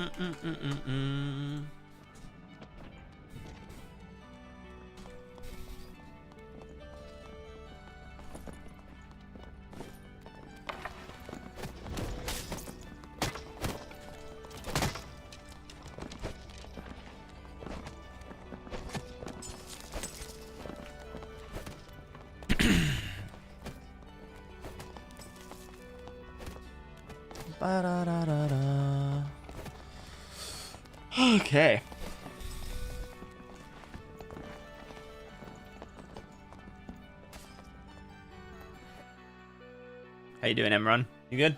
Mm-mm-mm-mm-mm. Ba-da-da-da-da. Okay. How you doing, Emron? You good?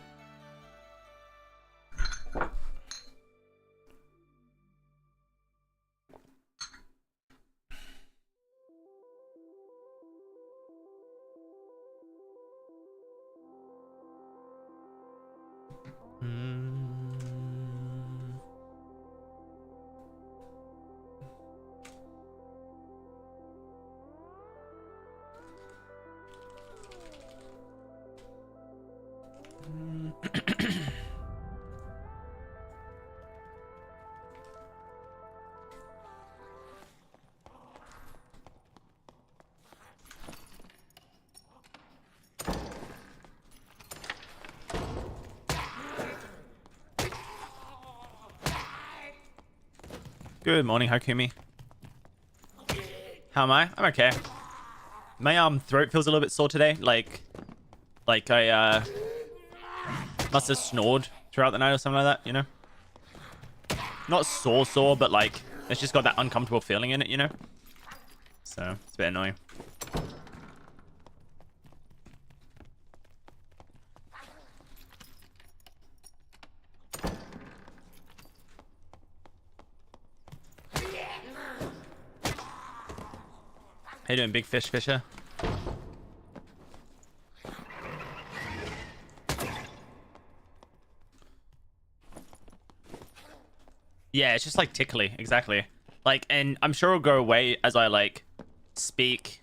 Good morning, Hakumi. How am I? I'm okay. My throat feels a little bit sore today. Like I must have snored throughout the night or something like that, you know? Not sore, but like it's just got that uncomfortable feeling in it, you know? So it's a bit annoying. How you doing, Big Fish Fisher? Yeah, it's just like tickly, exactly. Like, and I'm sure it'll go away as I like speak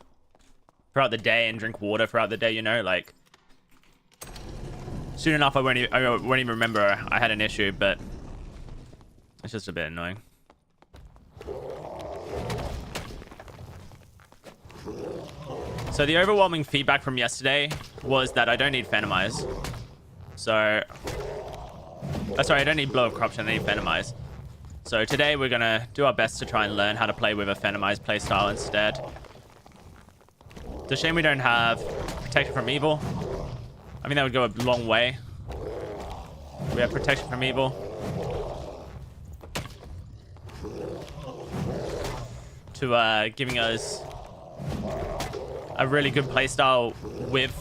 throughout the day and drink water throughout the day, you know, like soon enough I won't even remember I had an issue, but it's just a bit annoying. So the overwhelming feedback from yesterday was that I don't need Phantomize. So, sorry, I don't need Blow of Corruption, I need Phantomize. So today we're gonna do our best to try and learn how to play with a Phantomized playstyle instead. It's a shame we don't have Protection from Evil. I mean, that would go a long way. We have Protection from Evil. To giving us a really good playstyle with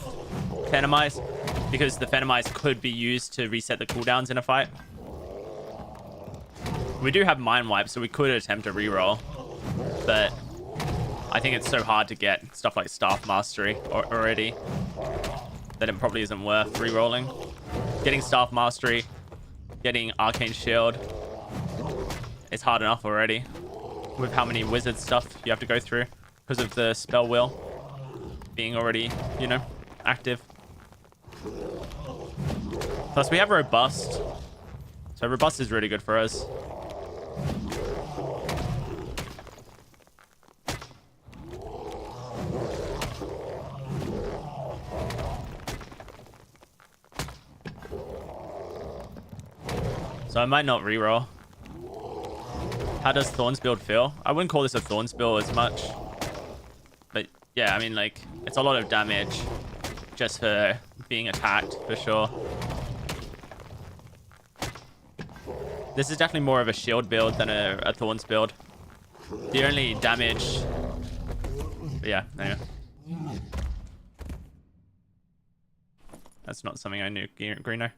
Phantomize, because the Phantomize could be used to reset the cooldowns in a fight. We do have Mind Wipe, so we could attempt a reroll, but I think it's so hard to get stuff like Staff Mastery already that it probably isn't worth rerolling. Getting Staff Mastery, getting Arcane Shield, it's hard enough already with how many wizard stuff you have to go through because of the spell wheel being already, you know, active. Plus we have Robust, so Robust is really good for us. So I might not reroll. How does Thorns build feel? I wouldn't call this a Thorns build as much. But yeah, I mean, like, it's a lot of damage just for being attacked, for sure. This is definitely more of a shield build than a Thorns build. The only damage... But yeah, anyway. That's not something I knew, Greeno.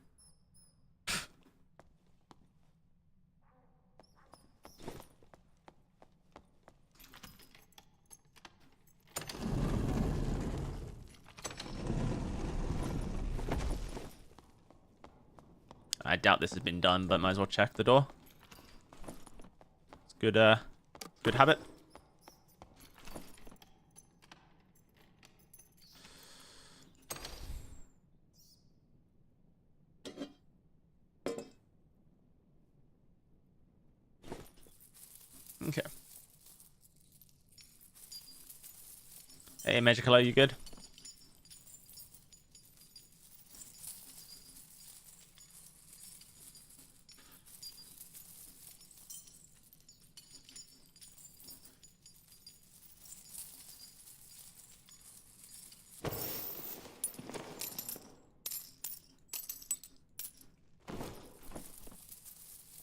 I doubt this has been done, but might as well check the door. It's good, good habit. Okay. Hey, Magical, you good?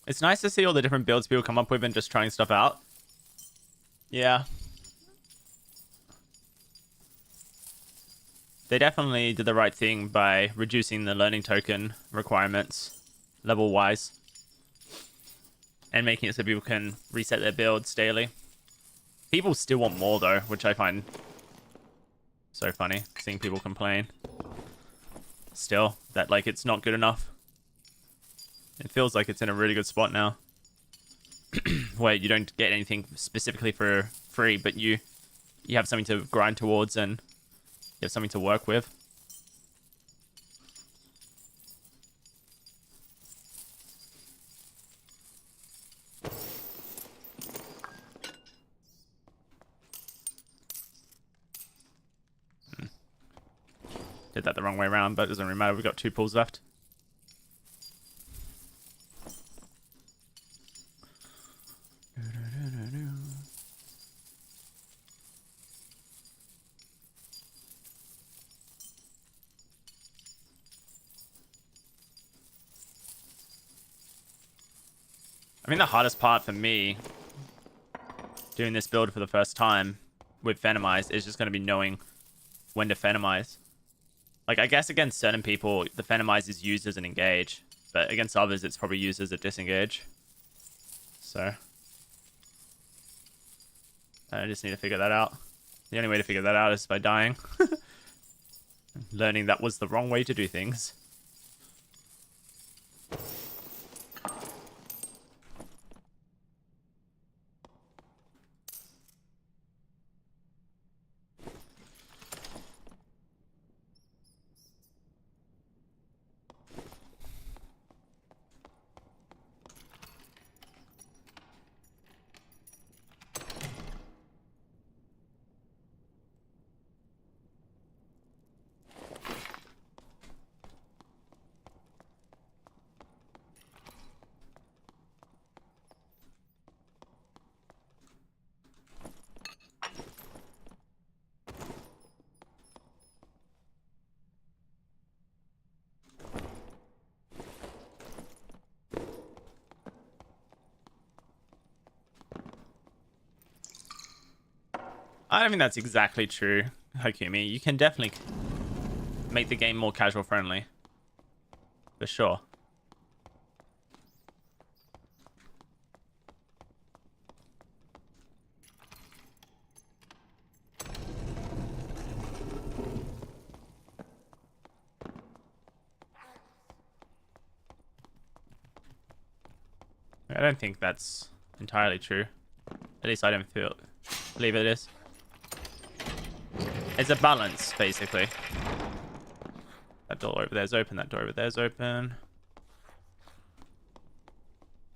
It's nice to see all the different builds people come up with and just trying stuff out. Yeah. They definitely did the right thing by reducing the learning token requirements level-wise. And making it so people can reset their builds daily. People still want more, though, which I find so funny, seeing people complain. Still, that, like, it's not good enough. It feels like it's in a really good spot now. Where you don't get anything specifically for free, but you have something to grind towards and you have something to work with. Did that the wrong way around, but it doesn't really matter. We've got 2 pulls left. I mean, the hardest part for me doing this build for the first time with Phantomize is just going to be knowing when to Phantomize. Like, I guess against certain people, the Phantomize is used as an engage, but against others, it's probably used as a disengage. So, I just need to figure that out. The only way to figure that out is by dying. Learning that was the wrong way to do things. I don't think that's exactly true, Hakumi. You can definitely make the game more casual friendly. For sure. I don't think that's entirely true. At least I don't believe it is. It's a balance, basically. That door over there is open. That door over there is open.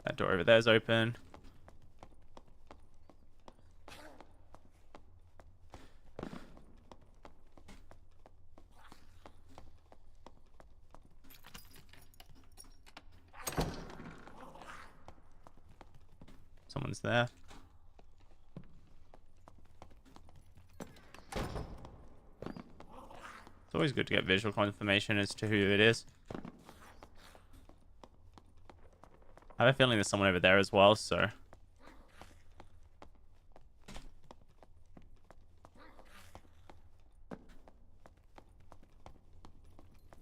That door over there is open. Someone's there. It's always good to get visual confirmation as to who it is. I have a feeling there's someone over there as well, so...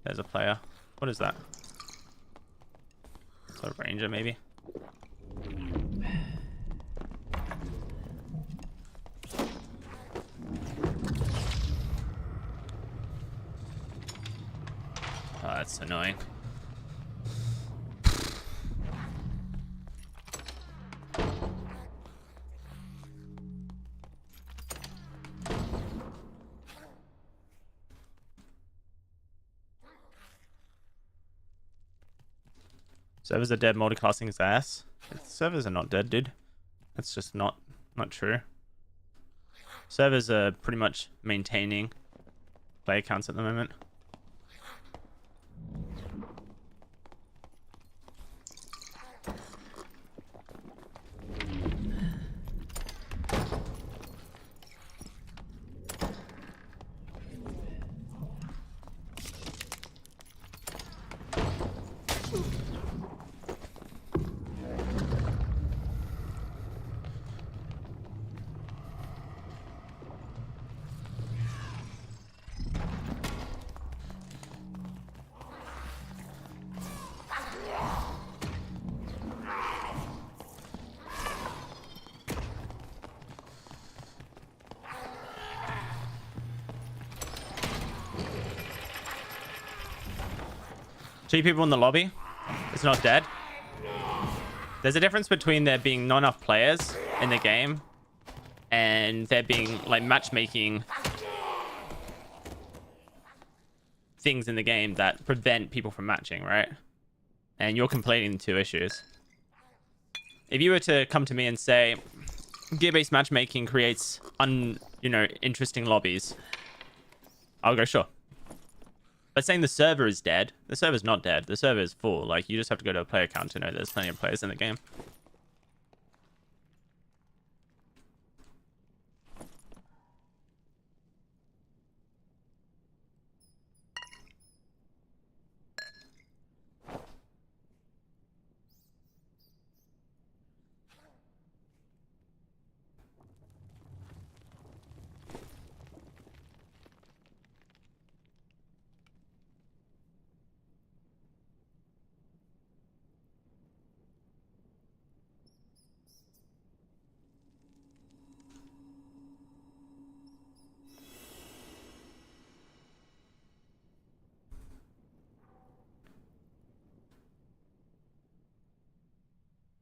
There's a player. What is that? Is that a ranger, maybe? Oh, that's annoying. Servers are dead, multicasting his ass. Servers are not dead, dude. That's just not true. Servers are pretty much maintaining player counts at the moment. Two people in the lobby. It's not dead. There's a difference between there being not enough players in the game and there being like matchmaking things in the game that prevent people from matching, right? And you're conflating the two issues. If you were to come to me and say gear-based matchmaking creates interesting lobbies, I'll go sure. But saying the server is dead, the server's not dead. The server is full. Like, you just have to go to a player count to know there's plenty of players in the game.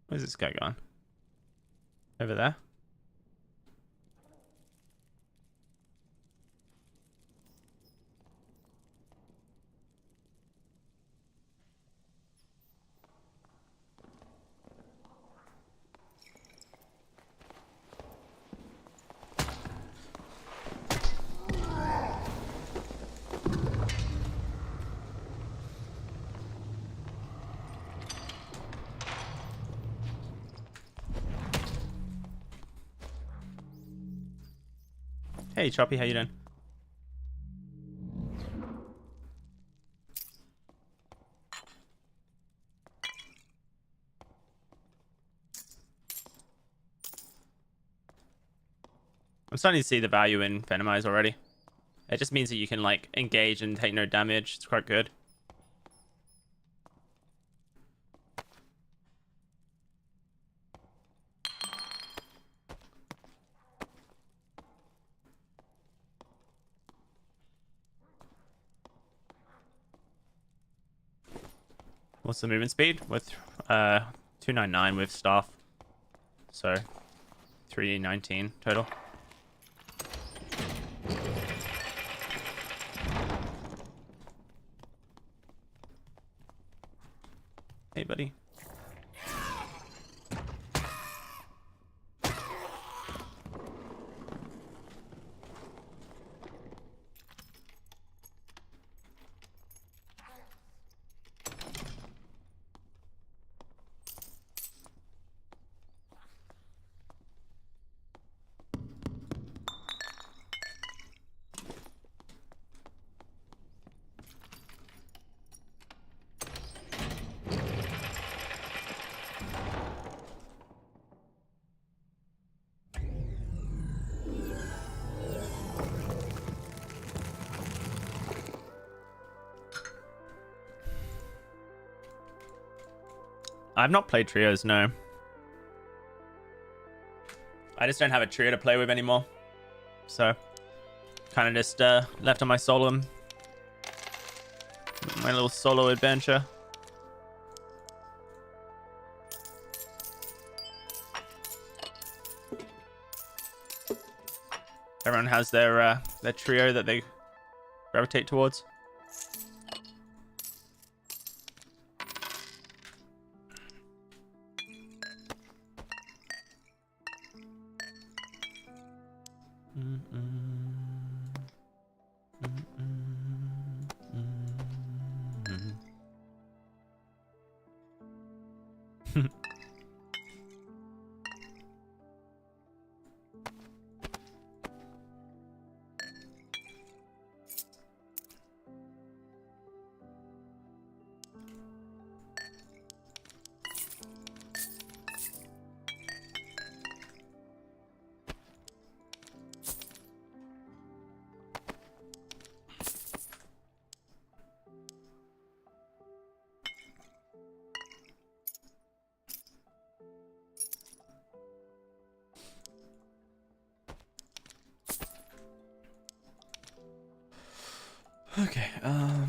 Where's this guy gone? Over there? Hey, Choppy, how you doing? I'm starting to see the value in Venomize already. It just means that you can, like, engage and take no damage. It's quite good. What's the movement speed? With 299 with staff. So 319 total. Hey, buddy. I've not played trios, no. I just don't have a trio to play with anymore. So, kind of just left on my solo, my little solo adventure. Everyone has their trio that they gravitate towards. Okay, I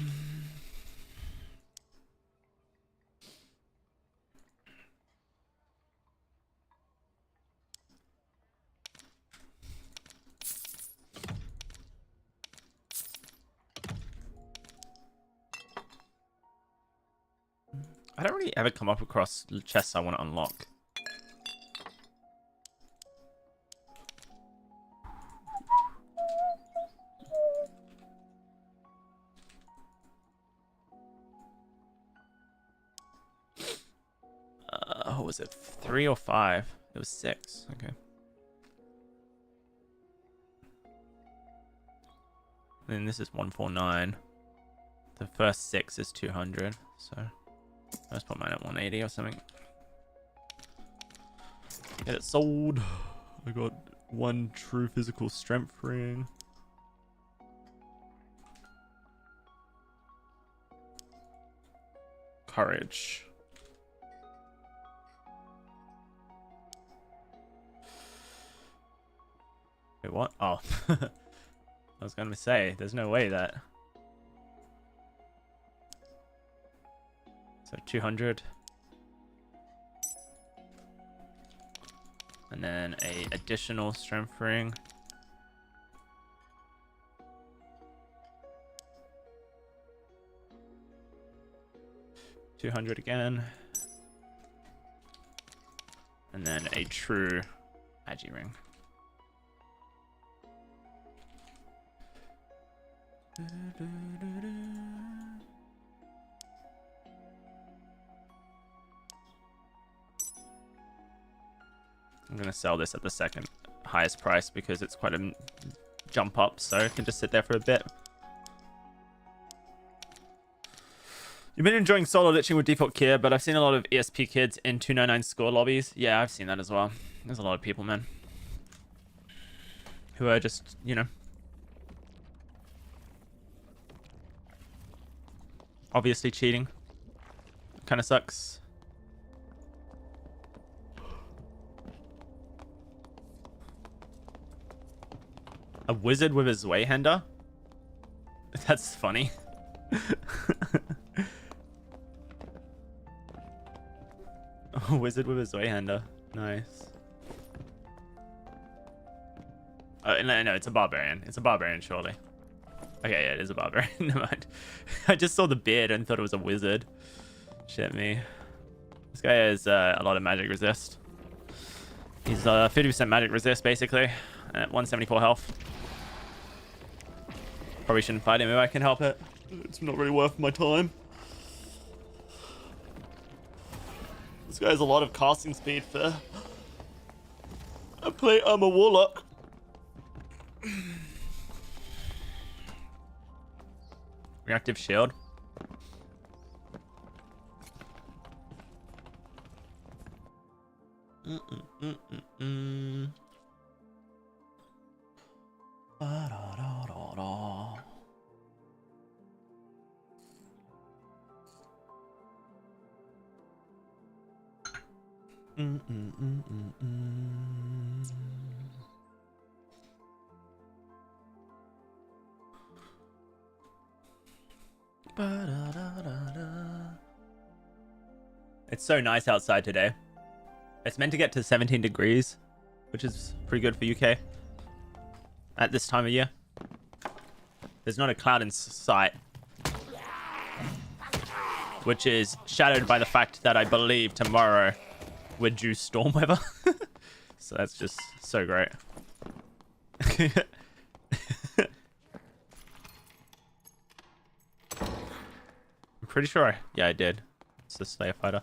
don't really ever come up across chests I want to unlock. What was it? 3 or 5? It was 6. Okay. And this is 149. The first 6 is 200. So let's put mine at 180 or something. Get it sold. I got 1 true physical strength ring. Courage. Wait, what? Oh. I was going to say, there's no way that... So 200. And then a additional strength ring. $200 again. And then a true Agi ring. I'm gonna sell this at the second highest price because it's quite a jump up, so it can just sit there for a bit. You've been enjoying solo ditching with default gear, but I've seen a lot of ESP kids in 299 score lobbies. Yeah, I've seen that as well. There's a lot of people, man, who are just, you know, obviously cheating. Kind of sucks. A wizard with a Zweihander? That's funny. A wizard with a Zweihander. Nice. No, it's a barbarian. It's a barbarian, surely. Okay, yeah, it is a barbarian. Never mind. I just saw the beard and thought it was a wizard. Shit me. This guy has a lot of magic resist. He's 50% magic resist, basically. At 174 health. Probably shouldn't fight him if I can help it. It's not really worth my time. This guy has a lot of casting speed for... I'm a warlock. Reactive shield. It's so nice outside today. It's meant to get to 17 degrees, which is pretty good for UK at this time of year. There's not a cloud in sight, which is shadowed by the fact that I believe tomorrow we're due storm weather. So that's just so great. I'm pretty sure. Yeah, I did. It's the Slayer fighter.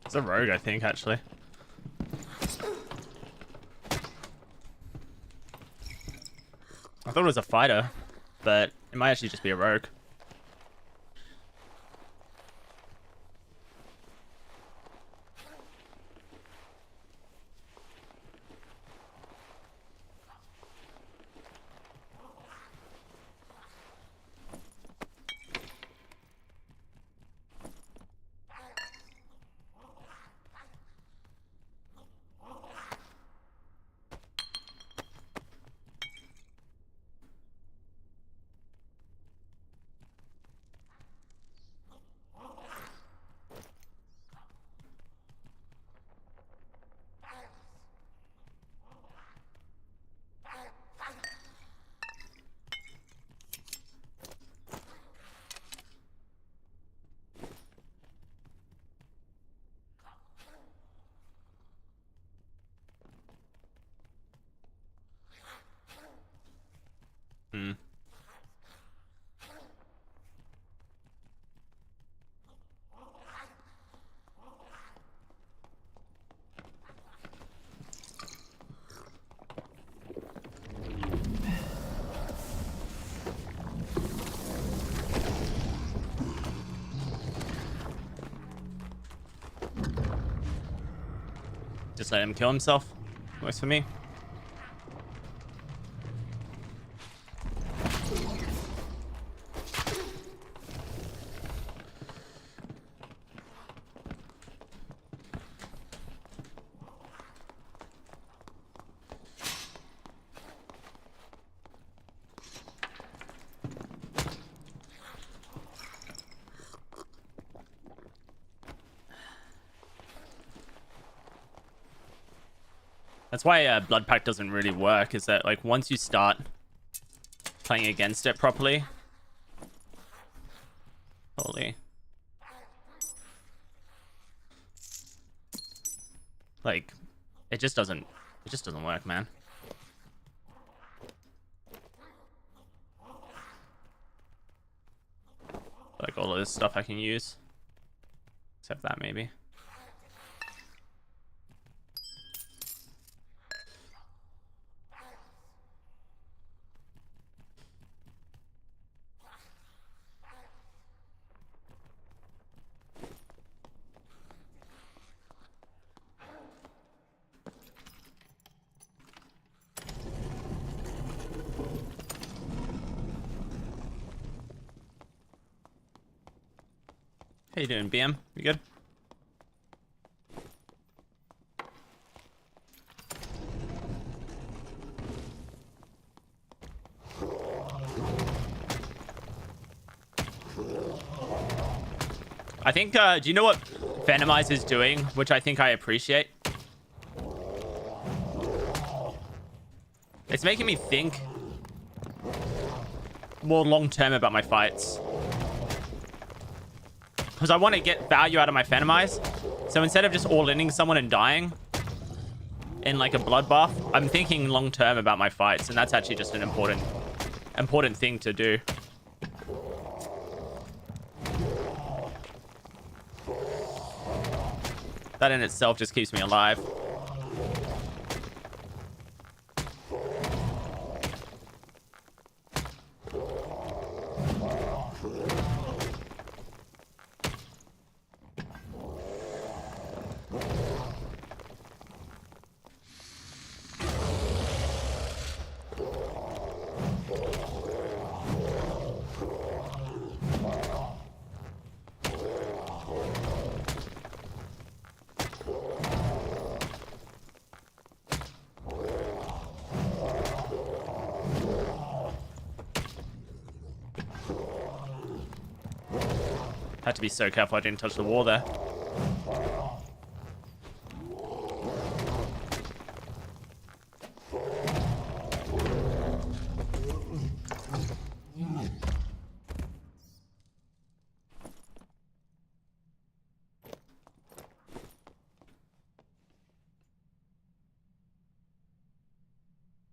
It's a rogue, I think, actually. I thought it was a fighter, but it might actually just be a rogue. Hmm. Just let him kill himself. Works for me. That's why Blood Pact doesn't really work, is that like once you start playing against it properly, holy, like it just doesn't work, man. Like all of this stuff I can use, except that maybe. How you doing, BM? You good? I think, do you know what Venomize is doing, which I think I appreciate? It's making me think more long-term about my fights. Because I want to get value out of my Venomize. So instead of just all-inning someone and dying in like a bloodbath, I'm thinking long-term about my fights. And that's actually just an important thing to do. That in itself just keeps me alive. Had to be so careful I didn't touch the wall there.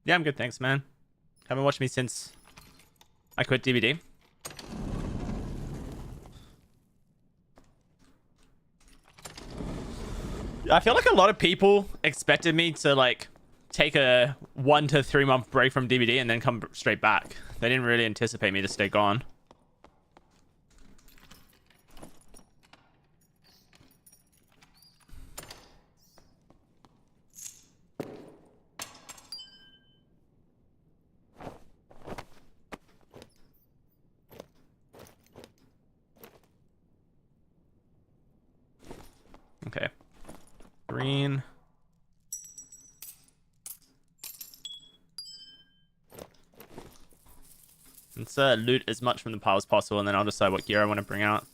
Yeah, I'm good, thanks, man. Haven't watched me since I quit DVD. I feel like a lot of people expected me to like take a 1 to 3 month break from DVD and then come straight back. They didn't really anticipate me to stay gone. Okay. Green. Let's loot as much from the pile as possible, and then I'll decide what gear I want to bring out.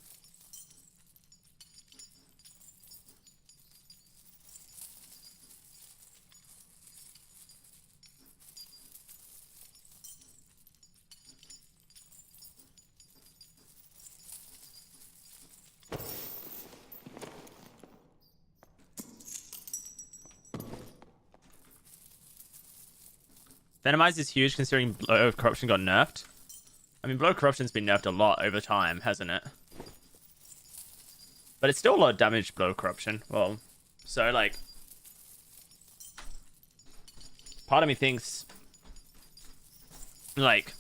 Venomize is huge considering Blow of Corruption got nerfed. I mean, Blow of Corruption's been nerfed a lot over time, hasn't it? But it's still a lot of damage, Blow of Corruption. Well, so, like... part of me thinks... like...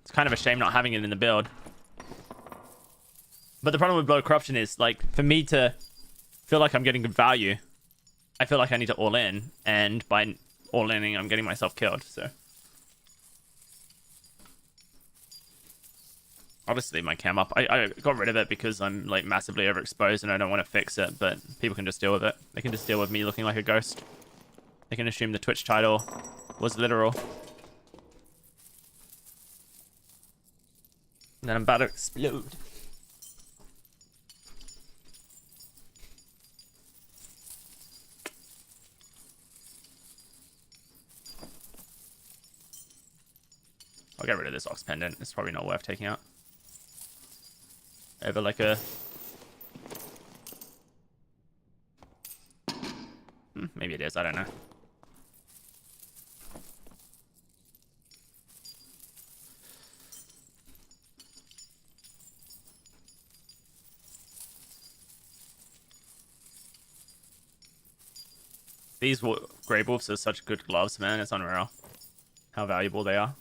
it's kind of a shame not having it in the build. But the problem with Blow of Corruption is, like, for me to feel like I'm getting good value, I feel like I need to all in, and by all-inning, I'm getting myself killed, so. I'll just leave my cam up. I got rid of it because I'm, like, massively overexposed and I don't want to fix it, but people can just deal with it. They can just deal with me looking like a ghost. They can assume the Twitch title was literal. And then I'm about to explode. I'll get rid of this Ox Pendant. It's probably not worth taking out. Over like a... maybe it is, I don't know. These Grey Wolves are such good gloves, man. It's unreal how valuable they are.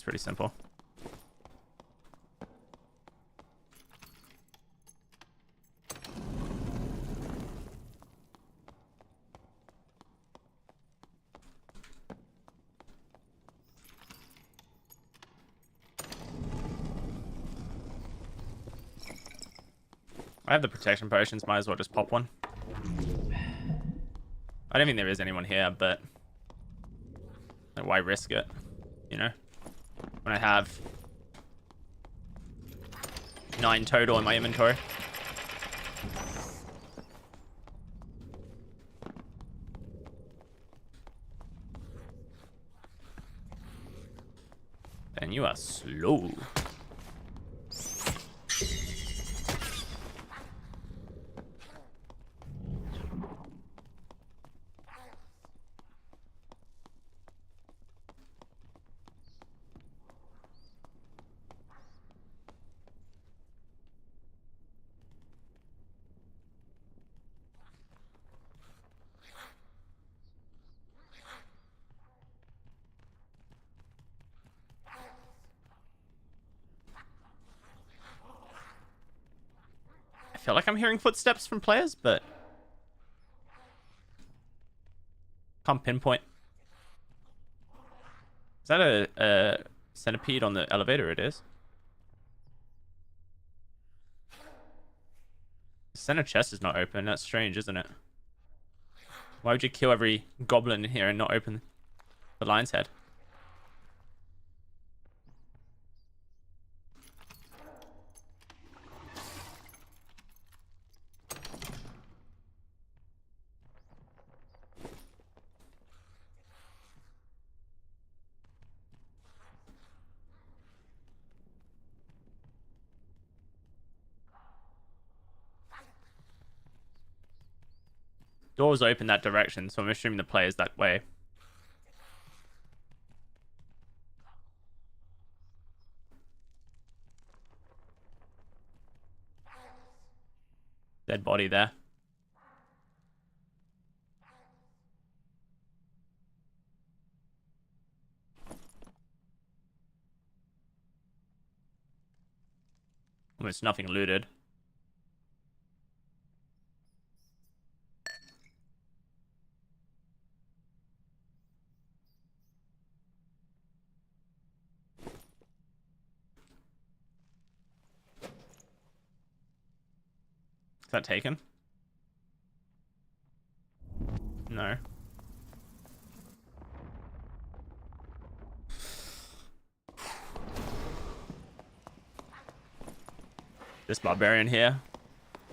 Pretty simple. I have the protection potions, might as well just pop one. I don't think there is anyone here, but like, why risk it, you know? When I have 9 total in my inventory. And you are slow. I feel like I'm hearing footsteps from players, but Can't pinpoint. Is that a centipede on the elevator? It is. The center chest is not open. That's strange, isn't it? Why would you kill every goblin in here and not open the lion's head? Doors open that direction, so I'm assuming the player's that way. Dead body there. Almost nothing looted. Is that taken? No. This barbarian here.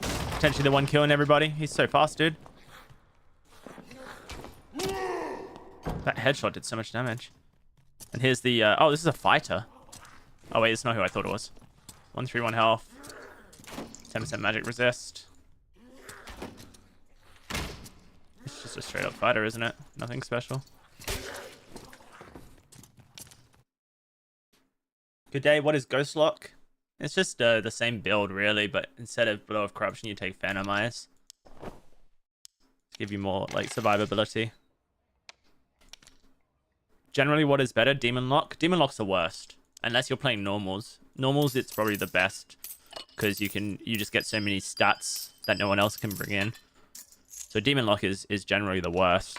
Potentially the one killing everybody. He's so fast, dude. That headshot did so much damage. And here's the... oh, this is a fighter. Oh, wait, it's not who I thought it was. 131 health. 10% magic resist. It's just a straight up fighter, isn't it? Nothing special. Good day. What is Ghost Lock? It's just the same build, really, but instead of Blow of Corruption, you take Phantom Eyes. Give you more, like, survivability. Generally, what is better? Demon Lock? Demon Lock's the worst. Unless you're playing normals. Normals, it's probably the best. Because you just get so many stats that no one else can bring in. So Demon Lock is generally the worst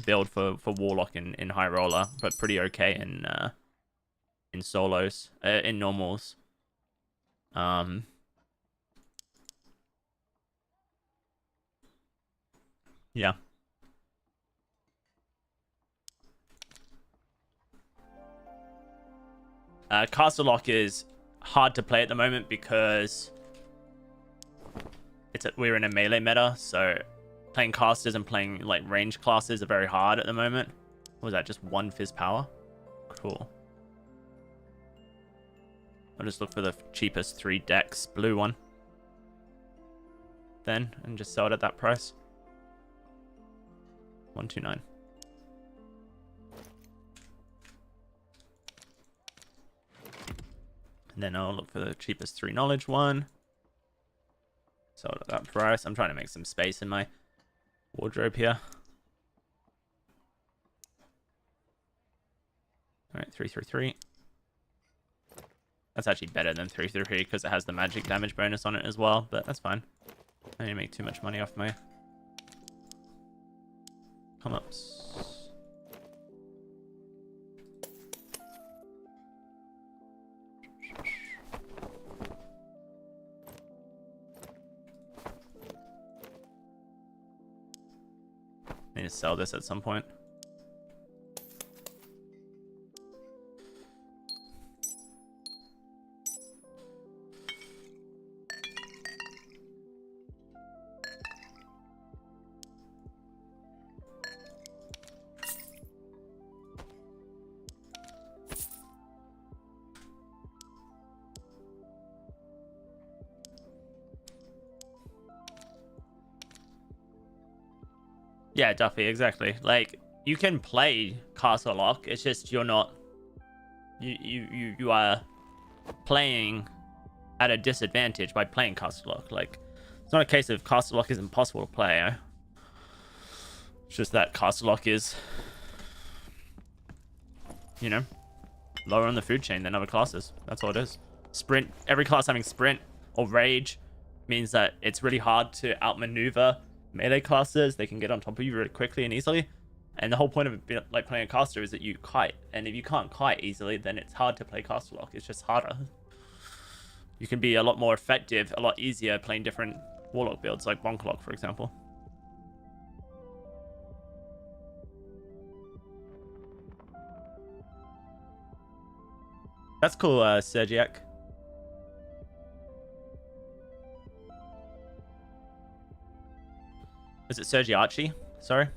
build for Warlock in High Roller, but pretty okay in solos, in normals. Yeah. Castle Lock is hard to play at the moment because we're in a melee meta, so playing casters and playing like range classes are very hard at the moment. What was that? Just one fizz power? Cool. I'll just look for the cheapest 3 decks blue one then and just sell it at that price. 129. And then I'll look for the cheapest 3 knowledge one. Sell it at that price. I'm trying to make some space in my wardrobe here. Alright, 333. That's actually better than 333 because it has the magic damage bonus on it as well, but that's fine. I didn't make too much money off my come-ups. Need to sell this at some point. Yeah, Duffy, exactly. Like, you can play Castle Lock. It's just you're not... You are playing at a disadvantage by playing Castle Lock. Like, it's not a case of Castle Lock is impossible to play. Eh? It's just that Castle Lock is, you know, lower on the food chain than other classes. That's all it is. Sprint. Every class having Sprint or Rage means that it's really hard to outmaneuver melee classes. They can get on top of you really quickly and easily, And the whole point of like playing a caster is that you kite, and if you can't kite easily, then it's hard to play caster lock. It's just harder. You can be a lot more effective, a lot easier playing different warlock builds, like bonk lock, for example. That's cool, Sergiak. Is it Sergiachi? Sorry.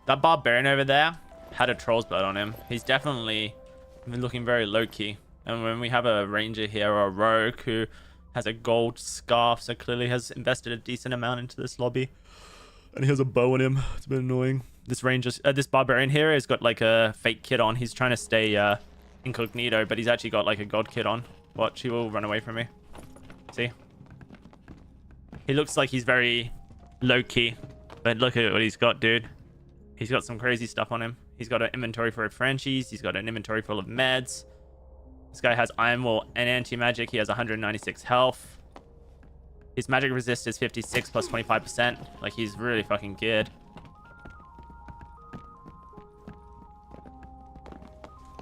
That barbarian over there had a troll's blood on him. He's definitely been looking very low-key. And when we have a ranger here or a rogue who has a gold scarf, so clearly has invested a decent amount into this lobby, and he has a bow on him, it's a bit annoying. This ranger, this barbarian here has got like a fake kit on. He's trying to stay incognito, but he's actually got like a god kit on. Watch, he will run away from me. See? He looks like he's very low-key, but look at what he's got, dude. He's got some crazy stuff on him. He's got an inventory for a franchise. He's got an inventory full of meds. This guy has Iron Wall and anti-magic. He has 196 health. His magic resist is 56 plus 25%. Like, he's really fucking good.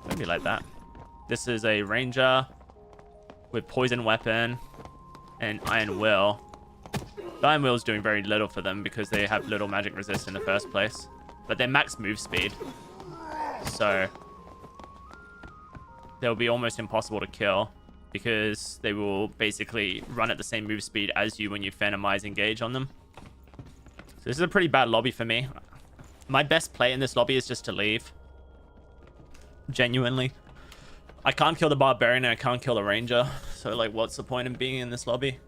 Don't be like that. This is a ranger with poison weapon and iron will. The iron will is doing very little for them because they have little magic resist in the first place. But they're max move speed, so they'll be almost impossible to kill because they will basically run at the same move speed as you when you Phantomize engage on them. So this is a pretty bad lobby for me. My best play in this lobby is just to leave. Genuinely. I can't kill the barbarian and I can't kill the ranger, so like what's the point of being in this lobby?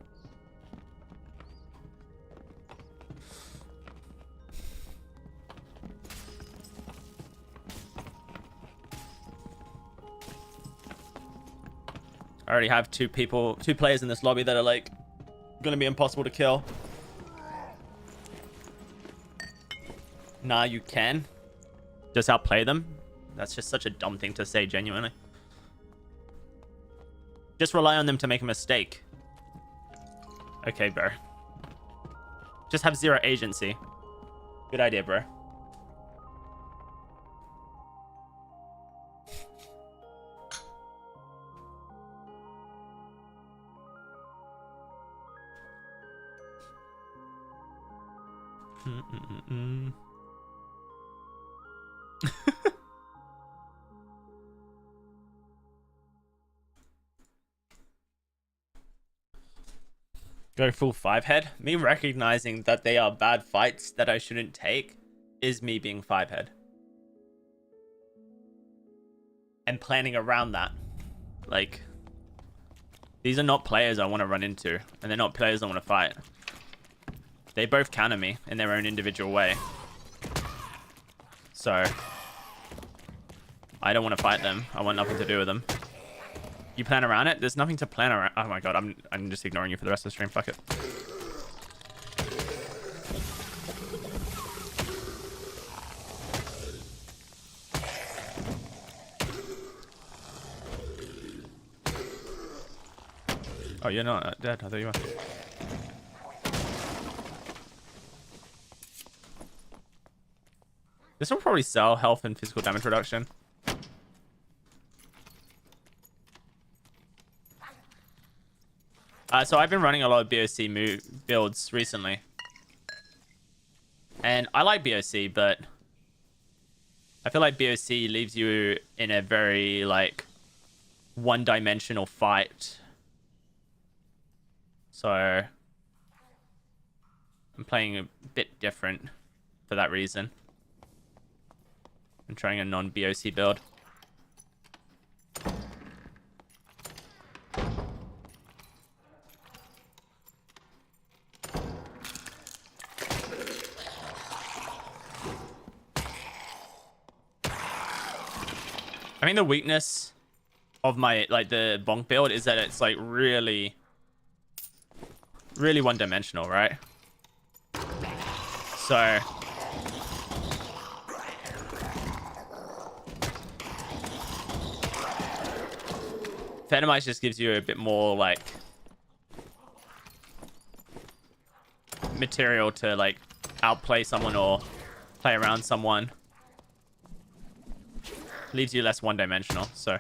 I already have two players in this lobby that are like gonna be impossible to kill. Nah, you can just outplay them. That's just such a dumb thing to say, genuinely. Just rely on them to make a mistake. Okay, bro. Just have zero agency. Good idea, bro. Go full 5-head. Me recognizing that they are bad fights that I shouldn't take is me being 5-head. And planning around that. Like, these are not players I want to run into. And they're not players I want to fight. They both counter me in their own individual way. So, I don't want to fight them. I want nothing to do with them. You plan around it? There's nothing to plan around. Oh my god, I'm just ignoring you for the rest of the stream. Fuck it. Oh, you're not dead. I thought you were. This will probably sell health and physical damage reduction. So I've been running a lot of BOC builds recently. And I like BOC, but I feel like BOC leaves you in a very, like, one-dimensional fight. So I'm playing a bit different for that reason. I'm trying a non-BOC build. I mean, the weakness of my, like, the bonk build is that it's, like, really one-dimensional, right? So Phantomize just gives you a bit more, like, material to like outplay someone or play around someone. Leaves you less one-dimensional, so.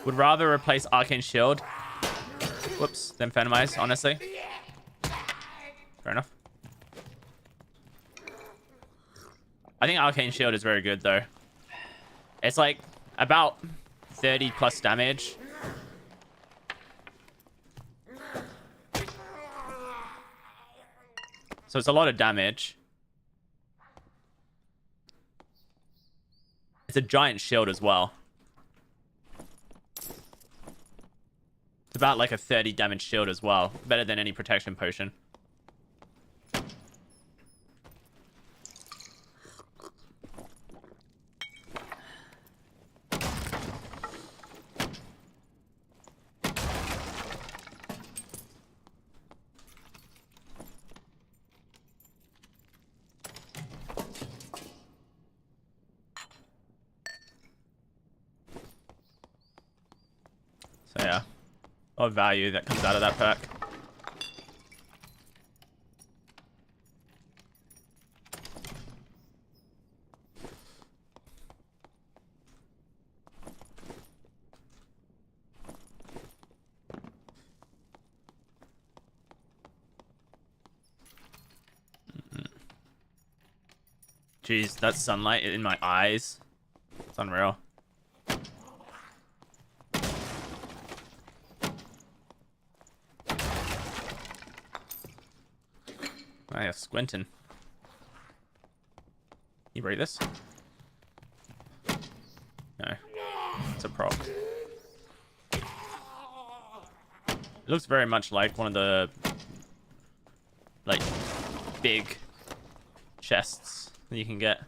Would rather replace Arcane Shield. Whoops, than Phantomize, honestly. Fair enough. I think Arcane Shield is very good, though. It's like about 30 plus damage. So it's a lot of damage. It's a giant shield as well. It's about like a 30 damage shield as well. Better than any protection potion. So yeah. Of value that comes out of that perk. Jeez, that sunlight in my eyes. It's unreal. Oh yeah, squinting. You break this? No. It's a prop. It looks very much like one of the like big chests that you can get.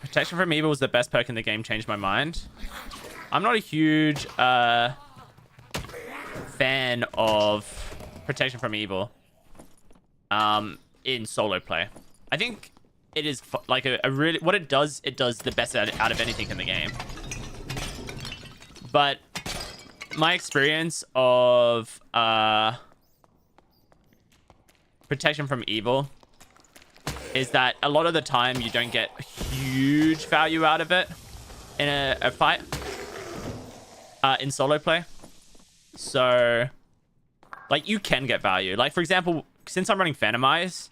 Protection from Evil was the best perk in the game, changed my mind. I'm not a huge fan of Protection from Evil in solo play. I think it is like a really, what it does the best out of anything in the game. But my experience of Protection from Evil is that a lot of the time you don't get huge value out of it in a fight in solo play. So like you can get value. Like for example, since I'm running Phantomize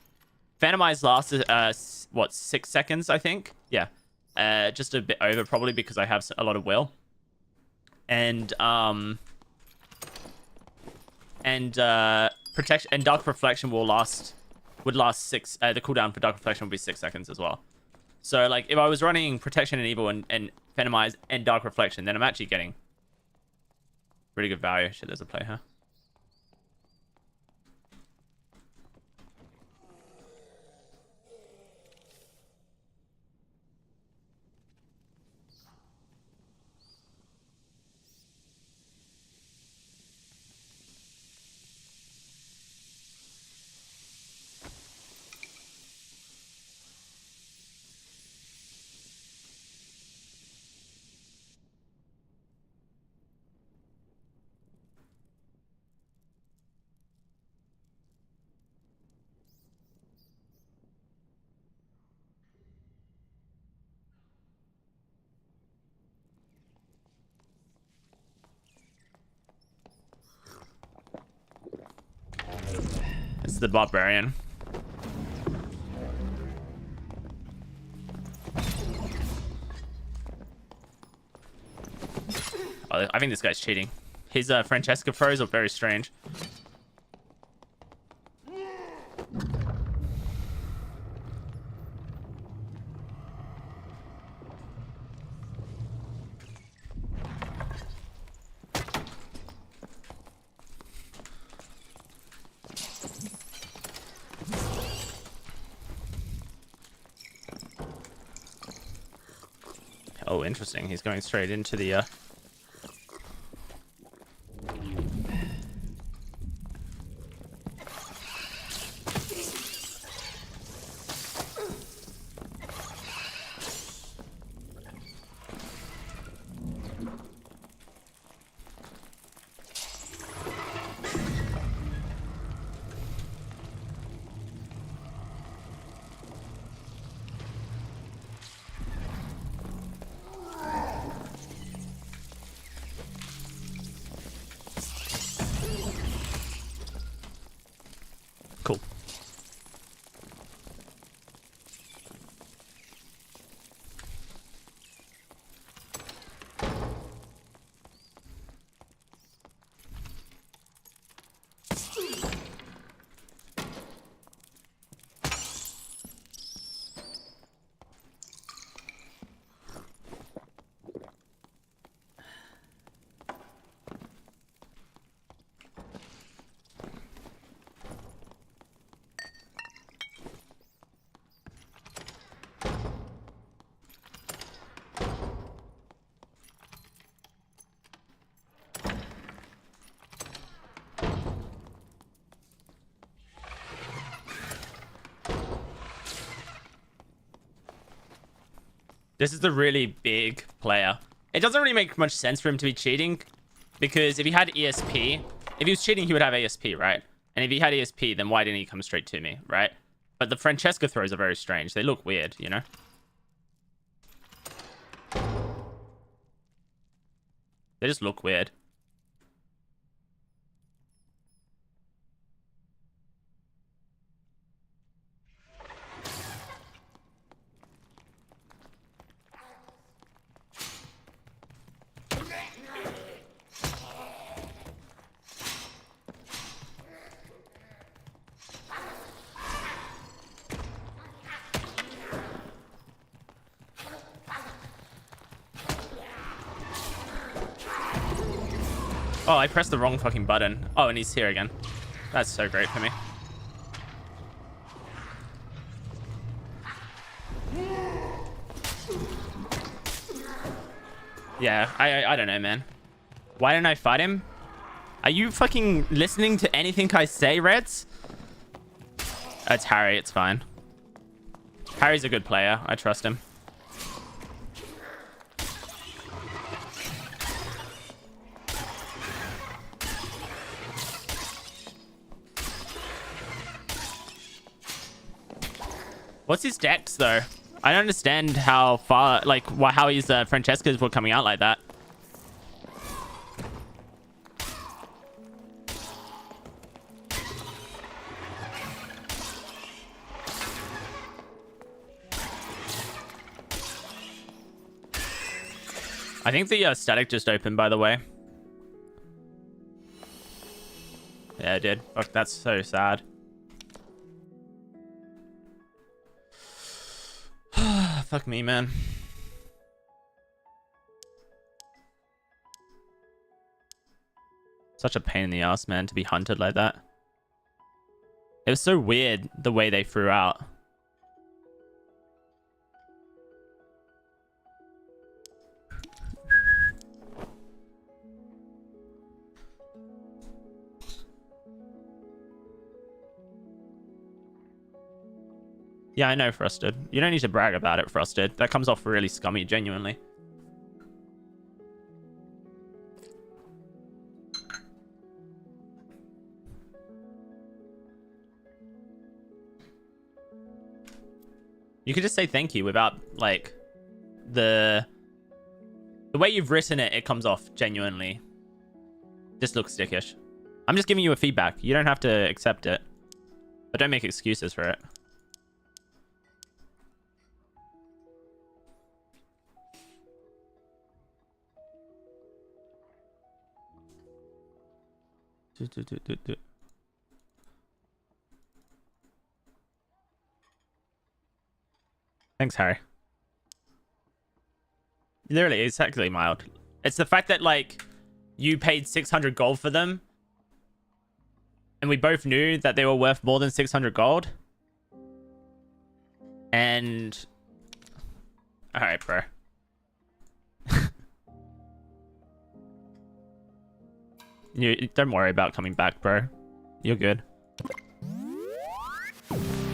lasts what, 6 seconds, I think. Yeah, just a bit over probably because I have a lot of will. And protection and Dark Reflection would last 6. The cooldown for Dark Reflection would be 6 seconds as well. So like if I was running Protection and Evil and Phantomize and Dark Reflection, then I'm actually getting pretty good value. Shit, there's a play, huh? It's the Barbarian. Oh, I think this guy's cheating. His Francesca throws are very strange. Oh, interesting. He's going straight into the... Cool. This is the really big player. It doesn't really make much sense for him to be cheating, because if he had ESP, if he was cheating, he would have ASP, right? And if he had ESP, then why didn't he come straight to me, right? But the Francesca throws are very strange. They look weird, you know? They just look weird. Oh, I pressed the wrong fucking button. Oh, and he's here again. That's so great for me. Yeah, I don't know, man. Why didn't I fight him? Are you fucking listening to anything I say, Reds? It's Harry, it's fine. Harry's a good player. I trust him. What's his dex, though? I don't understand how far, like, how his Francescas were coming out like that. I think the static just opened, by the way. Yeah, it did. Fuck, that's so sad. Fuck me, man. Such a pain in the ass, man, to be hunted like that. It was so weird the way they threw out. Yeah, I know, Frosted. You don't need to brag about it, Frosted. That comes off really scummy, genuinely. You could just say thank you without, like, the way you've written it, it comes off genuinely. Just looks dickish. I'm just giving you a feedback. You don't have to accept it. But don't make excuses for it. Thanks, Harry. Literally, it's actually mild. It's the fact that, like, you paid 600 gold for them, and we both knew that they were worth more than 600 gold. And... Alright, bro. You don't worry about coming back, bro. You're good.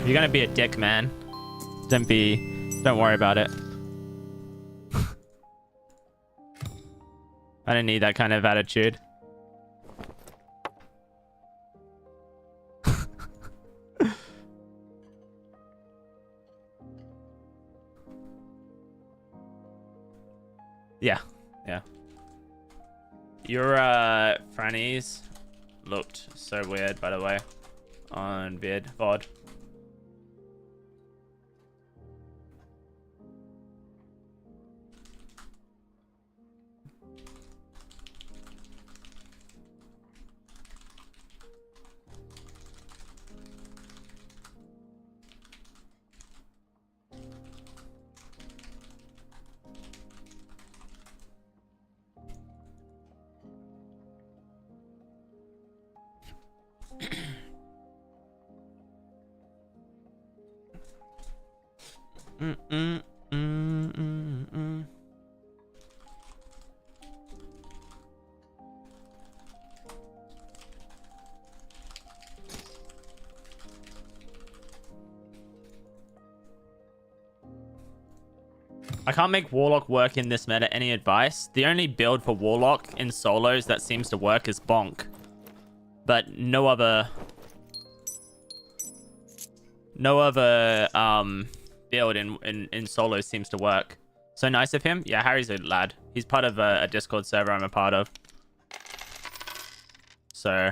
You're gonna be a dick, man. Don't worry about it. I don't need that kind of attitude. Yeah. Your Franny's looked so weird, by the way, on VOD. I can't make Warlock work in this meta. Any advice? The only build for Warlock in solos that seems to work is Bonk. But no other build in solos seems to work. So nice of him. Yeah, Harry's a lad. He's part of a Discord server I'm a part of. So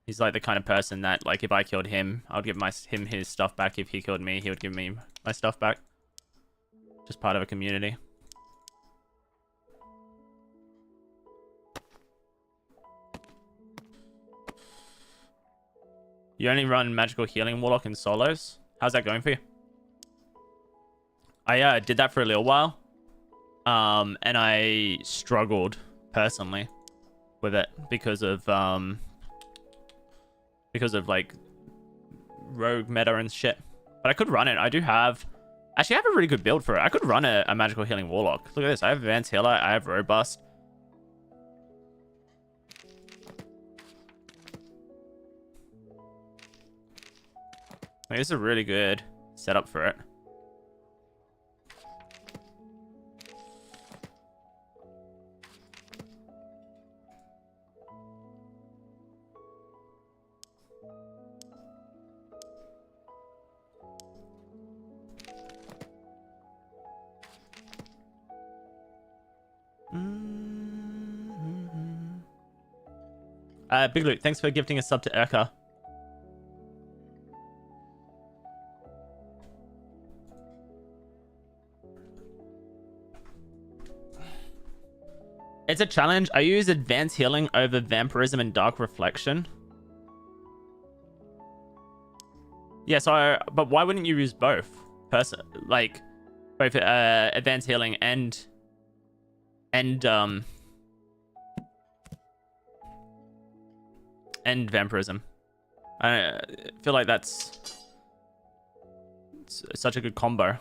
he's like the kind of person that, like, if I killed him, I would give him his stuff back. If he killed me, he would give me my stuff back. Just part of a community. You only run magical healing Warlock in solos? How's that going for you? I did that for a little while. And I struggled personally with it because of like rogue meta and shit. But I could run it. I do have... Actually, I have a really good build for it. I could run a magical healing Warlock. Look at this. I have Advanced Healer. I have Robust. Like, this is a really good setup for it. Big Luke, thanks for gifting a sub to Urka. It's a challenge. I use Advanced Healing over Vampirism and Dark Reflection. Yeah, so but why wouldn't you use both? Like both Advanced Healing and Vampirism. I feel like that's such a good combo.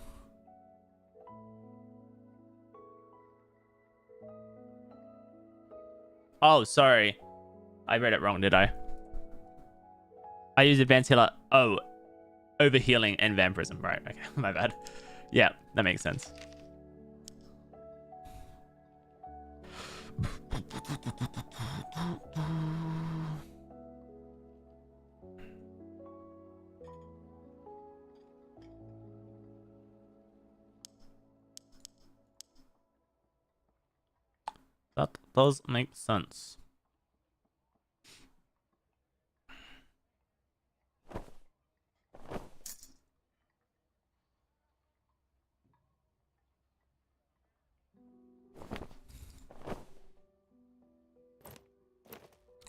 Oh, sorry. I read it wrong, did I? I use Advanced Healer. Oh, over healing and Vampirism. Right, okay. My bad. Yeah, that makes sense. That does make sense.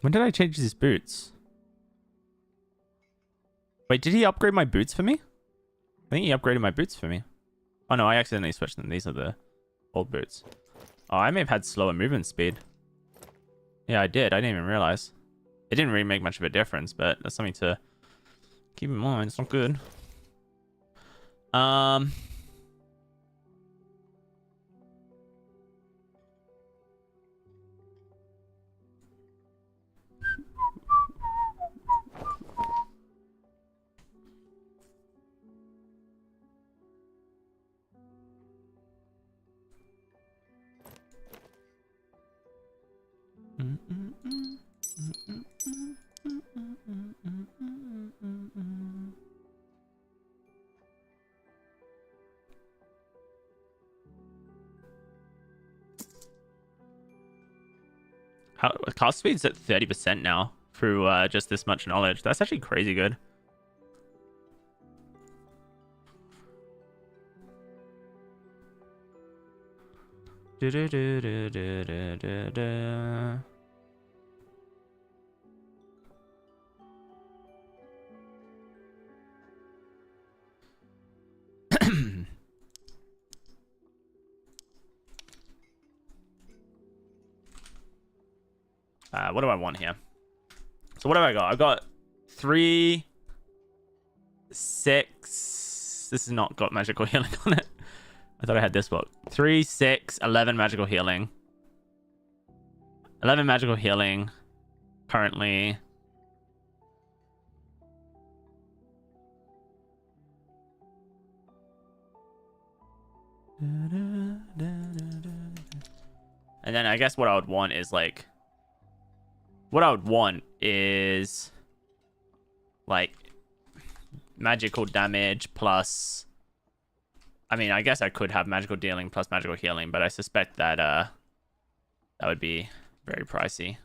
When did I change these boots? Wait, did he upgrade my boots for me? I think he upgraded my boots for me. Oh no, I accidentally switched them. These are the old boots. Oh, I may have had slower movement speed. Yeah, I did. I didn't even realize. It didn't really make much of a difference, but that's something to keep in mind. It's not good. Cast speed's at 30% now through just this much knowledge. That's actually crazy good. What do I want here? So what have I got? I've got 3, 6. This has not got magical healing on it. I thought I had this book. 3, 6, 11 magical healing. 11 magical healing currently. And then I guess what I would want is like... What I would want is like magical damage plus... I mean, I guess I could have magical dealing plus magical healing, but I suspect that that would be very pricey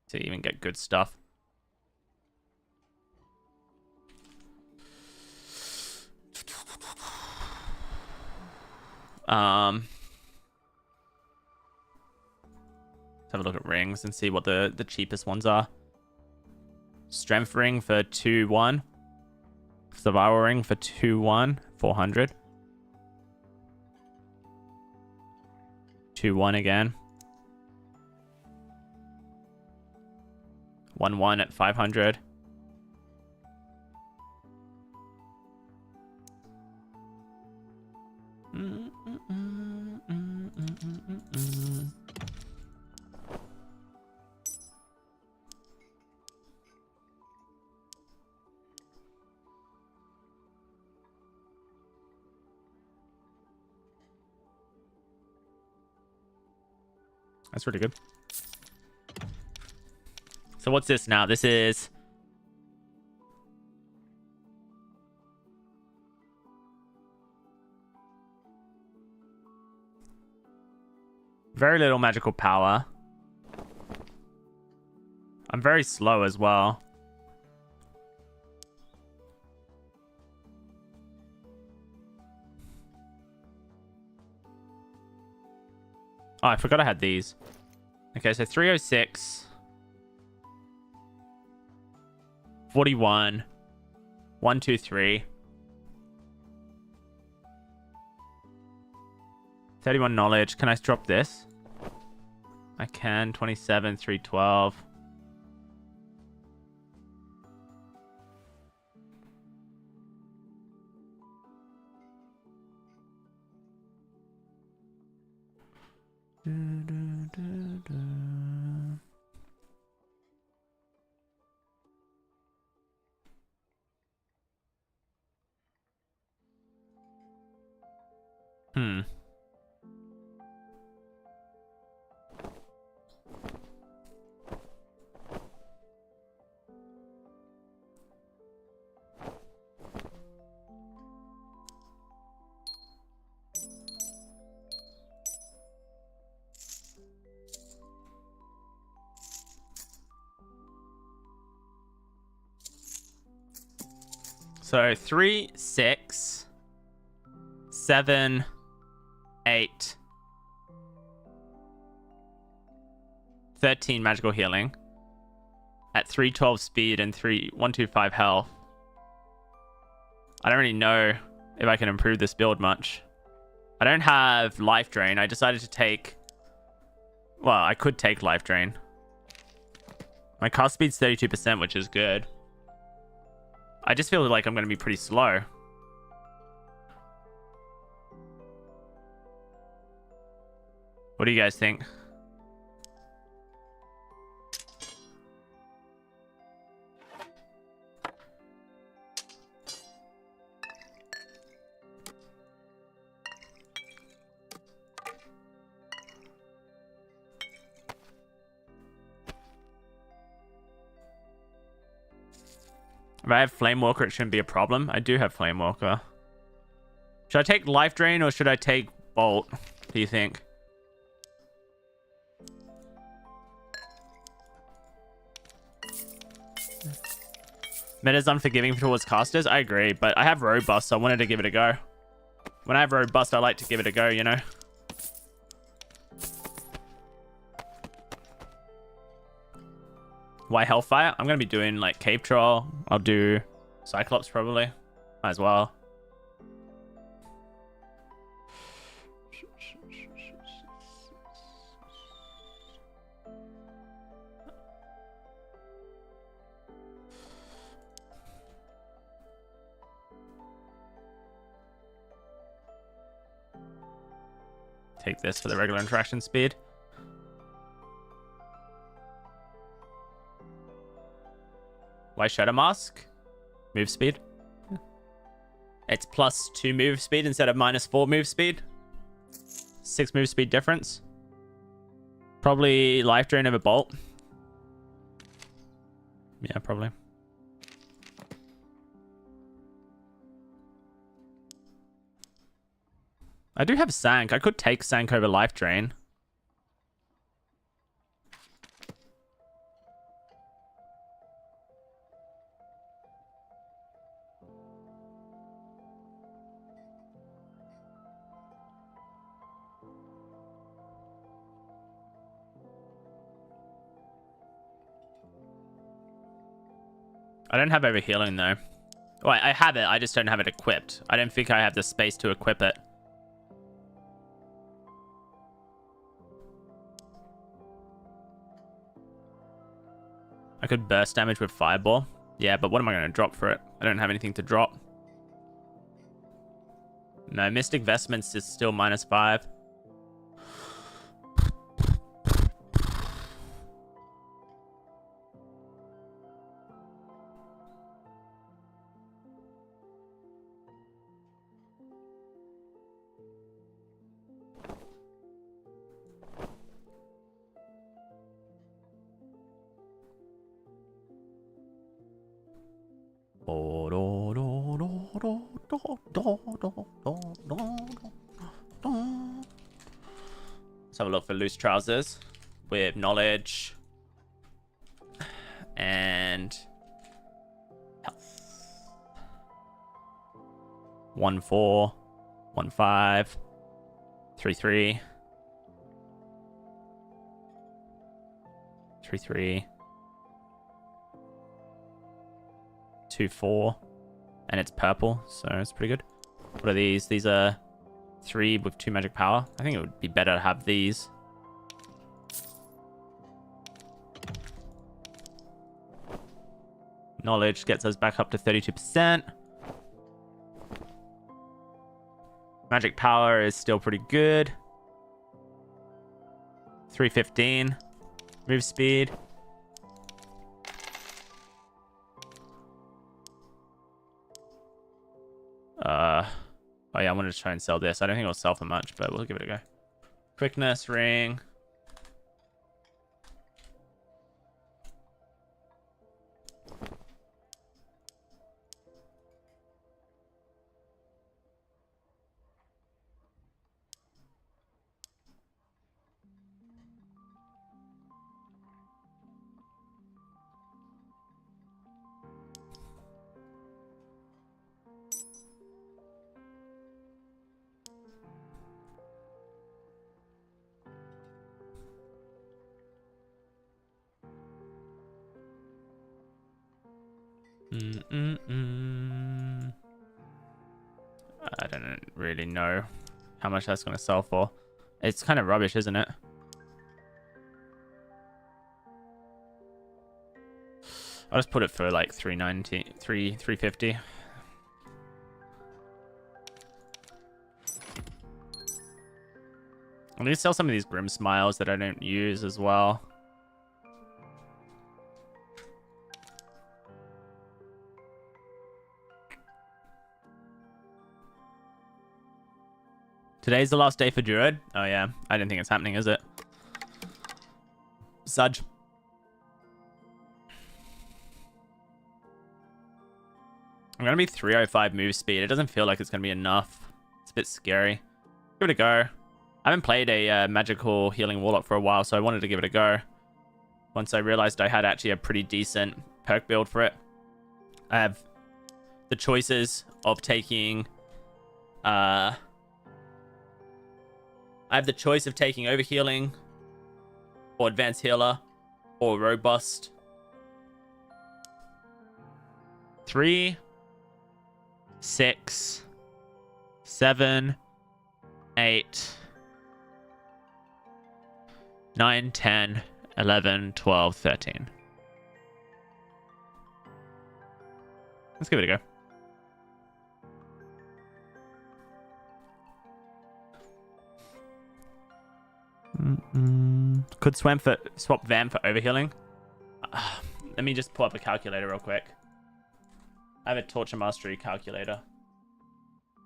to even get good stuff. Let's have a look at rings and see what the cheapest ones are. Strength ring for 2-1. Survival ring for 2-1, 400. 2-1 again. 1-1 at 500. That's pretty good. So what's this now? This is... very little magical power. I'm very slow as well. Oh, I forgot I had these. Okay, so 306. 41. 123. 31 knowledge. Can I drop this? I can. 27, 312. So 3, 6, 7, 8, 13 magical healing at 312 speed and 125 health. I don't really know if I can improve this build much. I don't have life drain. I decided to take... well, I could take life drain. My cast speed's 32%, which is good. I just feel like I'm going to be pretty slow. What do you guys think? If I have Flame Walker, it shouldn't be a problem. I do have Flame Walker. Should I take Life Drain or should I take Bolt? Do you think? Meta's unforgiving towards casters. I agree, but I have robust, so I wanted to give it a go. When I have robust, I like to give it a go, you know? Why Hellfire? I'm going to be doing like Cave Troll. I'll do Cyclops probably. Might as well. Take this for the regular interaction speed. Why Shadow Mask? Move speed. It's +2 move speed instead of -4 move speed. 6 move speed difference. Probably life drain over bolt. Yeah, probably. I do have Sank. I could take Sank over life drain. I don't have overhealing though. Well, I have it. I just don't have it equipped. I don't think I have the space to equip it. I could burst damage with Fireball. Yeah, but what am I going to drop for it? I don't have anything to drop. No, Mystic Vestments is still -5. Let's have a look for loose trousers with knowledge and health. 1-4, 1-5, 3-3, 3-3, 2-4, and it's purple, so it's pretty good. What are these? These are 3 with 2 magic power. I think it would be better to have these. Knowledge gets us back up to 32%. Magic power is still pretty good. 315. Move speed. Oh yeah, I wanted to try and sell this. I don't think it'll sell for much, but we'll give it a go. Quickness ring. I don't really know how much that's going to sell for. It's kind of rubbish, isn't it? I'll just put it for like 350. I need to sell some of these Grim Smiles that I don't use as well. Today's the last day for Druid. Oh yeah, I don't think it's happening, is it? Sudge. I'm gonna be 305 move speed. It doesn't feel like it's gonna be enough. It's a bit scary. Give it a go. I haven't played a magical healing warlock for a while, so I wanted to give it a go. Once I realized I had actually a pretty decent perk build for it. I have the choices of taking... I have the choice of taking overhealing, or advanced healer, or robust. 3, 6, 7, 8, 9, 10, 11, 12, 13. Let's give it a go. Could swap Vam for overhealing. Let me just pull up a calculator real quick. I have a Torture Mastery calculator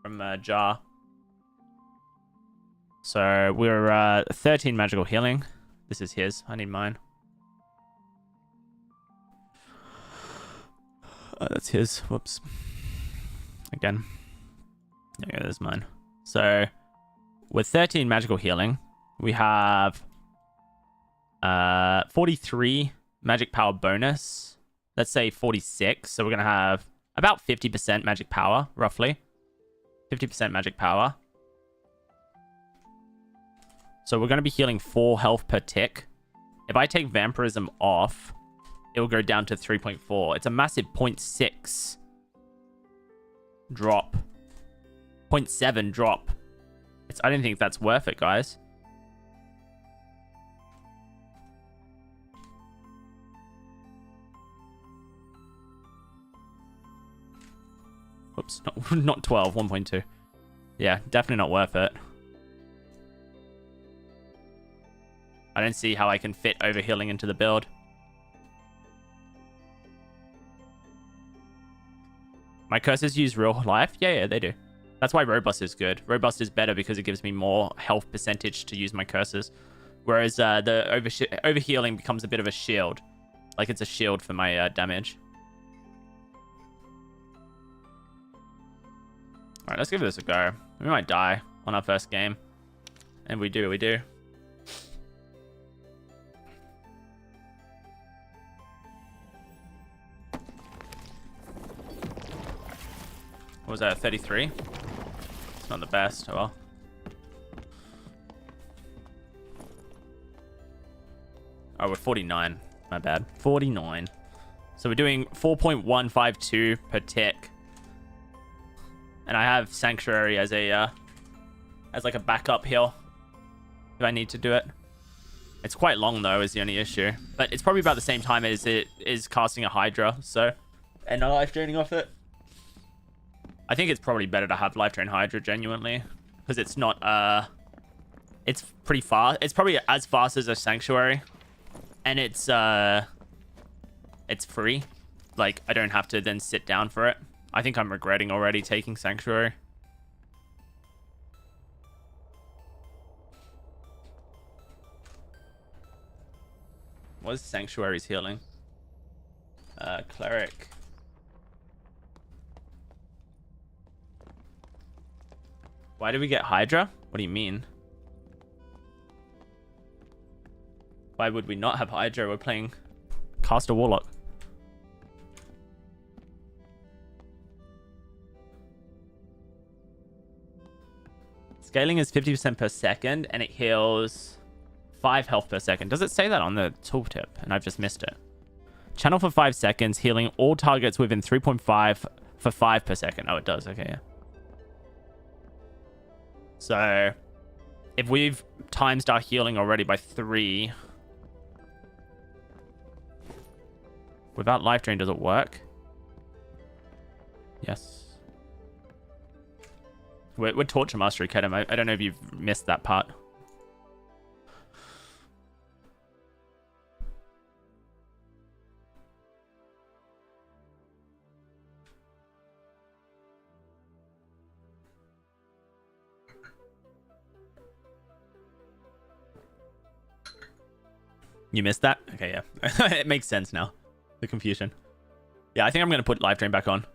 from Jar. So we're 13 magical healing. This is his. I need mine. That's his. Whoops. Again. There there's mine. So with 13 magical healing, we have 43 magic power bonus. Let's say 46. So we're going to have about 50% magic power, roughly. 50% magic power. So we're going to be healing 4 health per tick. If I take Vampirism off, it will go down to 3.4. It's a massive 0.6 drop. 0.7 drop. I don't think that's worth it, guys. Whoops, not 12, 1.2. Yeah, definitely not worth it. I don't see how I can fit overhealing into the build. My curses use real life? Yeah, they do. That's why Robust is good. Robust is better because it gives me more health percentage to use my curses. Whereas the overhealing becomes a bit of a shield. Like it's a shield for my damage. Alright, let's give this a go. We might die on our first game. And we do. What was that, 33? It's not the best, oh well. Oh, we're 49. My bad. 49. So we're doing 4.152 per tick. And I have Sanctuary as a as like a backup heal if I need to do it. It's quite long though, is the only issue. But it's probably about the same time as it is casting a Hydra, so and not life draining off it. I think it's probably better to have life drain Hydra genuinely, because it's not it's pretty fast. It's probably as fast as a Sanctuary, and it's free. Like I don't have to then sit down for it. I think I'm regretting already taking Sanctuary. What is Sanctuary's healing? Cleric. Why did we get Hydra? What do you mean? Why would we not have Hydra? We're playing Caster Warlock. Scaling is 50% per second, and it heals 5 health per second. Does it say that on the tooltip? And I've just missed it. Channel for 5 seconds, healing all targets within 3.5 for 5 per second. Oh, it does. Okay, yeah. So, if we've times our healing already by 3... Without life drain, does it work? Yes. We're Torture Mastery, Kedem. I don't know if you've missed that part. You missed that? Okay, yeah. It makes sense now. The confusion. Yeah, I think I'm going to put life drain back on.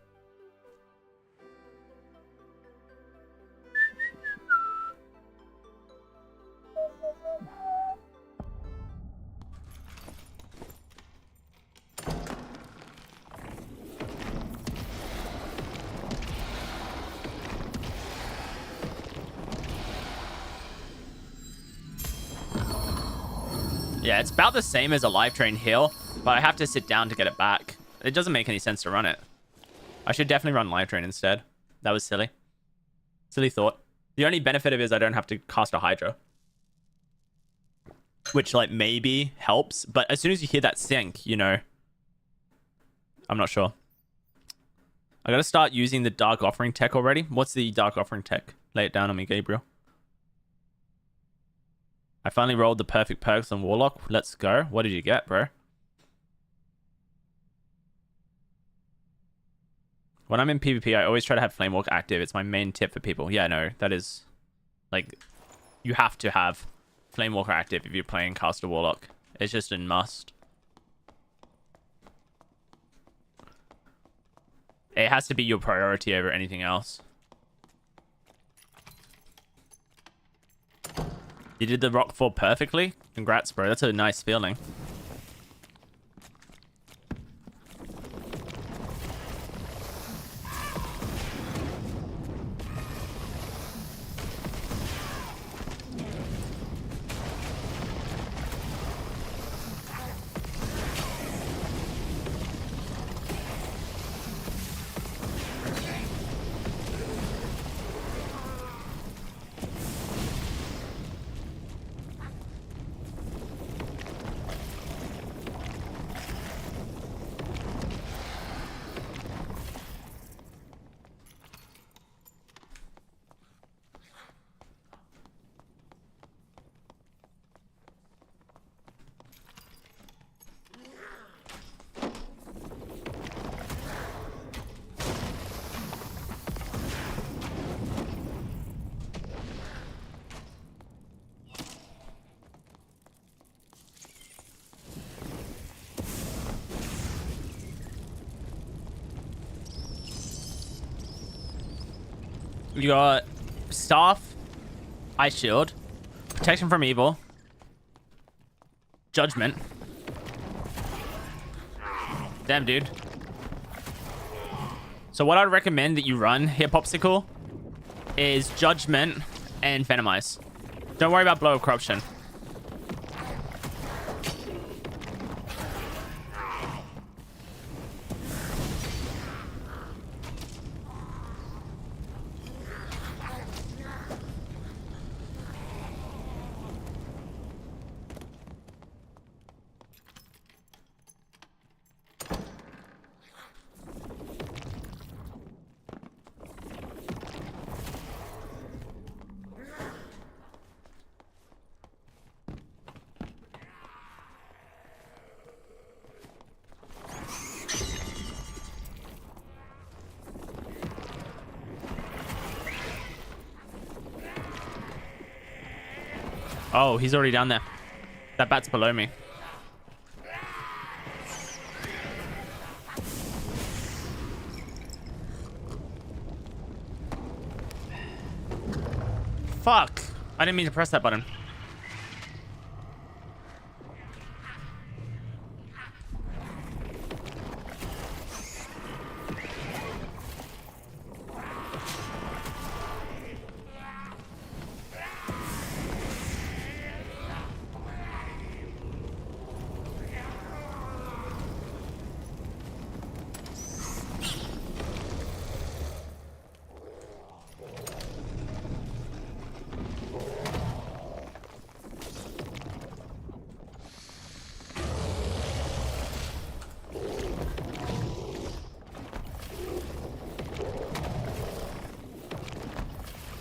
Yeah, it's about the same as a live train heal, but I have to sit down to get it back. It doesn't make any sense to run it. I should definitely run live train instead. That was silly. Silly thought. The only benefit of it is I don't have to cast a Hydra. Which, like, maybe helps. But as soon as you hear that sync, you know. I'm not sure. I gotta start using the Dark Offering tech already. What's the Dark Offering tech? Lay it down on me, Gabriel. I finally rolled the perfect perks on Warlock. Let's go. What did you get, bro? When I'm in PvP, I always try to have Flamewalk active. It's my main tip for people. Yeah, no, that is... Like, you have to have Flamewalker active if you're playing Caster Warlock. It's just a must. It has to be your priority over anything else. You did the rock fall perfectly? Congrats, bro. That's a nice feeling. You got Staff, Ice Shield, Protection from Evil, Judgment. Damn, dude. So what I'd recommend that you run here, Popsicle, is Judgment and Venomize. Don't worry about Blow of Corruption. Oh, he's already down there. That bat's below me. Fuck. I didn't mean to press that button.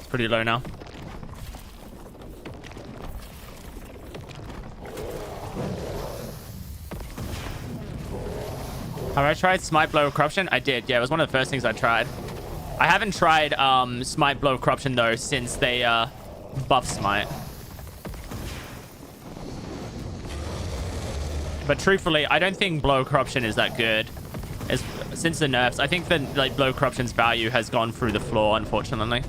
Pretty low now. Have I tried Smite Blow of Corruption? I did. Yeah, it was one of the first things I tried. I haven't tried Smite Blow of Corruption though since they buffed Smite. But truthfully, I don't think Blow of Corruption is that good. Since the nerfs, I think that like Blow of Corruption's value has gone through the floor, unfortunately.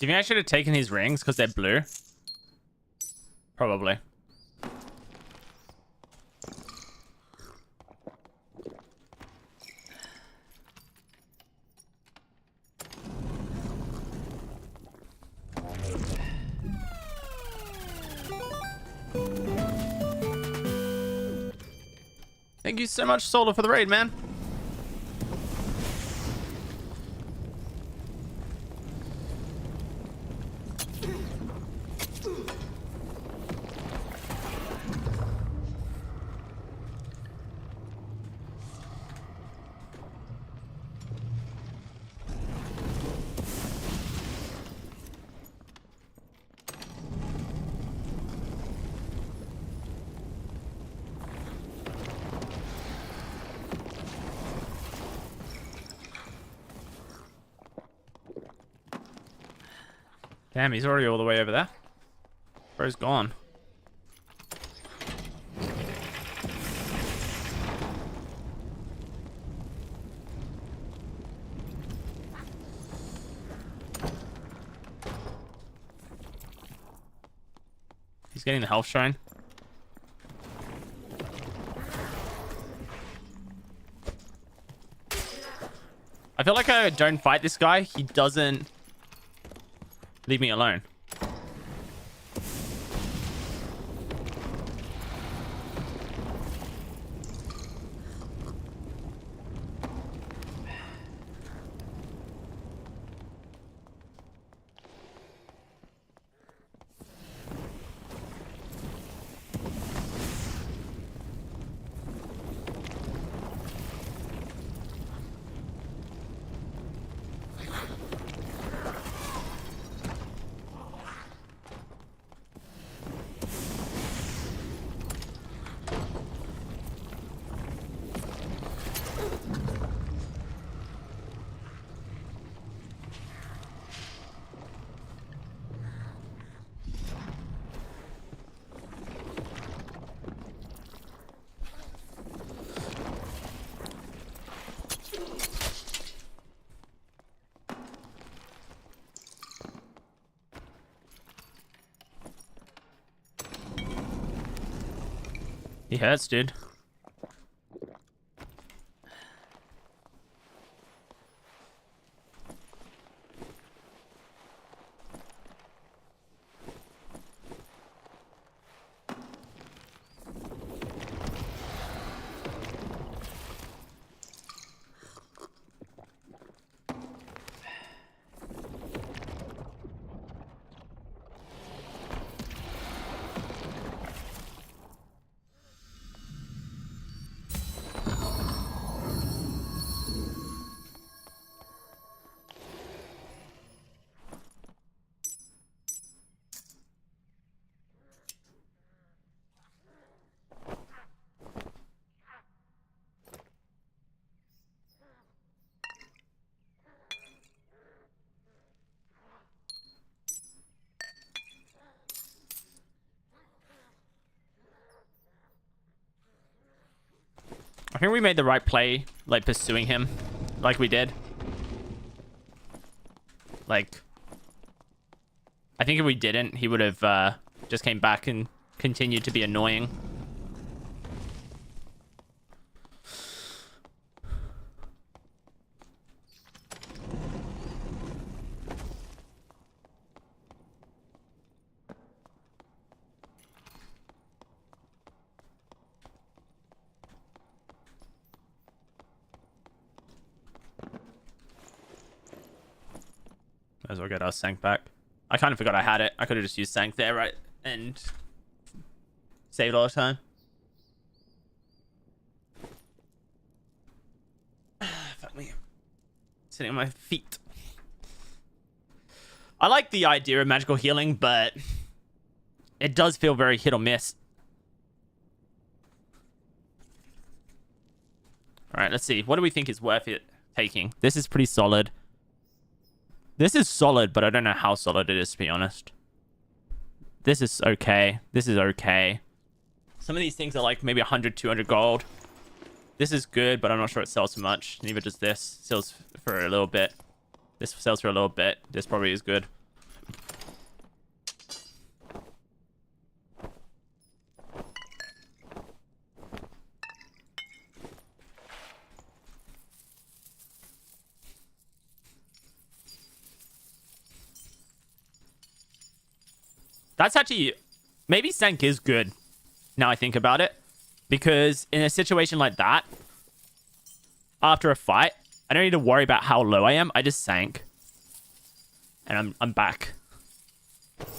Do you think I should have taken his rings because they're blue? Probably. Thank you so much, Solar, for the raid, man. Damn, he's already all the way over there. Bro's gone. He's getting the health shrine. I feel like I don't fight this guy. He doesn't leave me alone. He hurts, dude. I think we made the right play, like pursuing him, like we did. Like, I think if we didn't, he would have just came back and continued to be annoying. Might as well get our Sank back. I kind of forgot I had it. I could have just used Sank there, right? And saved a lot of time. Fuck me. Sitting on my feet. I like the idea of magical healing, but it does feel very hit or miss. Alright, let's see. What do we think is worth it taking? This is pretty solid. This is solid, but I don't know how solid it is, to be honest. This is okay. This is okay. Some of these things are like maybe 100, 200 gold. This is good, but I'm not sure it sells so much. Neither does this. Sells for a little bit. This sells for a little bit. This probably is good. That's actually... Maybe Sank is good, now I think about it. Because in a situation like that, after a fight, I don't need to worry about how low I am. I just sank. And I'm back.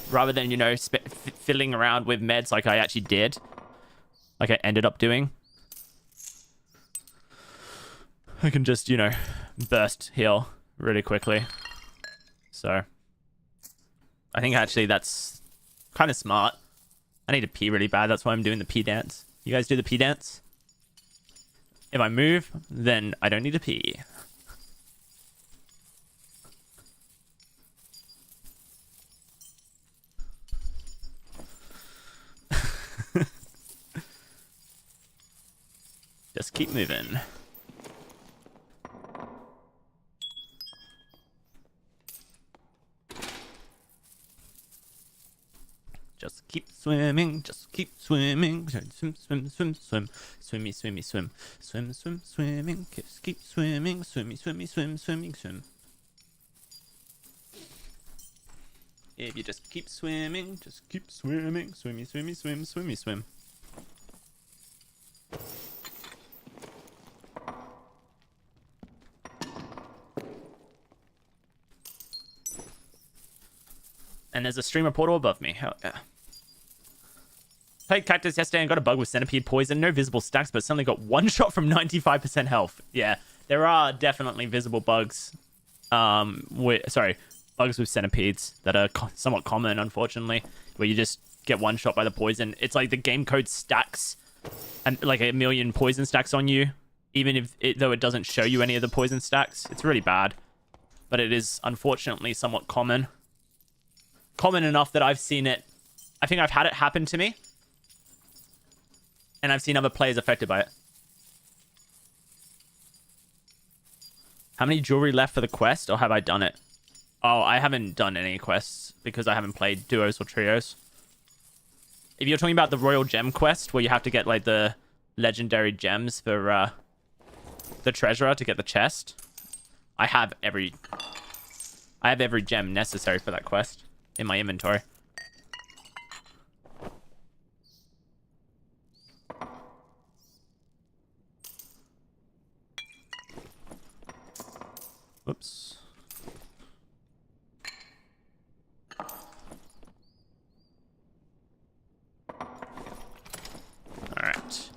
Rather than, you know, fiddling around with meds like I actually did. Like I ended up doing. I can just, you know, burst heal really quickly. So, I think actually that's kind of smart. I need to pee really bad. That's why I'm doing the pee dance. You guys do the pee dance? If I move, then I don't need to pee. Just keep moving. Just keep swimming, just keep swimming. Swim, swim, swim, swim. Swimmy, swimmy, swim. Swim, swim, swimming. Just keep swimming. Swimmy, swimmy, swim, swimming, swim. If you just keep swimming, just keep swimming. Swimmy, swimmy, swim, swimmy, swim. And there's a streamer portal above me. Hell yeah. Played Cactus yesterday and got a bug with centipede poison. No visible stacks, but suddenly got one shot from 95% health. Yeah, there are definitely visible bugs. Bugs with centipedes that are somewhat common, unfortunately, where you just get one shot by the poison. It's like the game code stacks and like 1 million poison stacks on you, even if though it doesn't show you any of the poison stacks. It's really bad, but it is unfortunately somewhat common. Common enough that I've seen it. I think I've had it happen to me. And I've seen other players affected by it. How many jewelry left for the quest, or have I done it? Oh, I haven't done any quests because I haven't played duos or trios. If you're talking about the Royal Gem quest, where you have to get like the legendary gems for the treasurer to get the chest, I have every gem necessary for that quest in my inventory. Whoops. All right.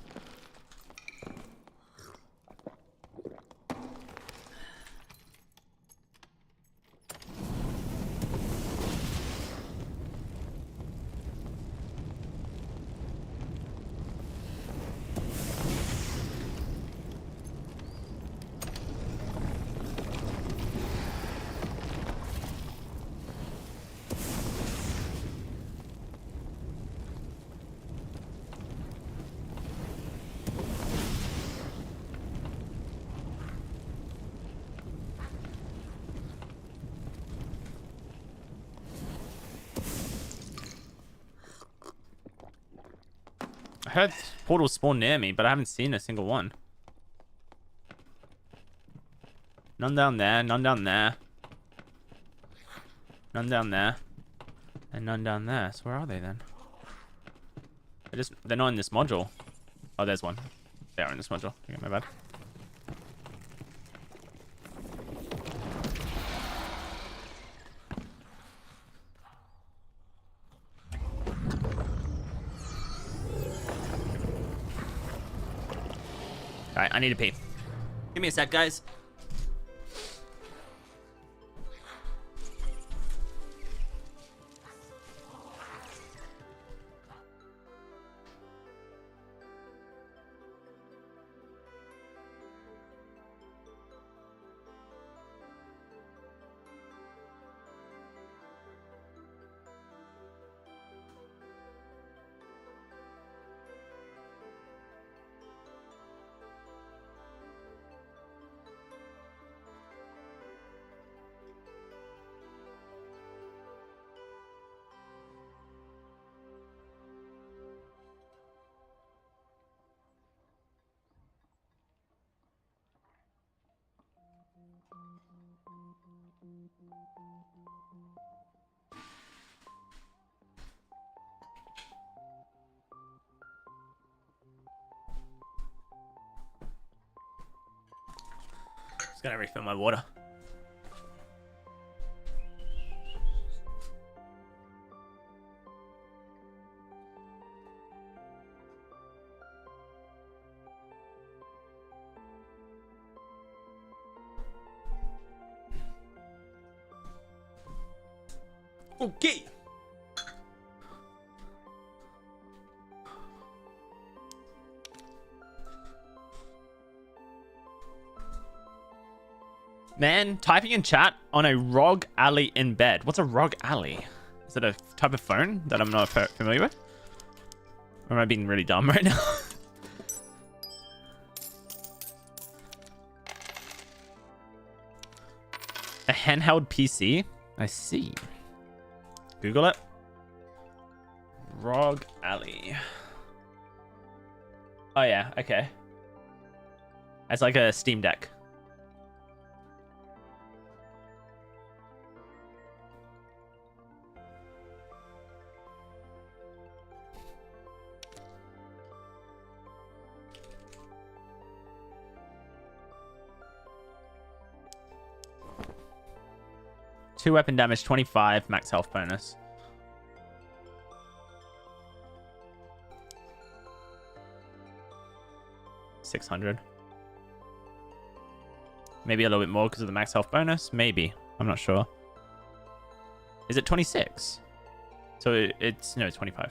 I heard portals spawn near me, but I haven't seen a single one. None down there, none down there. None down there. And none down there. So where are they then? They're not in this module. Oh, there's one. They are in this module. Okay, my bad. Alright, I need to pee. Give me a sec, guys. gonna refill my water. Okay. Man, typing in chat on a ROG alley in bed. What's a ROG alley? Is it a type of phone that I'm not familiar with? Or am I being really dumb right now? A handheld PC? I see. Google it. ROG alley. Oh yeah, okay. It's like a Steam Deck. Two weapon damage, 25 max health bonus. $600. Maybe a little bit more because of the max health bonus. Maybe. I'm not sure. Is it 26? So it's no 25.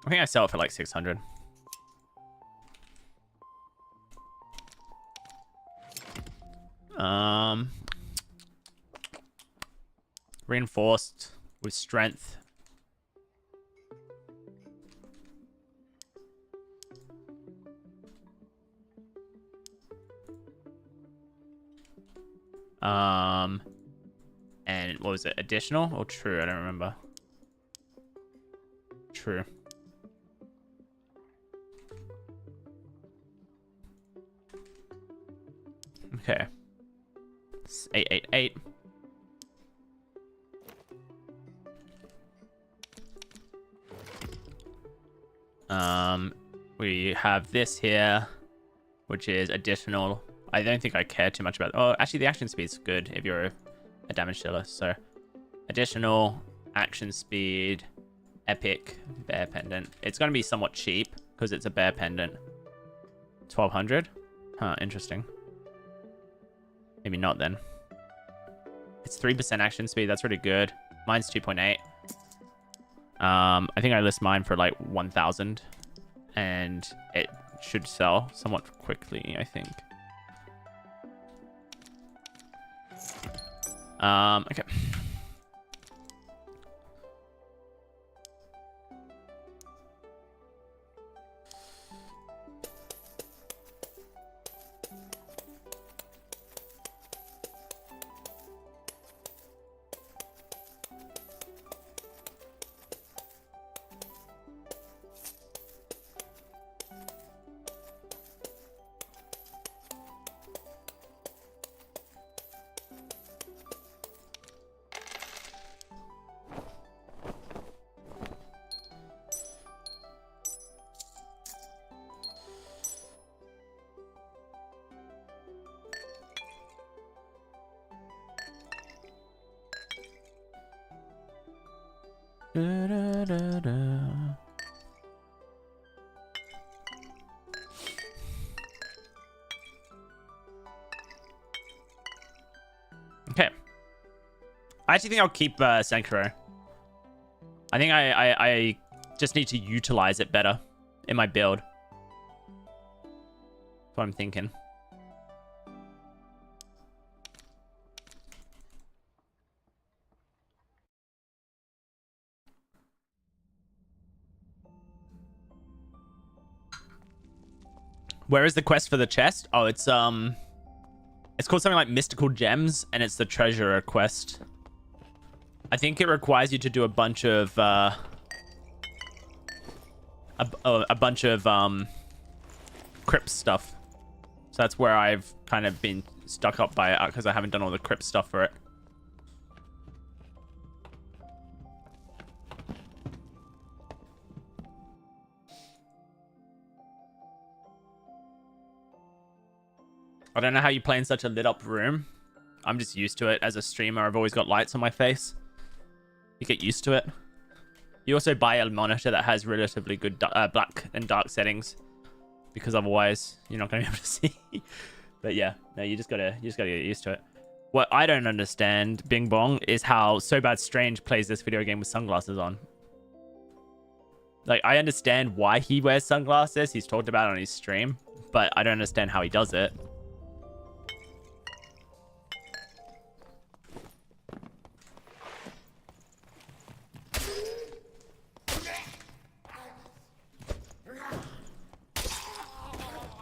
I think I sell it for like 600. Reinforced with strength. And what was it? Additional or true? I don't remember. True. Okay. It's 888. We have this here, which is additional. I don't think I care too much about. Oh, actually, the action speed's good if you're a damage dealer. So, additional action speed, epic bear pendant. It's going to be somewhat cheap because it's a bear pendant. 1200. Huh. Interesting. Maybe not then. It's 3% action speed. That's really good. Mine's 2.8. I think I list mine for like 1,000, and it should sell somewhat quickly, I think. Okay. Okay. I actually think I'll keep Sanctuary. I think I just need to utilize it better in my build. That's what I'm thinking. Where is the quest for the chest? Oh, it's called something like Mystical Gems, and it's the Treasurer quest. I think it requires you to do a bunch of crypt stuff. So that's where I've kind of been stuck up by it because I haven't done all the crypt stuff for it. I don't know how you play in such a lit up room. I'm just used to it as a streamer. I've always got lights on my face. You get used to it. You also buy a monitor that has relatively good black and dark settings, because otherwise you're not going to be able to see. But yeah, no, you just gotta get used to it. What I don't understand, Bing Bong, is how So Bad Strange plays this video game with sunglasses on. Like, I understand why he wears sunglasses. He's talked about it on his stream, but I don't understand how he does it.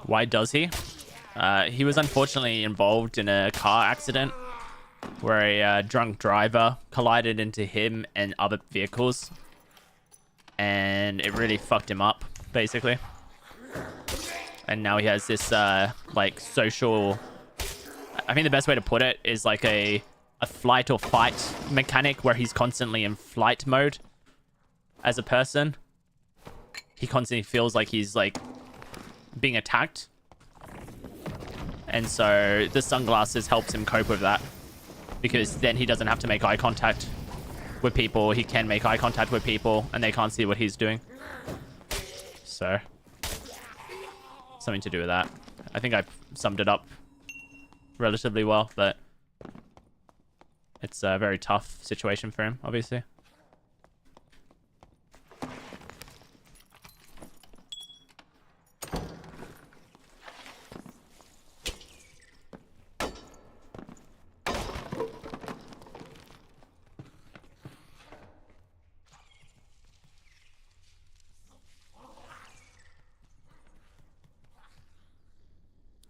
Why does he? He was unfortunately involved in a car accident where a drunk driver collided into him and other vehicles, and it really fucked him up, basically. And now he has this like social, I think the best way to put it is like a flight or fight mechanic, where he's constantly in flight mode as a person. He constantly feels like he's like being attacked, and so the sunglasses helps him cope with that, because then he doesn't have to make eye contact with people. He can make eye contact with people and they can't see what he's doing. So something to do with that. I think I summed it up relatively well, but it's a very tough situation for him, obviously.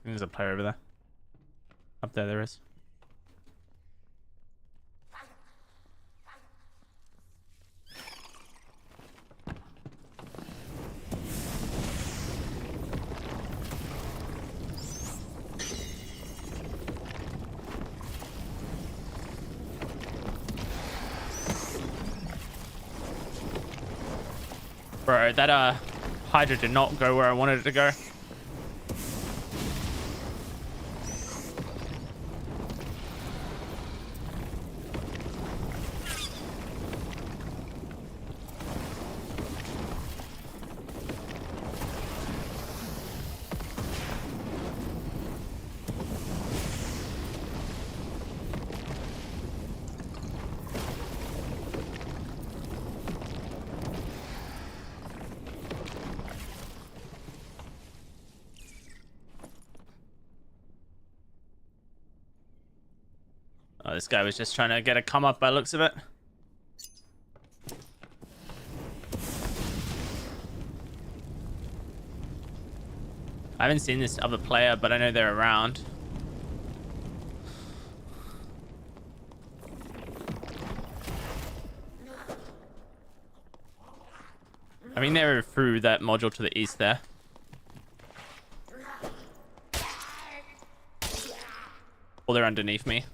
There's a player over there. Up there, there is. Bro, that Hydra did not go where I wanted it to go. Oh, this guy was just trying to get a come up by the looks of it. I haven't seen this other player, but I know they're around. I mean, they're through that module to the east there. Or they're underneath me.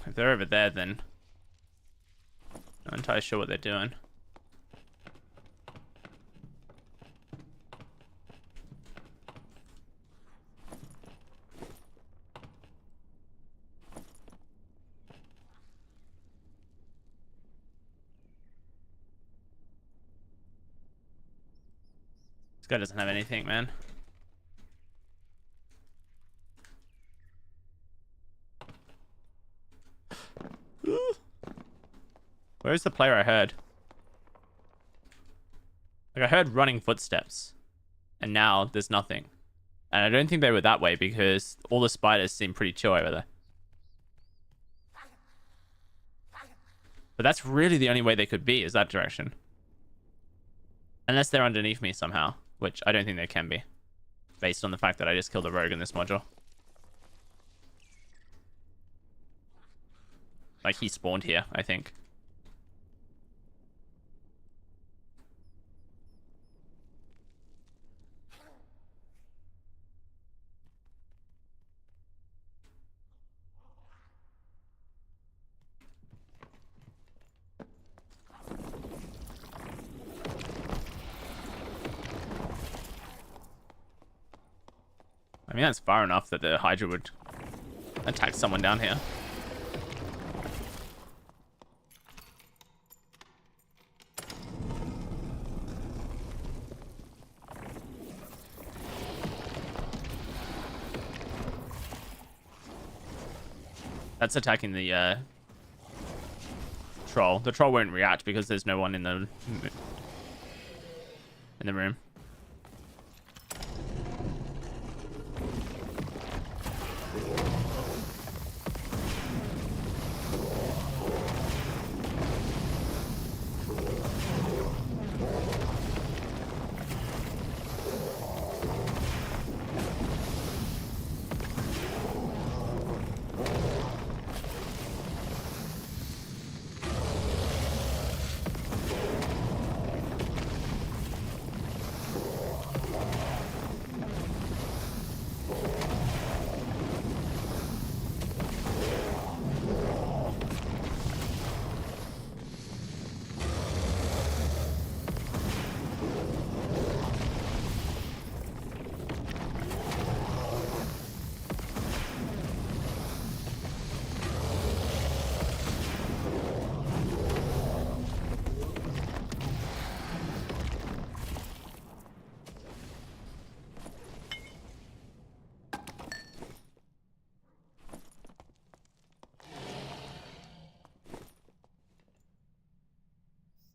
If they're over there, then I'm not entirely sure what they're doing. This guy doesn't have anything, man. Where's the player I heard? Like, I heard running footsteps, and now there's nothing. And I don't think they were that way, because all the spiders seem pretty chill over there. But that's really the only way they could be, is that direction. Unless they're underneath me somehow, which I don't think they can be, based on the fact that I just killed a rogue in this module. Like, he spawned here, I think. I mean, that's far enough that the Hydra would attack someone down here. That's attacking the troll. The troll won't react because there's no one in the room.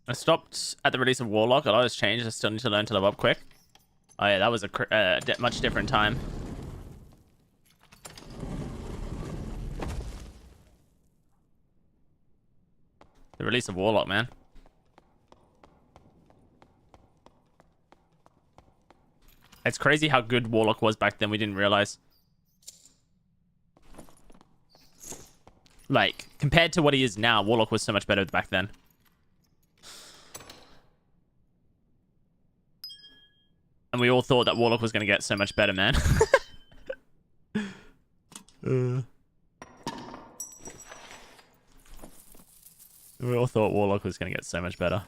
I stopped at the release of Warlock. A lot has changed. I still need to learn to level up quick. Oh yeah, that was a much different time. The release of Warlock, man. It's crazy how good Warlock was back then. We didn't realize. Like, compared to what he is now, Warlock was so much better back then. And we all thought that Warlock was going to get so much better, man. We all thought Warlock was going to get so much better.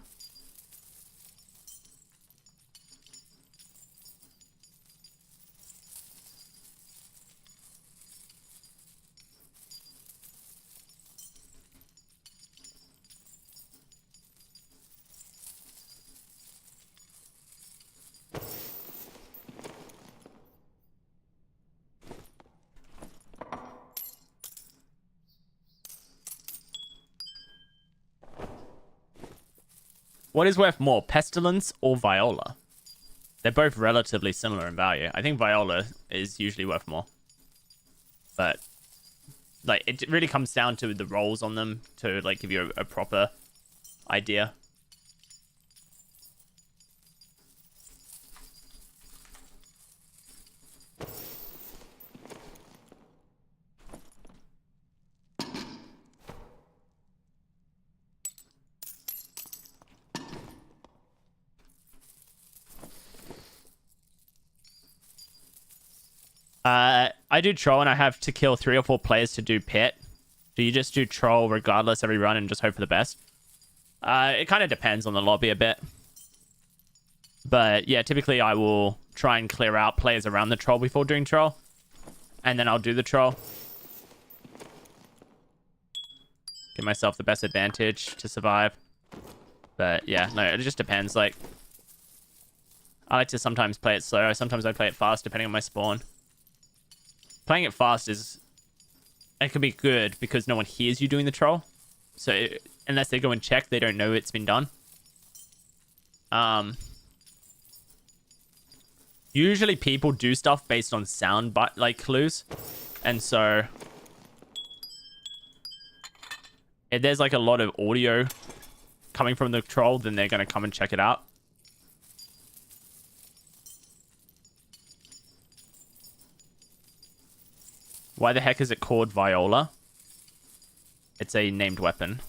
What is worth more, Pestilence or Viola? They're both relatively similar in value. I think Viola is usually worth more. But, like, it really comes down to the rolls on them to, like, give you a proper idea. I do troll and I have to kill 3 or 4 players to do pit. Do you just do troll regardless every run and just hope for the best? It kind of depends on the lobby a bit. But yeah, typically I will try and clear out players around the troll before doing troll. And then I'll do the troll. Give myself the best advantage to survive. But yeah, no, it just depends. Like, I like to sometimes play it slow. Sometimes I play it fast depending on my spawn. Playing it fast it can be good because no one hears you doing the troll. So unless they go and check, they don't know it's been done. Usually people do stuff based on sound like clues. And so if there's like a lot of audio coming from the troll, then they're going to come and check it out. Why the heck is it called Viola? It's a named weapon.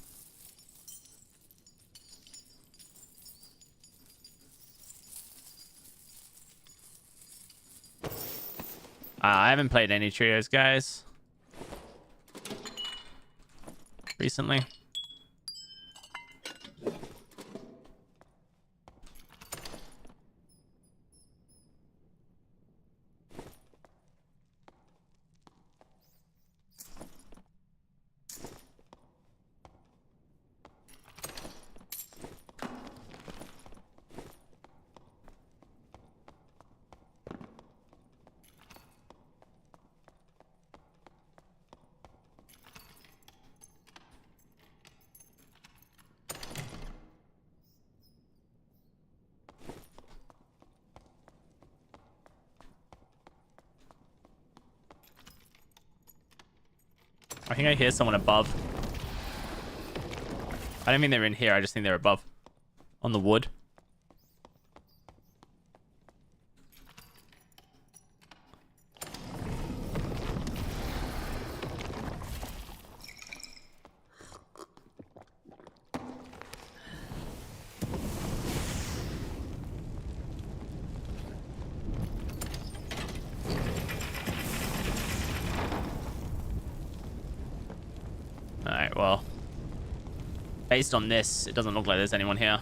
I haven't played any trios, guys. Recently. think I hear someone above. I don't mean they're in here. I just think they're above. On the wood. Alright, well. Based on this, it doesn't look like there's anyone here.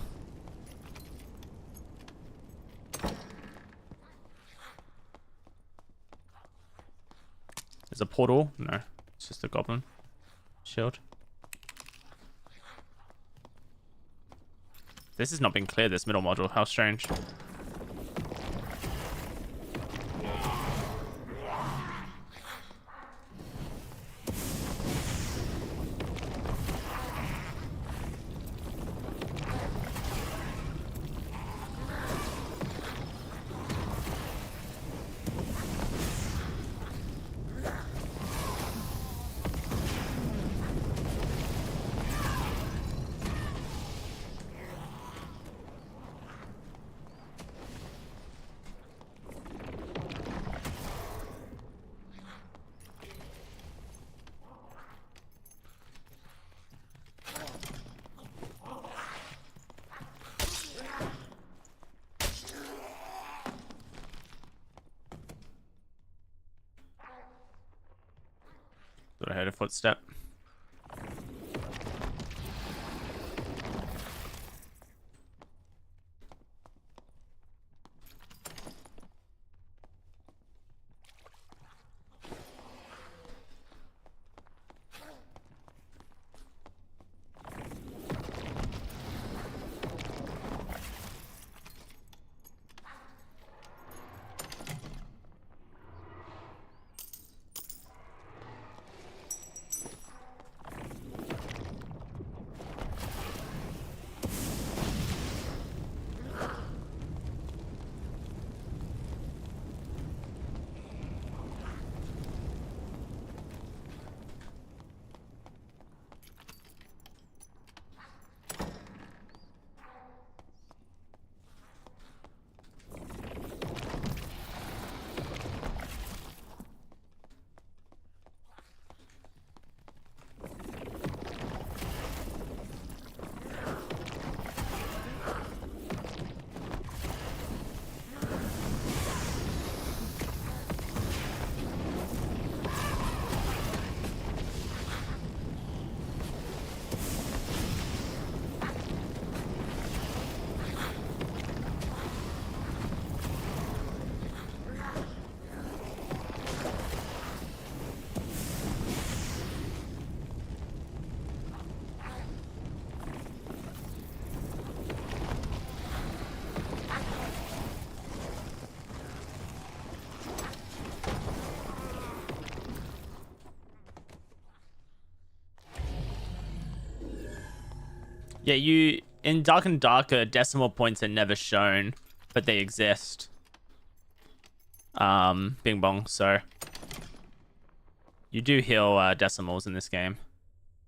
There's a portal. No, it's just a goblin shield. This has not been cleared, this middle module. How strange. Thought I heard a footstep. Yeah, you in Dark and Darker, decimal points are never shown, but they exist. Bing bong. So you do heal decimals in this game,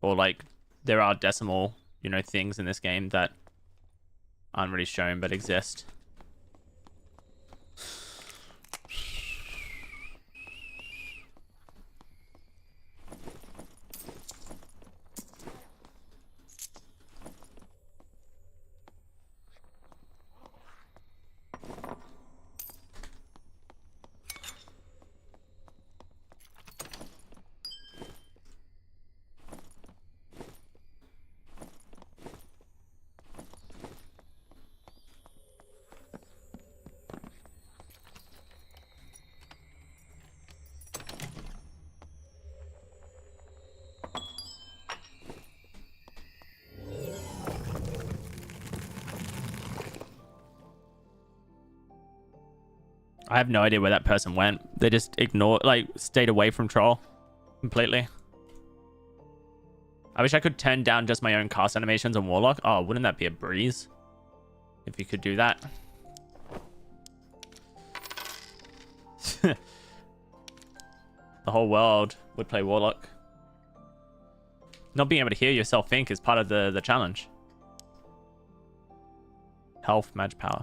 or like there are decimal, things in this game that aren't really shown but exist. I have no idea where that person went. They just ignored, stayed away from Troll completely. I wish I could turn down just my own cast animations on Warlock. Oh, wouldn't that be a breeze? If you could do that. The whole world would play Warlock. Not being able to hear yourself think is part of the challenge. Health, magic power.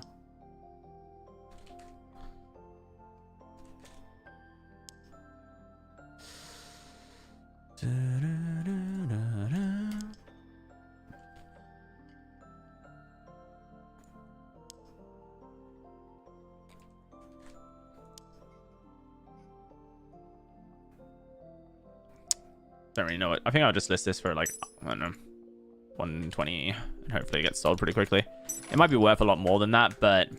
Don't really know it. I think I'll just list this for like, I don't know, 120, and hopefully it gets sold pretty quickly. It might be worth a lot more than that, but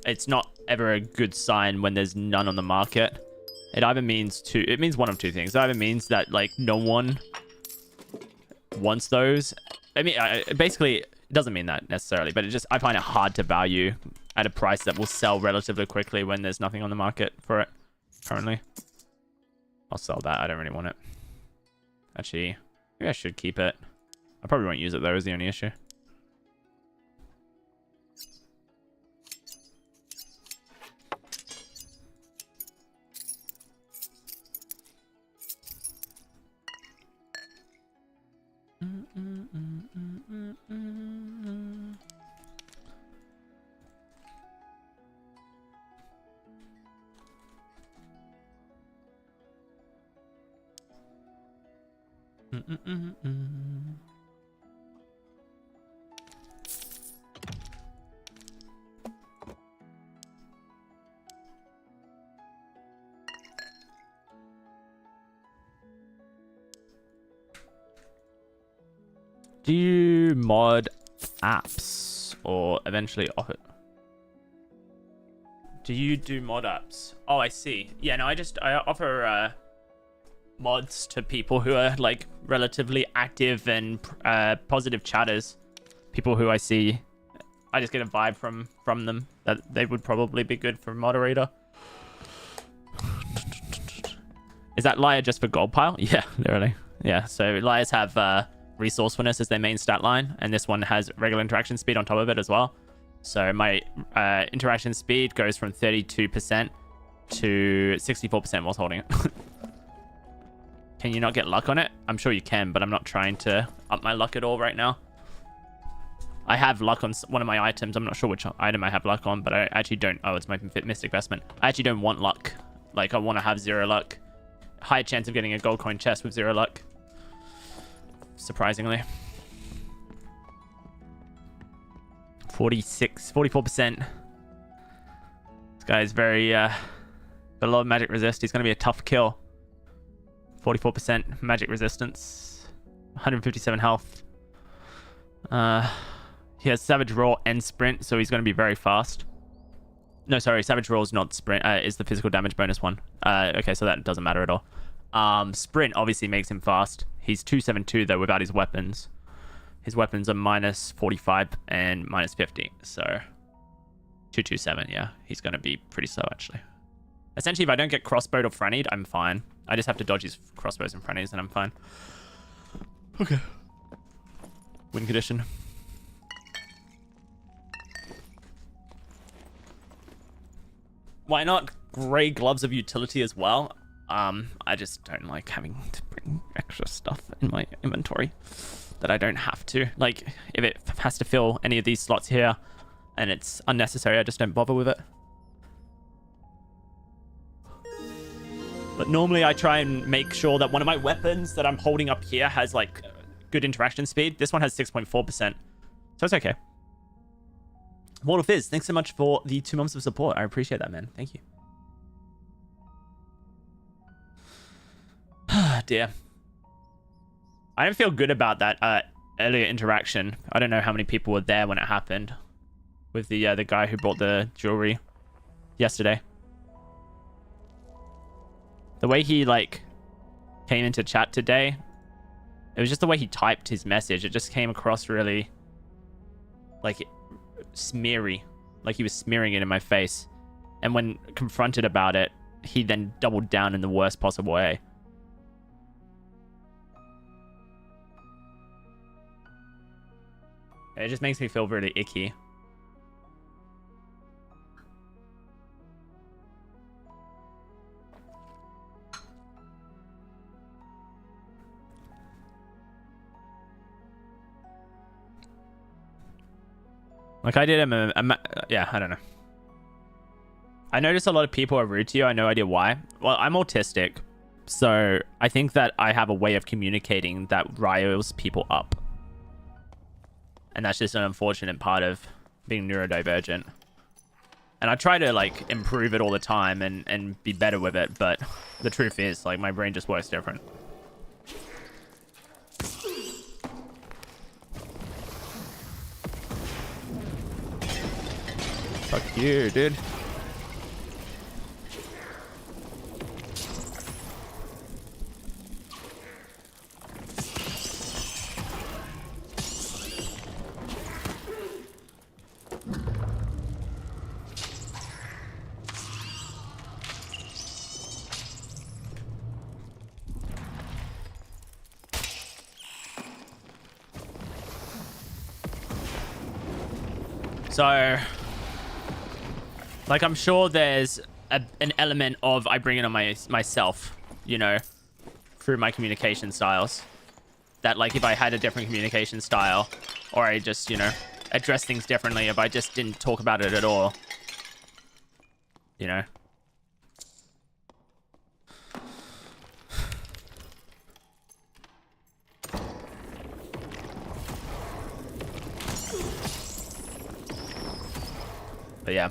it's not ever a good sign when there's none on the market. It either means it means one of two things. It either means that like no one wants those. I mean, basically, it doesn't mean that necessarily, but I find it hard to value at a price that will sell relatively quickly when there's nothing on the market for it currently. I'll sell that. I don't really want it. Actually, maybe I should keep it. I probably won't use it though, is the only issue. Do you mod apps or eventually offer? Do you do mod apps? Oh, I see. Yeah, no, I offer mods to people who are like relatively active and positive chatters. People who I see, I just get a vibe from them that they would probably be good for moderator. Is that Liar just for gold pile? Yeah, literally. Yeah, so Liars have resourcefulness as their main stat line, and this one has regular interaction speed on top of it as well. So my interaction speed goes from 32% to 64% whilst holding it. Can you not get luck on it? I'm sure you can, but I'm not trying to up my luck at all right now. I have luck on one of my items. I'm not sure which item I have luck on, but I actually don't. Oh, it's my Mystic Vestment. I actually don't want luck. Like, I want to have 0 luck. Higher chance of getting a gold coin chest with 0 luck. Surprisingly. 44%. This guy is very below magic resist. He's going to be a tough kill. 44% magic resistance. 157 health. He has Savage Roar and Sprint, so he's going to be very fast. No, sorry, Savage Roar is not Sprint. Is the physical damage bonus one. Okay, so that doesn't matter at all. Sprint obviously makes him fast. He's 272 though without his weapons. His weapons are minus 45 and minus 50. So 227, yeah. He's going to be pretty slow actually. Essentially, if I don't get crossbowed or frannied, I'm fine. I just have to dodge his crossbows and frannies and I'm fine. Okay. Win condition. Why not Grey Gloves of Utility as well? I just don't like having to bring extra stuff in my inventory that I don't have to. Like, if it has to fill any of these slots here and it's unnecessary, I just don't bother with it. But normally I try and make sure that one of my weapons that I'm holding up here has, like, good interaction speed. This one has 6.4%. So it's okay. Mortal Fizz, thanks so much for the 2 months of support. I appreciate that, man. Thank you. Dear. I don't feel good about that earlier interaction. I don't know how many people were there when it happened with the guy who bought the jewelry yesterday. The way he, like, came into chat today, it was just the way he typed his message. It just came across really, like, smeary. Like he was smearing it in my face. And when confronted about it, he then doubled down in the worst possible way. It just makes me feel really icky. Like I did yeah, I don't know. I notice a lot of people are rude to you. I have no idea why. Well, I'm autistic, so I think that I have a way of communicating that riles people up. And that's just an unfortunate part of being neurodivergent. And I try to, like, improve it all the time and be better with it, but the truth is, like, my brain just works different. Fuck you, dude. So, like, I'm sure there's an element of I bring it on myself, you know, through my communication styles. That, like, if I had a different communication style, or I just, you know, address things differently, if I just didn't talk about it at all, you know. But yeah,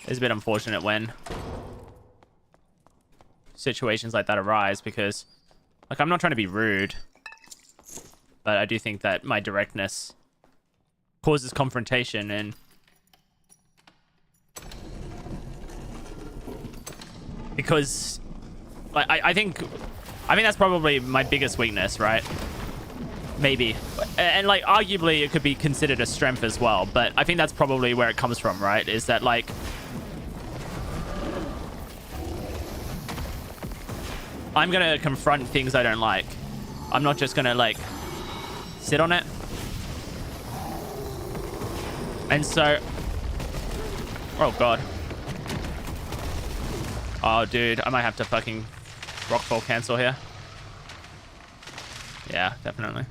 it's a bit unfortunate when situations like that arise because, like, I'm not trying to be rude, but I do think that my directness causes confrontation and because, like, I think that's probably my biggest weakness, right? Maybe. And, like, arguably it could be considered a strength as well, but I think that's probably where it comes from, right? Is that, like, I'm gonna confront things I don't like. I'm not just gonna, like, sit on it. And so... Oh, God. Oh, dude. I might have to fucking rockfall cancel here. Yeah, definitely.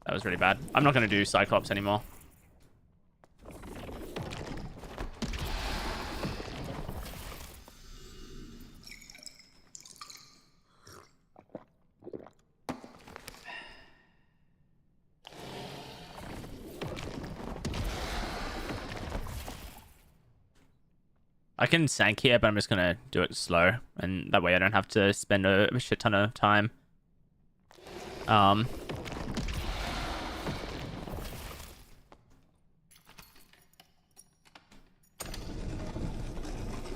That was really bad. I'm not going to do Cyclops anymore. I can sank here, but I'm just going to do it slow. And that way I don't have to spend a shit ton of time.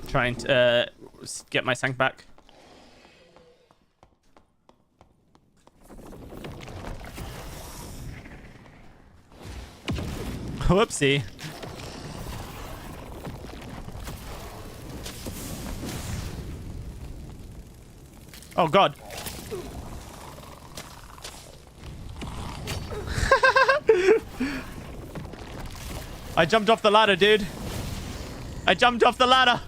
Trying to get my sank back. Whoopsie. Oh, God. I jumped off the ladder, dude. I jumped off the ladder.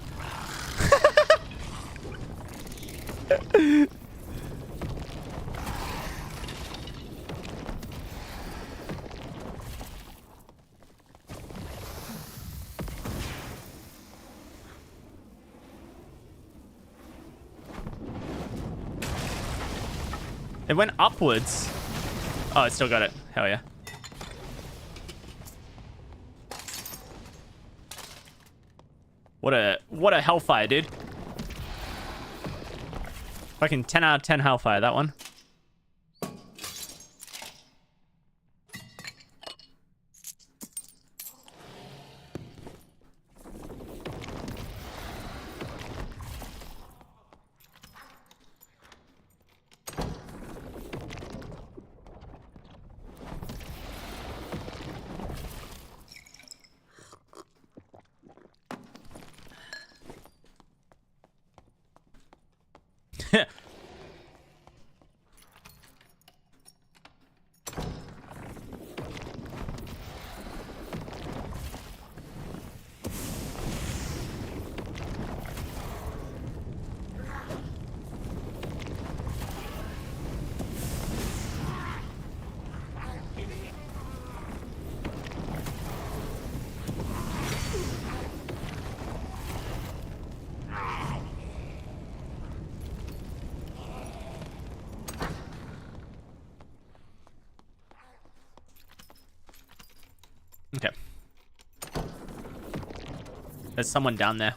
It went upwards. Oh, it still got it. Hell yeah. What a hellfire, dude. Fucking 10 out of 10 hellfire, that one. Okay. There's someone down there.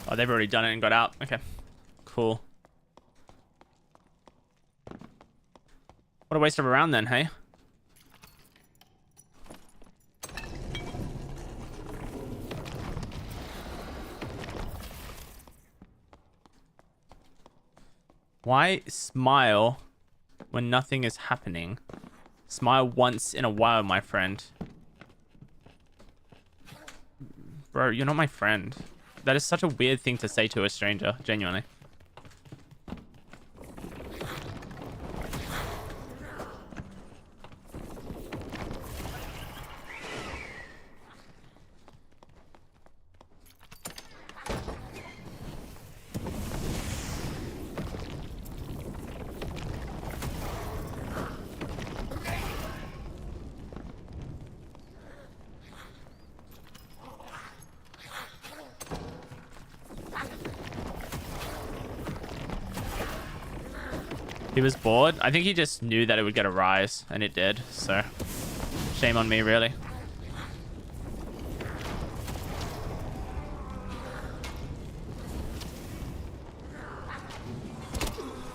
Oh, they've already done it and got out. Okay. Cool. What a waste of a round then, hey? Why smile when nothing is happening? Smile once in a while, my friend. Bro, you're not my friend. That is such a weird thing to say to a stranger, genuinely. He was bored. I think he just knew that it would get a rise, and it did. So, shame on me, really.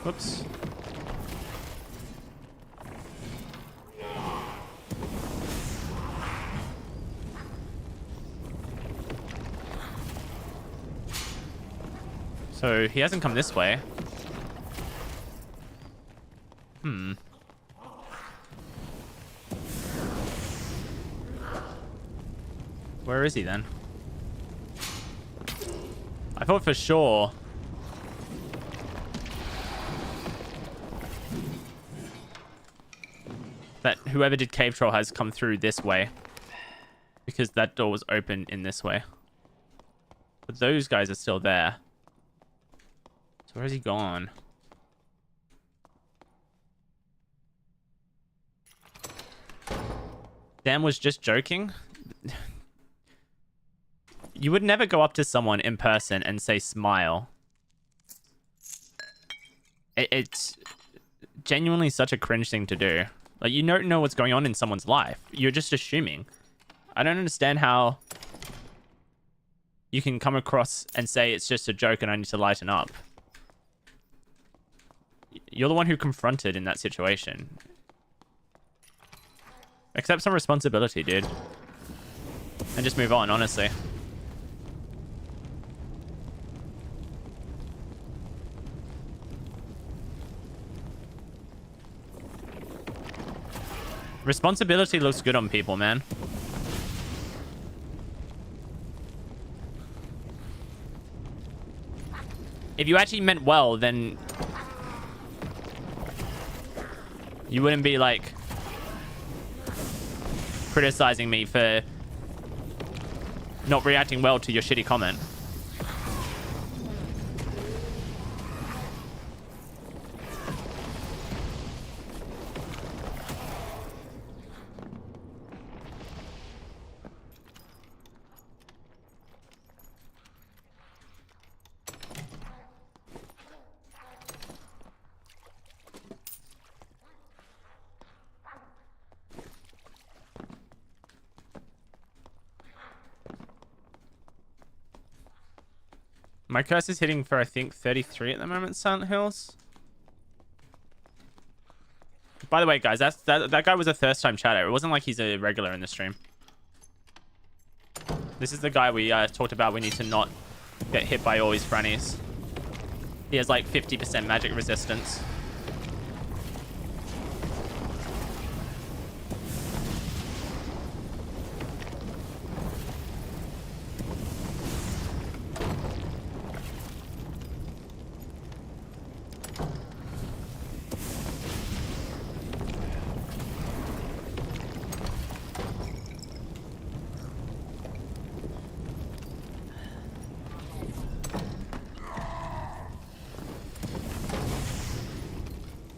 Whoops. So, he hasn't come this way. Where is he then? I thought for sure that whoever did cave troll has come through this way, because that door was open in this way. But those guys are still there. So where has he gone? Dan was just joking. You would never go up to someone in person and say smile. It's genuinely such a cringe thing to do. Like, you don't know what's going on in someone's life. You're just assuming. I don't understand how you can come across and say it's just a joke and I need to lighten up. You're the one who confronted in that situation. Accept some responsibility, dude. And just move on, honestly. Responsibility looks good on people, man. If you actually meant well, then you wouldn't be like criticizing me for not reacting well to your shitty comment. My curse is hitting for, I think, 33 at the moment, Silent Hills. By the way, guys, that guy was a first-time chatter. It wasn't like he's a regular in the stream. This is the guy we talked about. We need to not get hit by all his frannies. He has like 50% magic resistance.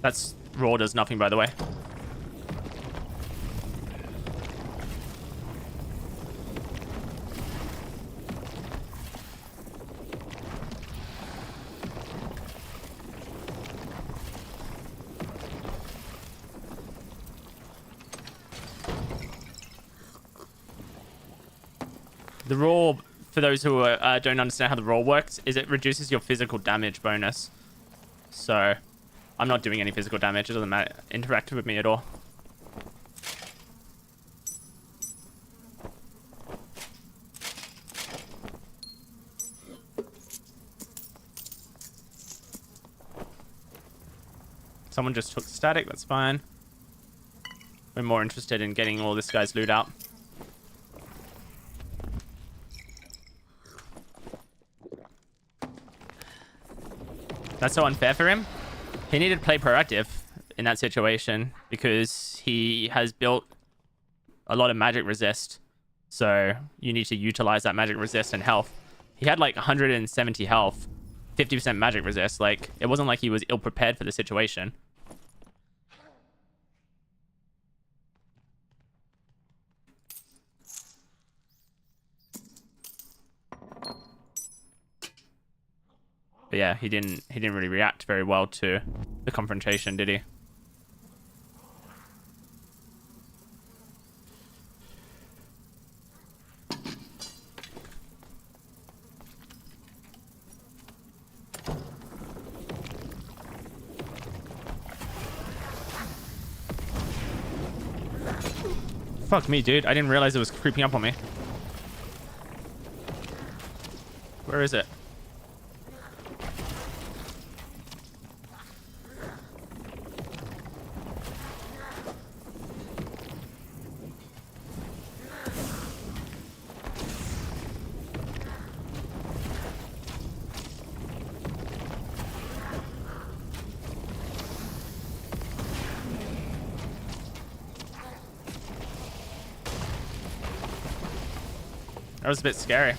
That's raw does nothing, by the way. The raw, for those who don't understand how the raw works, is it reduces your physical damage bonus. So, I'm not doing any physical damage. It doesn't matter. Interact with me at all. Someone just took static. That's fine. We're more interested in getting all this guy's loot out. That's so unfair for him. He needed to play proactive in that situation because he has built a lot of magic resist. So you need to utilize that magic resist and health. He had like 170 health, 50% magic resist. Like, it wasn't like he was ill prepared for the situation. But yeah, he didn't really react very well to the confrontation, did he? Fuck me, dude. I didn't realize it was creeping up on me. Where is it? That was a bit scary.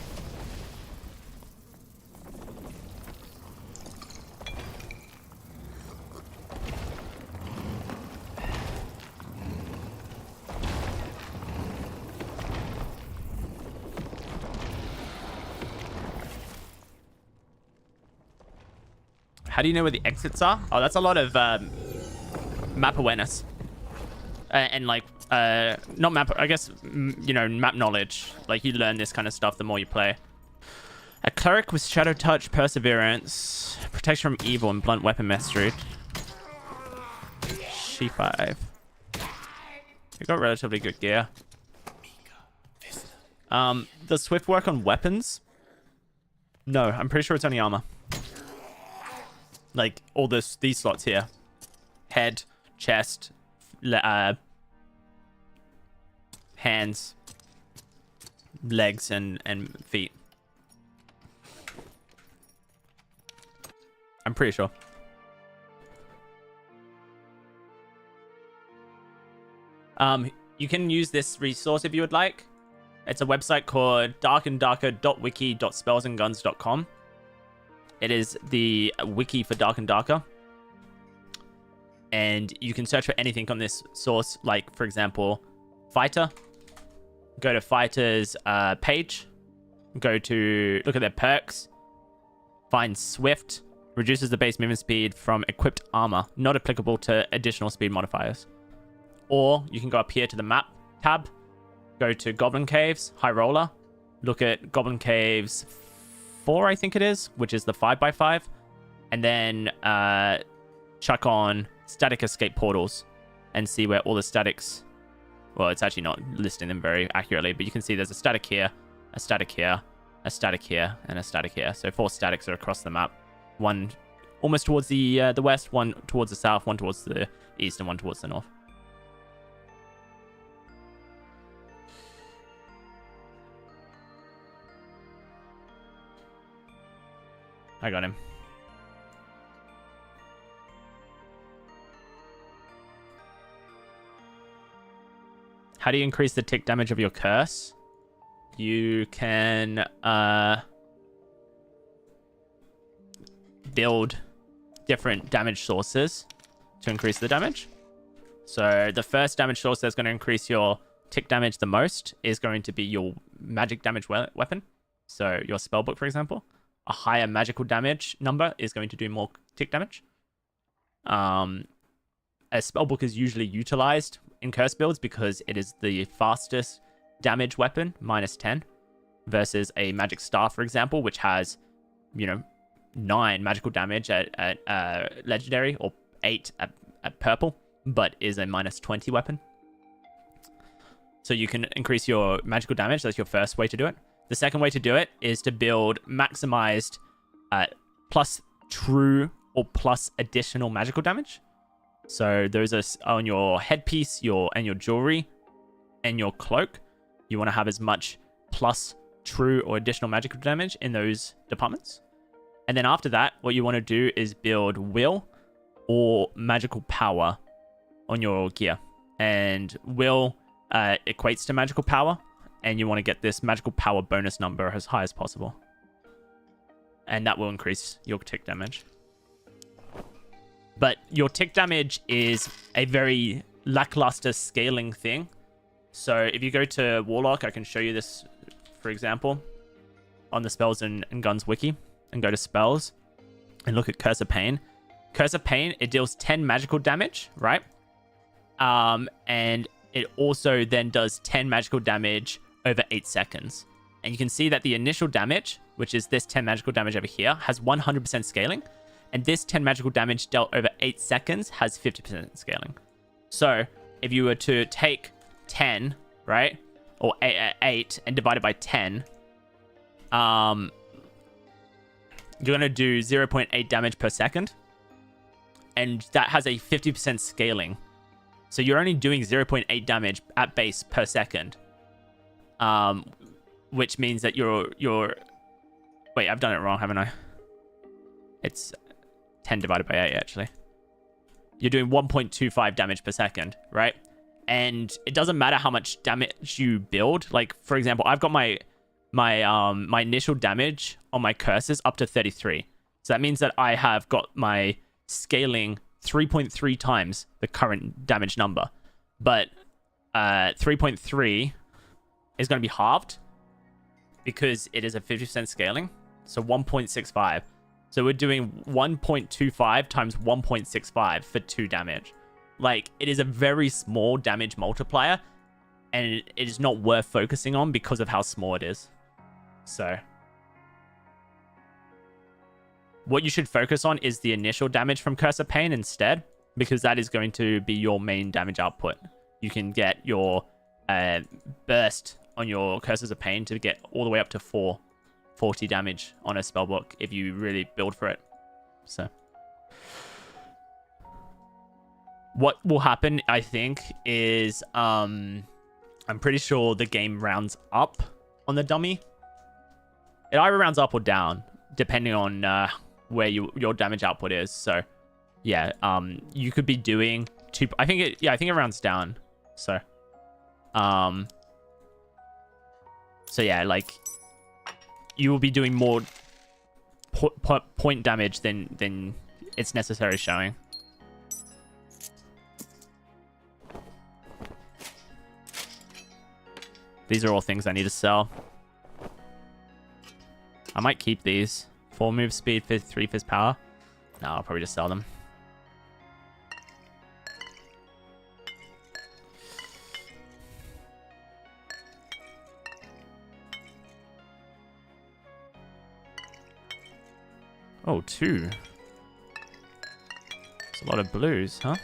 How do you know where the exits are? Oh, that's a lot of map awareness. And like, not map, I guess, you know, map knowledge. Like, you learn this kind of stuff the more you play. A cleric with shadow touch, perseverance, protection from evil, and blunt weapon mastery. She5. You got relatively good gear. Does Swift work on weapons? No, I'm pretty sure it's only armor. Like, all these slots here. Head, chest, hands, legs, and feet. I'm pretty sure. You can use this resource if you would like. It's a website called darkanddarker.wiki.spellsandguns.com. It is the wiki for Dark and Darker. And you can search for anything on this source, like, for example, fighter. Go to fighter's page. Go to look at their perks. Find Swift. Reduces the base movement speed from equipped armor. Not applicable to additional speed modifiers. Or you can go up here to the map tab. Go to Goblin Caves, High Roller. Look at Goblin Caves 4, I think it is, which is the 5x5. And then chuck on static escape portals and see where all the statics... Well, it's actually not listing them very accurately, but you can see there's a static here, a static here, a static here, and a static here. So 4 statics are across the map. One almost towards the west, one towards the south, one towards the east, and one towards the north. I got him. How do you increase the tick damage of your curse? You can build different damage sources to increase the damage. So the first damage source that's going to increase your tick damage the most is going to be your magic damage weapon. So your spellbook, for example. A higher magical damage number is going to do more tick damage. A spellbook is usually utilized in curse builds because it is the fastest damage weapon, -10, versus a magic staff, for example, which has, 9 magical damage at legendary or 8 at purple, but is a -20 weapon. So you can increase your magical damage. That's your first way to do it. The second way to do it is to build maximized plus true or plus additional magical damage. So those are on your headpiece, and your jewelry, and your cloak. You want to have as much plus true or additional magical damage in those departments. And then after that, what you want to do is build will or magical power on your gear. And will equates to magical power, and you want to get this magical power bonus number as high as possible. And that will increase your tick damage. But your tick damage is a very lackluster scaling thing. So if you go to Warlock, I can show you this, for example, on the Spells and Guns wiki, and go to Spells and look at Curse of Pain. Curse of Pain, it deals 10 magical damage, right? And it also then does 10 magical damage over 8 seconds. And you can see that the initial damage, which is this 10 magical damage over here, has 100% scaling. And this 10 magical damage dealt over 8 seconds has 50% scaling. So if you were to take 10, right, or 8 and divide it by 10, you're going to do 0.8 damage per second. And that has a 50% scaling. So you're only doing 0.8 damage at base per second. Which means that you're... Wait, I've done it wrong, haven't I? It's 10 divided by 8, actually. You're doing 1.25 damage per second, right? And it doesn't matter how much damage you build. Like, for example, I've got my initial damage on my curses up to 33. So that means that I have got my scaling 3.3 times the current damage number. But 3.3 is going to be halved because it is a 50% scaling. So 1.65. So we're doing 1.25 times 1.65 for 2 damage. Like, it is a very small damage multiplier, and it is not worth focusing on because of how small it is. So what you should focus on is the initial damage from Curse of Pain instead, because that is going to be your main damage output. You can get your burst on your Curses of Pain to get all the way up to 440 damage on a spellbook if you really build for it. So what will happen, I think, is I'm pretty sure the game rounds up on the dummy. It either rounds up or down, depending on where your damage output is. So yeah, you could be doing two. I think it rounds down. So yeah, like, you will be doing more point damage than it's necessary showing. These are all things I need to sell. I might keep these. 4 move speed, 3 fizz power. No, I'll probably just sell them. Oh, 2. It's a lot of blues, huh?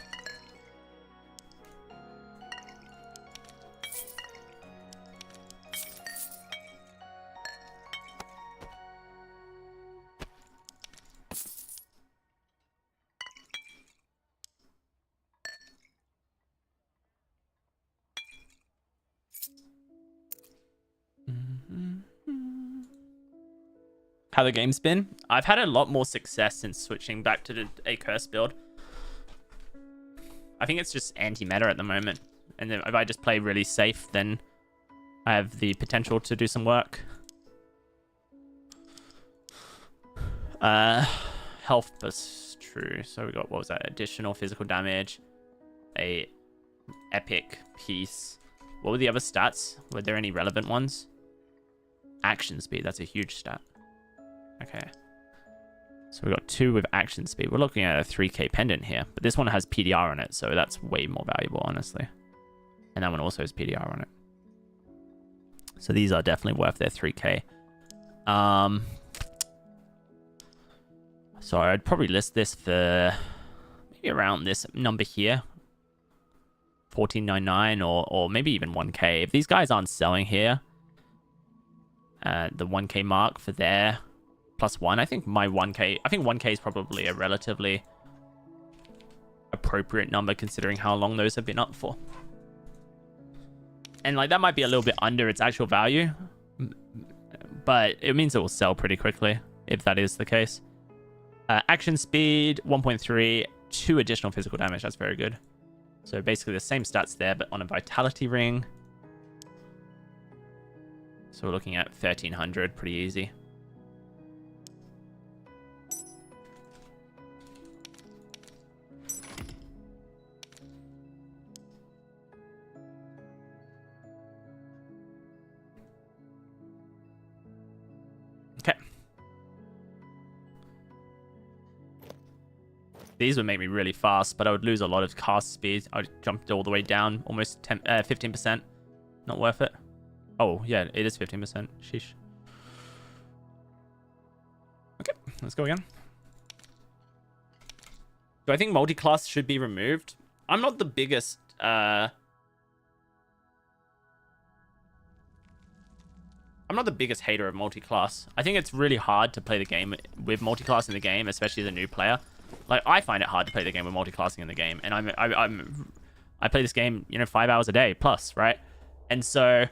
How the game's been? I've had a lot more success since switching back to a curse build. I think it's just anti-meta at the moment. And if I just play really safe, then I have the potential to do some work. Health plus true. So we got, what was that? Additional physical damage, a epic piece. What were the other stats? Were there any relevant ones? Action speed. That's a huge stat. Okay. So we got 2 with action speed. We're looking at a 3k pendant here, but this one has PDR on it, so that's way more valuable, honestly. And that one also has PDR on it. So these are definitely worth their 3k. So I'd probably list this for maybe around this number here. 14.99 or maybe even 1k. If these guys aren't selling here, the 1k mark for their +1, I think 1k is probably a relatively appropriate number considering how long those have been up for. And like that might be a little bit under its actual value, but it means it will sell pretty quickly if that is the case. Action speed 1.3, 2 additional physical damage. That's very good. So basically the same stats there, but on a vitality ring. So we're looking at 1300, pretty easy. Okay. These would make me really fast, but I would lose a lot of cast speed. I'd jump all the way down, almost 15%. Not worth it. Oh, yeah, it is 15%. Sheesh. Okay, let's go again. Do I think multi-class should be removed? I'm not the biggest... I'm not the biggest hater of multi-class. I think it's really hard to play the game with multi-class in the game, especially as a new player. Like, I find it hard to play the game with multi-classing in the game, and I play this game, you know, 5 hours a day plus, right? And so,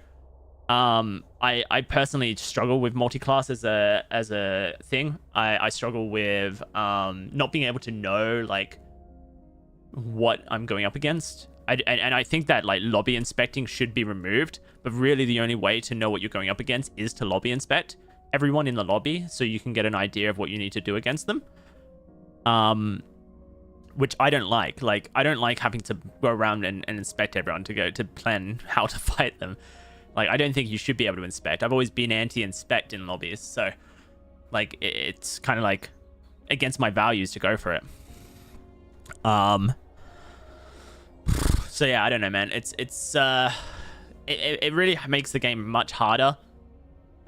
I personally struggle with multi-class as a thing. I struggle with not being able to know like what I'm going up against. And I think that like lobby inspecting should be removed, but really the only way to know what you're going up against is to lobby inspect everyone in the lobby so you can get an idea of what you need to do against them. Which I don't like. Like, I don't like having to go around and inspect everyone to plan how to fight them. Like, I don't think you should be able to inspect. I've always been anti-inspect in lobbies, so like it's kind of like against my values to go for it. So yeah, I don't know, man. It really makes the game much harder.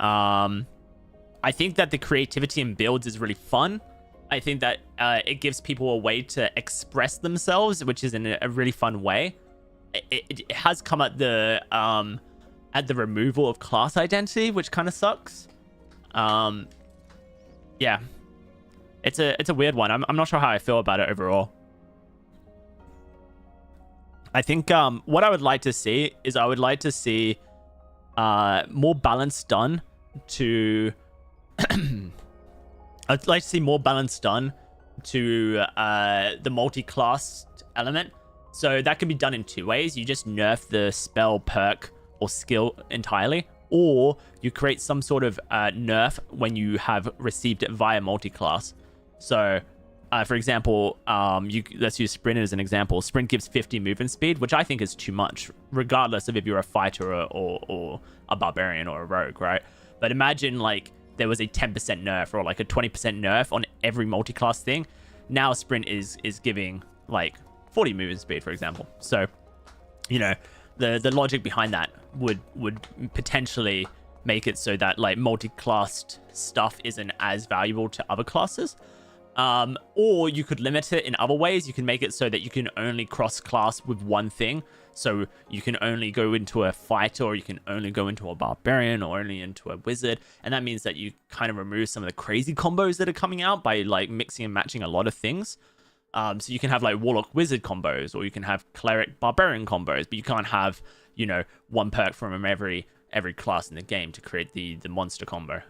I think that the creativity in builds is really fun. I think that it gives people a way to express themselves, which is in a really fun way. It has come at the removal of class identity, which kind of sucks. Yeah, it's a weird one. I'm not sure how I feel about it overall. I think what I would like to see is more balance done to. I'd like to see more balance done to the multi-class element. So that can be done in 2 ways. You just nerf the spell, perk, or skill entirely, or you create some sort of nerf when you have received it via multi-class. So, for example, let's use Sprint as an example. Sprint gives 50 movement speed, which I think is too much, regardless of if you're a fighter or a barbarian or a rogue, right? But imagine like there was a 10% nerf or like a 20% nerf on every multi-class thing. Now Sprint is giving like 40 movement speed, for example. So, you know, the logic behind that would potentially make it so that like multi-classed stuff isn't as valuable to other classes. Or you could limit it in other ways. You can make it so that you can only cross-class with one thing. So you can only go into a fighter, or you can only go into a barbarian, or only into a wizard. And that means that you kind of remove some of the crazy combos that are coming out by like mixing and matching a lot of things. So you can have like warlock wizard combos, or you can have cleric barbarian combos, but you can't have, you know, one perk from every class in the game to create the monster combo.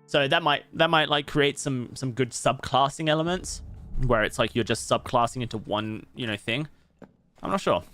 So that might like create some good subclassing elements where it's like you're just subclassing into one, you know, thing. I'm not sure.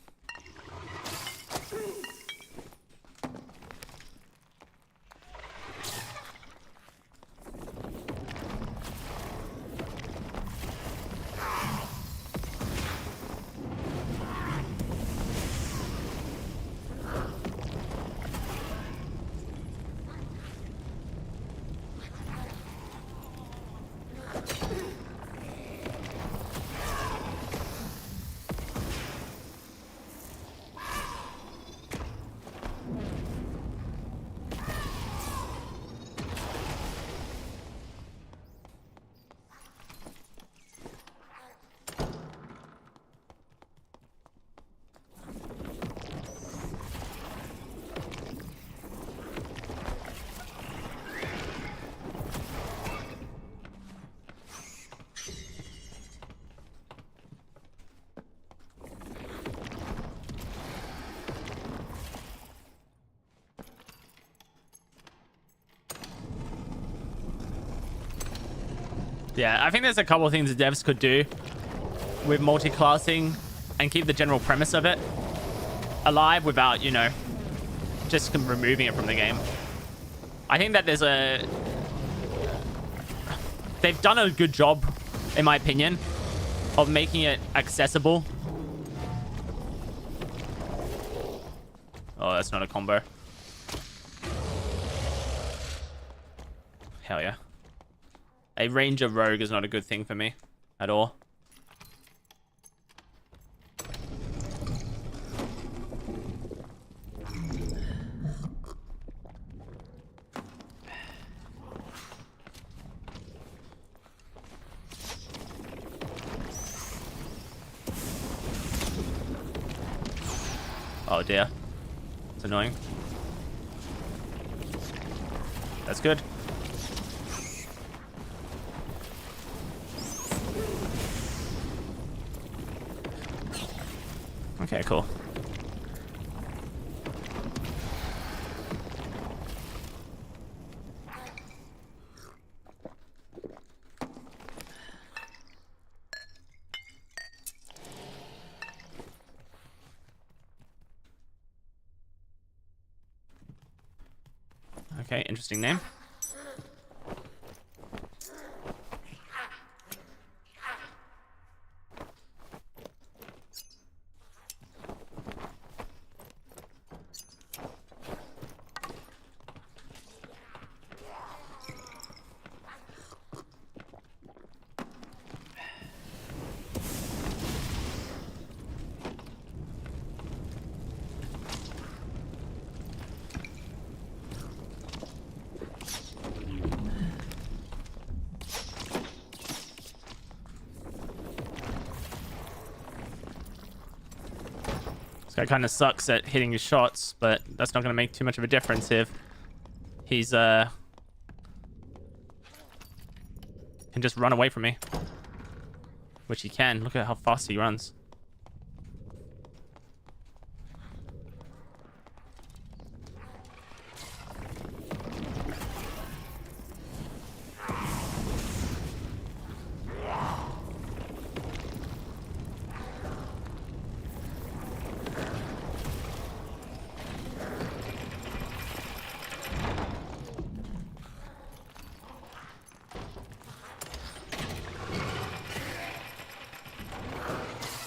Yeah, I think there's a couple of things the devs could do with multi-classing and keep the general premise of it alive without, you know, just removing it from the game. I think that they've done a good job, in my opinion, of making it accessible. Oh, that's not a combo. Hell yeah. A ranger rogue is not a good thing for me at all. Oh dear. It's annoying. That's good. Okay, cool. Okay, interesting name. This guy kind of sucks at hitting his shots, but that's not going to make too much of a difference if he's can just run away from me, which he can. Look at how fast he runs.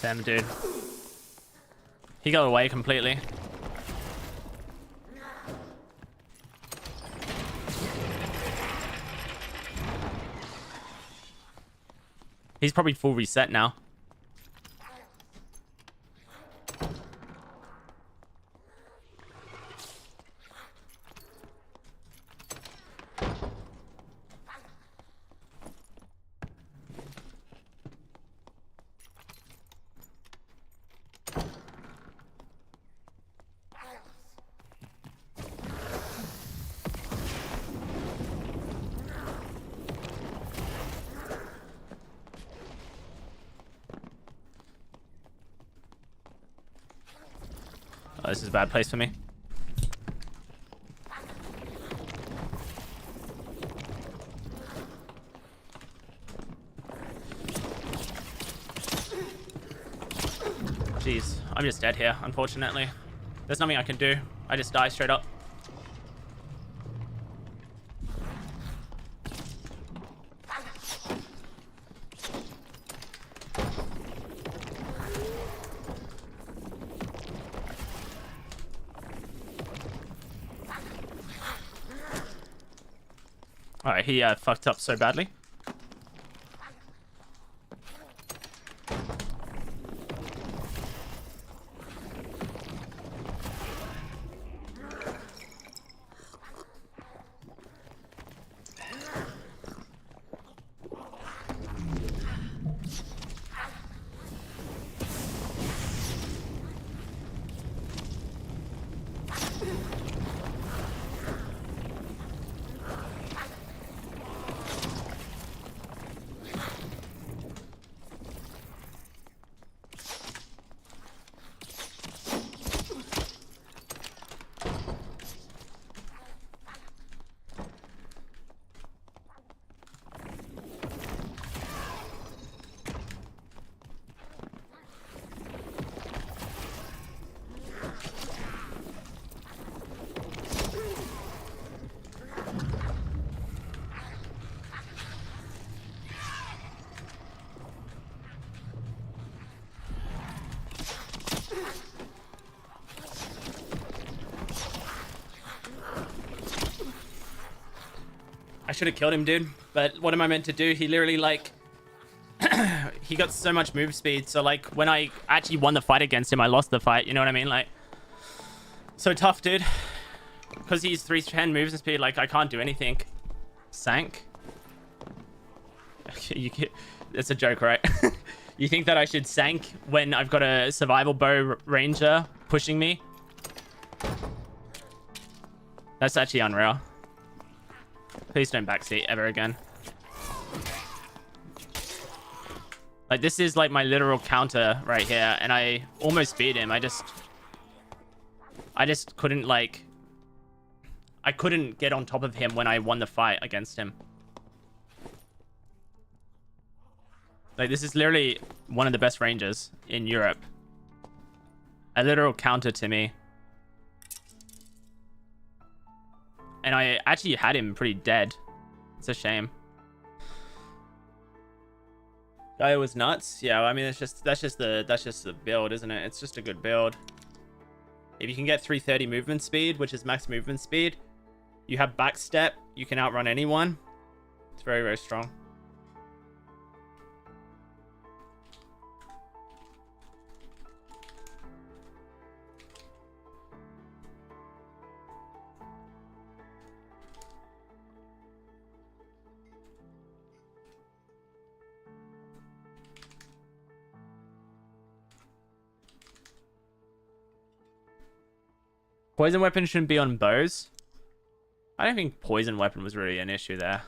Damn, dude. He got away completely. He's probably full reset now. Oh, this is a bad place for me. Jeez, I'm just dead here, unfortunately. There's nothing I can do. I just die straight up. Alright, he fucked up so badly. I should have killed him, dude. But what am I meant to do? He literally, like... he got so much move speed. So, like, when I actually won the fight against him, I lost the fight. You know what I mean? Like, so tough, dude. Because he's 310 moves and speed, like, I can't do anything. Sank? It's a joke, right? You think that I should sank when I've got a survival bow ranger pushing me? That's actually unreal. Please don't backseat ever again. Like, this is like my literal counter right here, and I almost beat him. I just couldn't, like... I couldn't get on top of him when I won the fight against him. Like, this is literally one of the best rangers in Europe. A literal counter to me. And I actually had him pretty dead. It's a shame. Guy was nuts. Yeah, I mean, that's just the build, isn't it? It's just a good build. If you can get 330 movement speed, which is max movement speed, you have backstep, you can outrun anyone. It's very, very strong. Poison weapon shouldn't be on bows. I don't think poison weapon was really an issue there.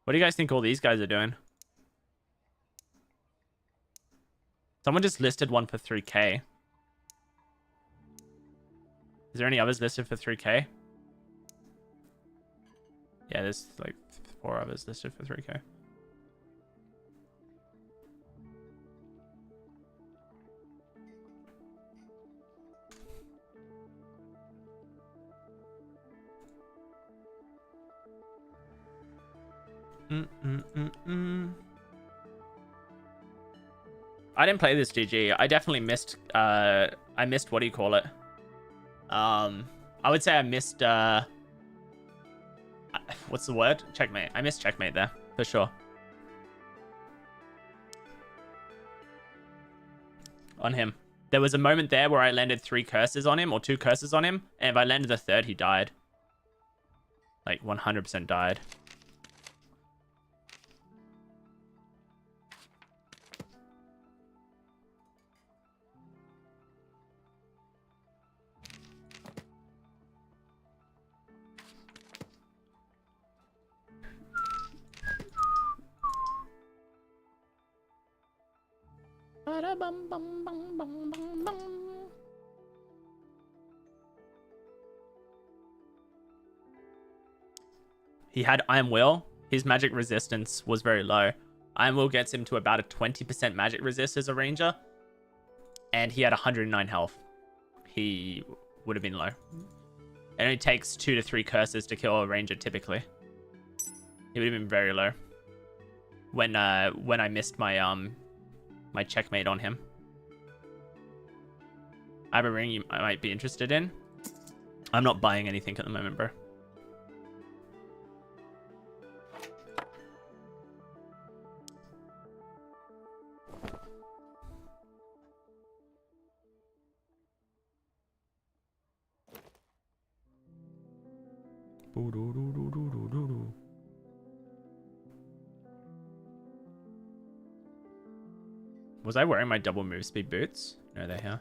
What do you guys think all these guys are doing? Someone just listed one for 3k. Is there any others listed for 3k? Yeah, there's like 4 others listed for 3k. I didn't play this GG. I definitely missed I missed, what do you call it? I would say I missed what's the word? Checkmate. I missed checkmate there for sure. On him. There was a moment there where I landed 3 curses on him, or 2 curses on him, and if I landed the 3rd, he died. Like 100% died. He had Iron Will. His magic resistance was very low. Iron Will gets him to about a 20% magic resist as a ranger. And he had 109 health. He would have been low. It only takes 2 to 3 curses to kill a ranger typically. He would have been very low. When I missed my my checkmate on him. I have a ring you might be interested in. I'm not buying anything at the moment, bro. Was I wearing my double move speed boots? No, they're here.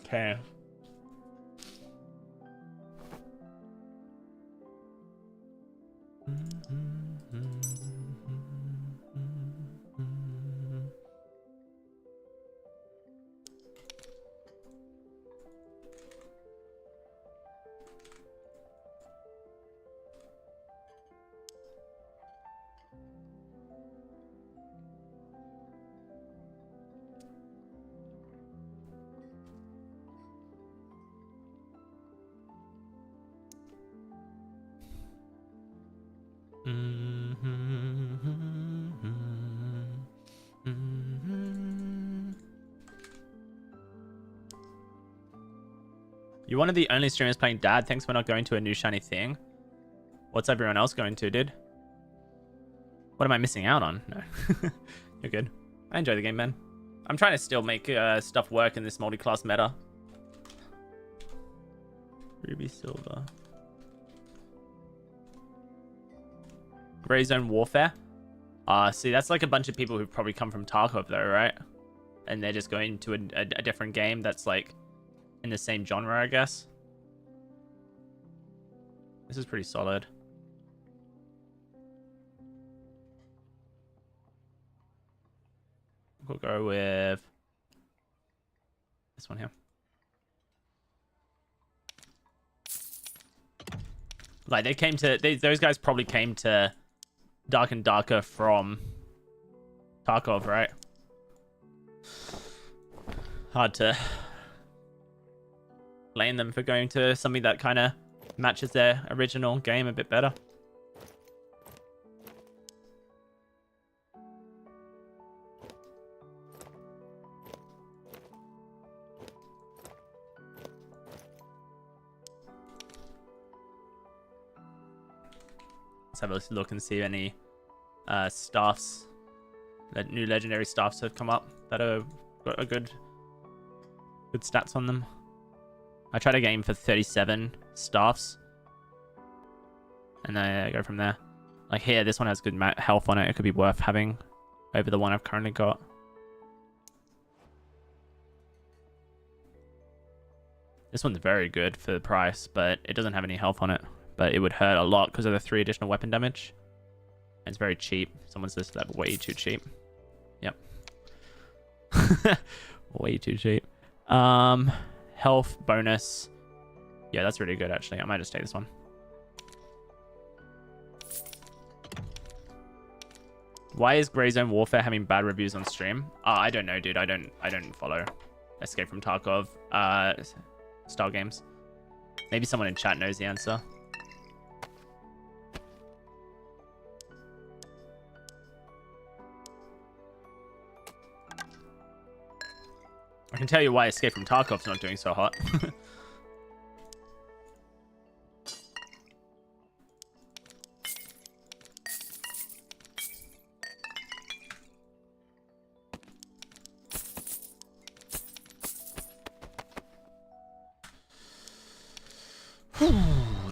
Okay. You're one of the only streamers playing Dad. Thanks for not going to a new shiny thing. What's everyone else going to, dude? What am I missing out on? No. You're good. I enjoy the game, man. I'm trying to still make stuff work in this multi-class meta. Ruby Silver. Gray Zone Warfare. See, that's like a bunch of people who've probably come from Tarkov though, right? And they're just going to a different game that's like in the same genre, I guess. This is pretty solid. We'll go with this one here. Like they came to, those guys probably came to Dark and Darker from Tarkov, right? Hard to blame them for going to something that kind of matches their original game a bit better. Let's have a look and see if any staffs, that new legendary staffs have come up that are got a good stats on them. I try to game for 37 staffs, and then I go from there. Like here, this one has good health on it. It could be worth having over the one I've currently got. This one's very good for the price, but it doesn't have any health on it. But it would hurt a lot because of the 3 additional weapon damage. And it's very cheap. Someone's listed that way too cheap. Yep. Way too cheap. Health bonus. Yeah, that's really good actually. I might just take this one. Why is Gray Zone Warfare having bad reviews on stream? I don't know, dude. I don't follow Escape from Tarkov style games. Maybe someone in chat knows the answer. I can tell you why Escape from Tarkov's not doing so hot.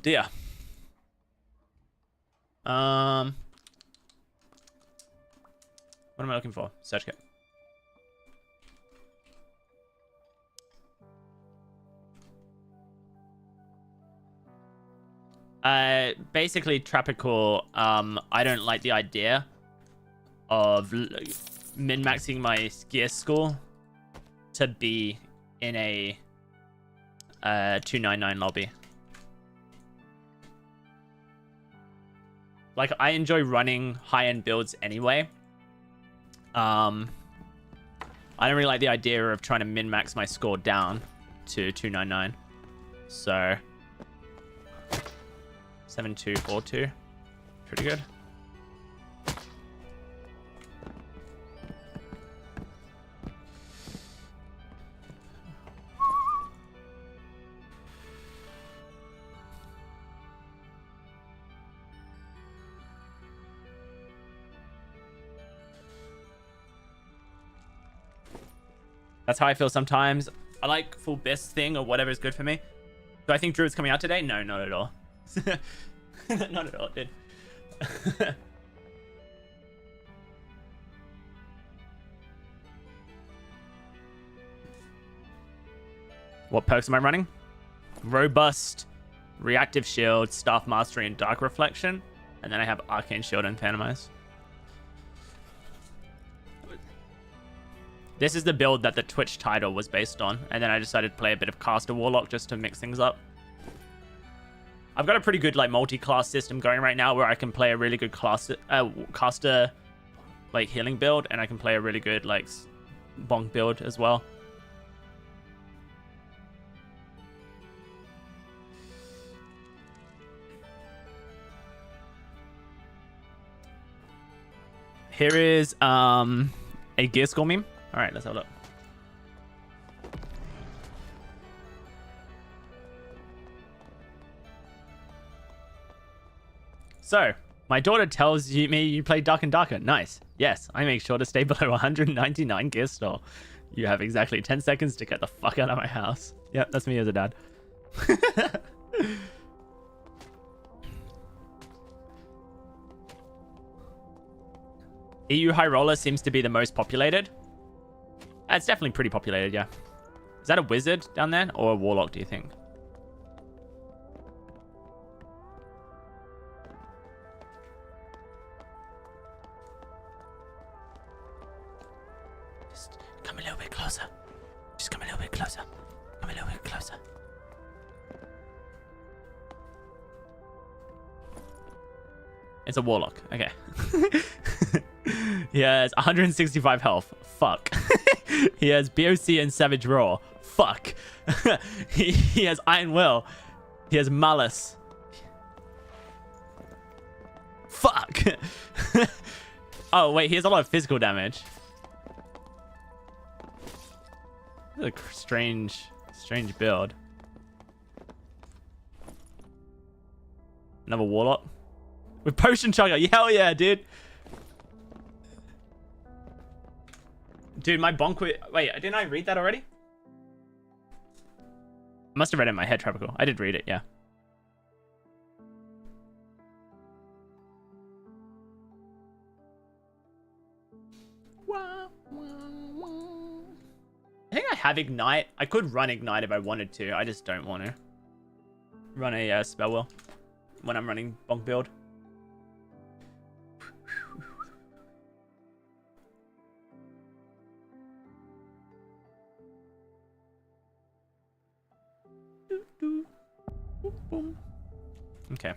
Dear. What am I looking for? Search kit. Basically Tropical, I don't like the idea of min-maxing my gear score to be in a 299 lobby. Like, I enjoy running high-end builds anyway. I don't really like the idea of trying to min-max my score down to 299. So 7242. Pretty good. That's how I feel sometimes. I like full best thing or whatever is good for me. Do I think Druid's coming out today? No, not at all. Not at all, dude. What perks am I running? Robust, Reactive Shield, Staff Mastery, and Dark Reflection. And then I have Arcane Shield and Phantomize. This is the build that the Twitch title was based on. And then I decided to play a bit of Caster Warlock just to mix things up. I've got a pretty good like multi-class system going right now where I can play a really good caster like healing build, and I can play a really good like bonk build as well. Here is a gear score meme. All right, let's have a look. So, my daughter tells me you play Dark and Darker. Nice. Yes, I make sure to stay below 199 gear store. You have exactly 10 seconds to get the fuck out of my house. Yep, that's me as a dad. EU High Roller seems to be the most populated. It's definitely pretty populated, yeah. Is that a wizard down there or a warlock, do you think? Just come a little bit closer. Just come a little bit closer. Come a little bit closer. It's a warlock. Okay. He has 165 health. Fuck. He has BOC and Savage Roar. Fuck. he has Iron Will. He has Malice. Fuck. Oh, wait. He has a lot of physical damage. This is a strange build. Another warlock. With Potion Chugger. Hell yeah, dude. Dude, my bonk... Wait, didn't I read that already? I must have read it in my head, Tropical. I did read it, yeah. I think I have Ignite. I could run Ignite if I wanted to. I just don't want to run a spell wheel when I'm running bonk build. Okay.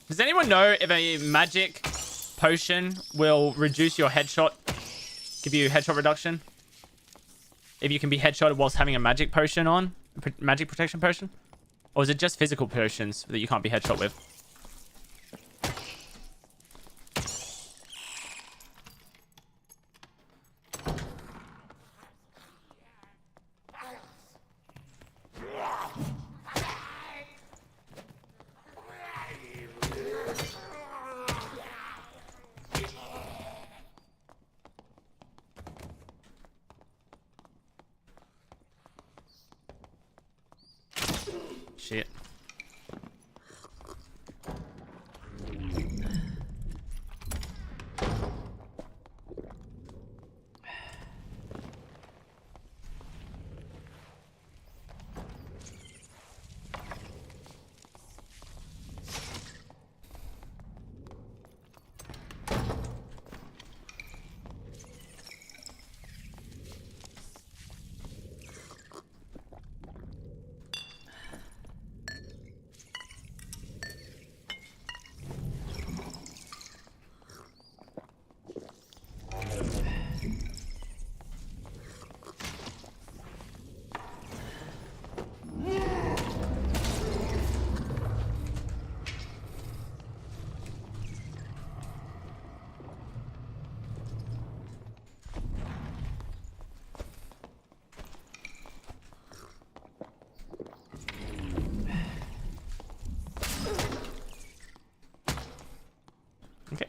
Does anyone know if a magic potion will reduce your headshot? Give you headshot reduction? If you can be headshotted whilst having a magic potion on? Magic protection potion? Or is it just physical potions that you can't be headshot with? Shit. Okay.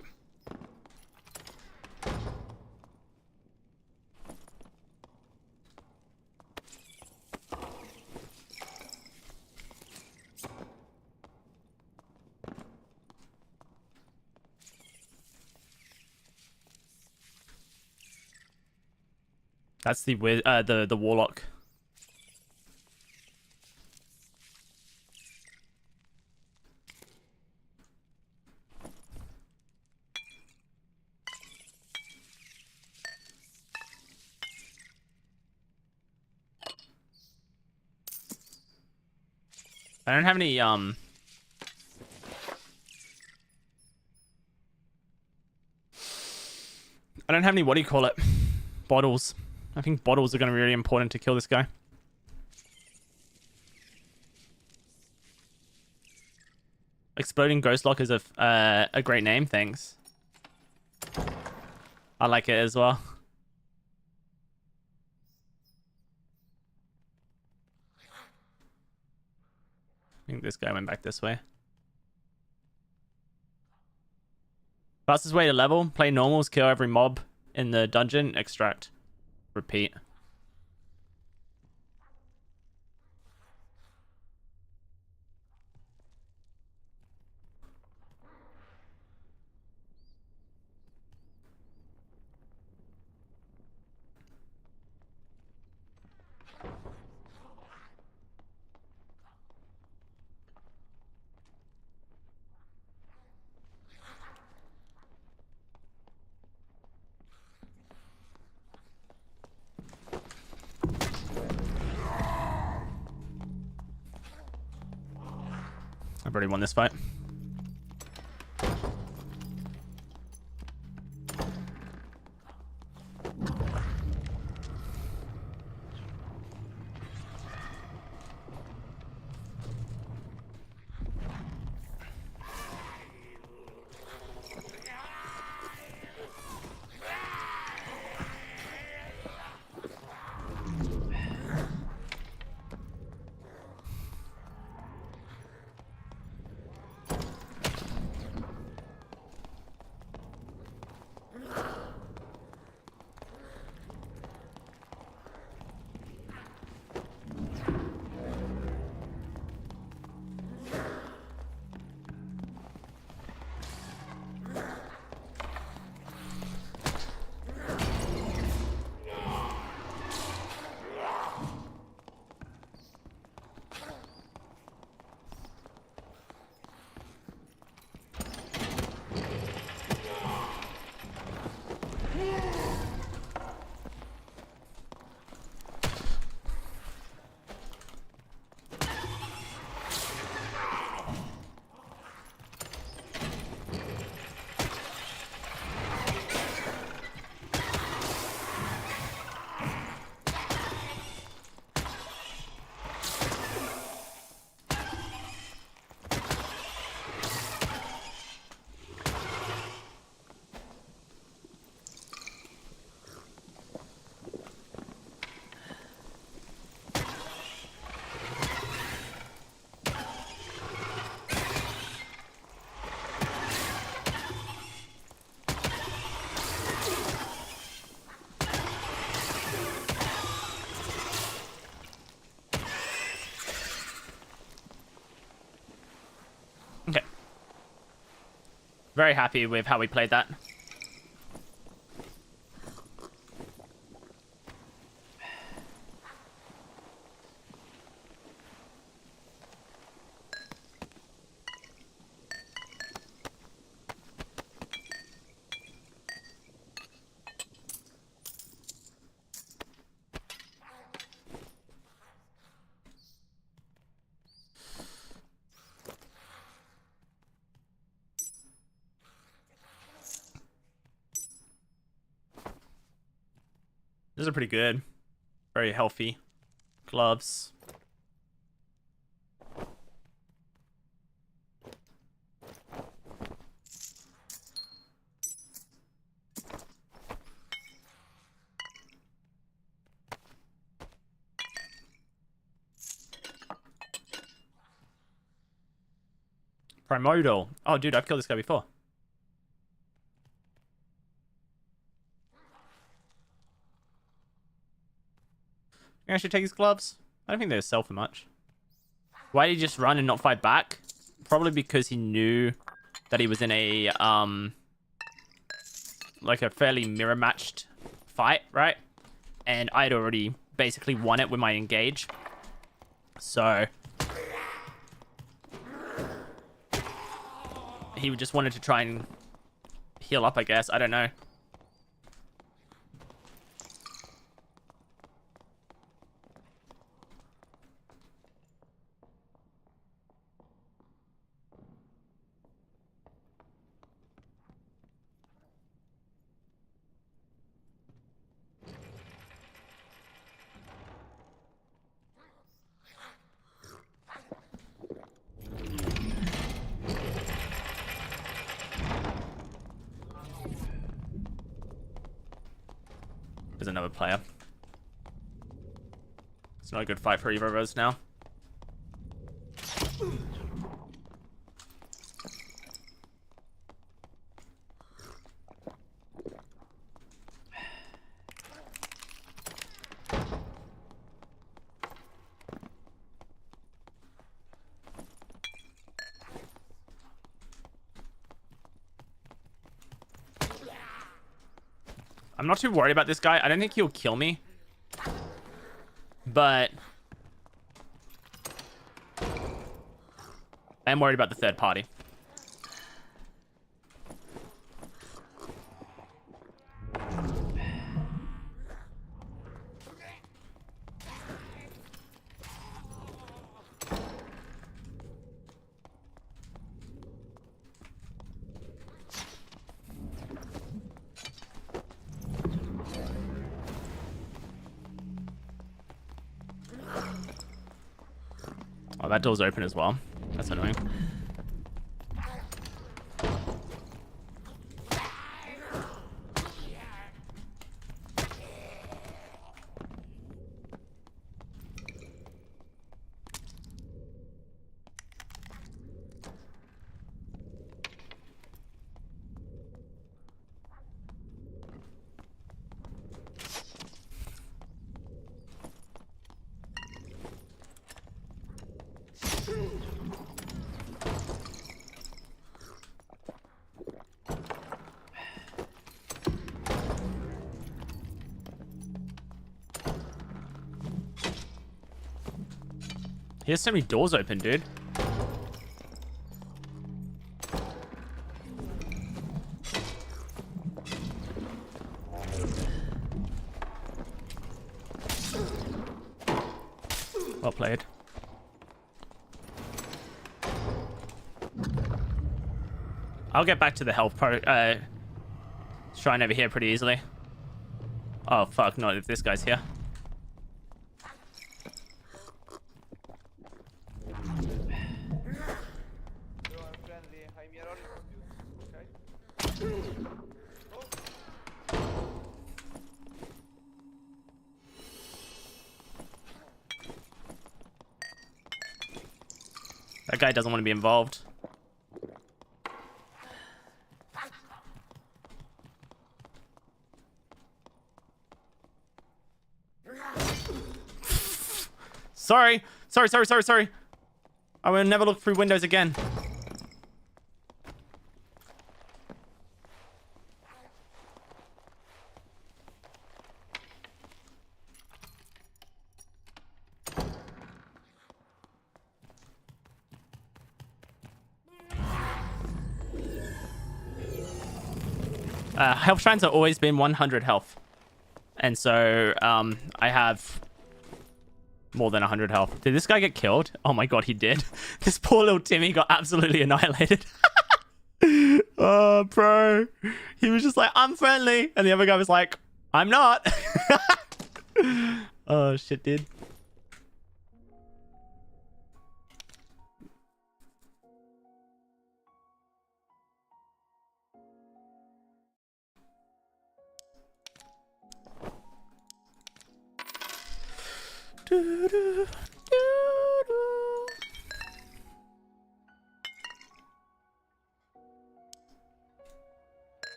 That's the warlock. I don't have any I don't have any, what do you call it? Bottles. I think bottles are going to be really important to kill this guy. Exploding Ghostlock is a great name, thanks. I like it as well. I think this guy went back this way. Fastest way to level, play normals, kill every mob in the dungeon, extract, repeat. I've already won this fight. Okay. Very happy with how we played that. These are pretty good. Very healthy. Gloves. Primordial. Oh, dude, I've killed this guy before. Can I actually take his gloves? I don't think they sell for much. Why did he just run and not fight back? Probably because he knew that he was in a, like a fairly mirror-matched fight, right? And I'd already basically won it with my engage. So he just wanted to try and heal up, I guess. I don't know. There's another player. It's not a good fight for either of us now. I'm not too worried about this guy. I don't think he'll kill me. But I am worried about the third party. Oh, that door's open as well. That's annoying. Here's so many doors open, dude. Well played. I'll get back to the health shrine over here pretty easily. Oh, fuck, not if this guy's here. That guy doesn't want to be involved. Sorry. Sorry. I will never look through windows again. Health shrines have always been 100 health. And so, I have more than 100 health. Did this guy get killed? Oh my god, he did. This poor little Timmy got absolutely annihilated. Oh, bro. He was just like, I'm friendly. And the other guy was like, I'm not. Oh, shit, dude.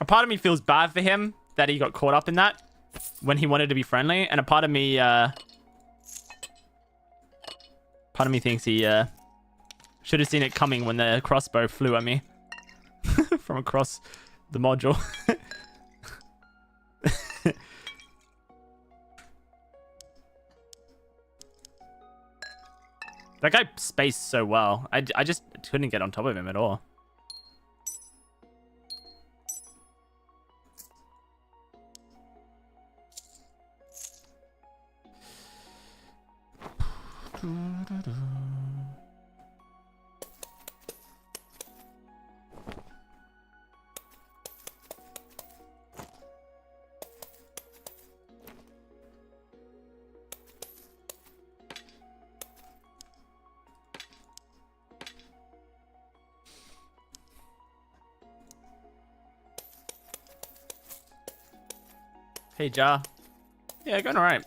A part of me feels bad for him that he got caught up in that when he wanted to be friendly, and a part of me thinks he should have seen it coming when the crossbow flew at me from across the module. That guy spaced so well. I just couldn't get on top of him at all. Hey, Jar. Yeah, going all right.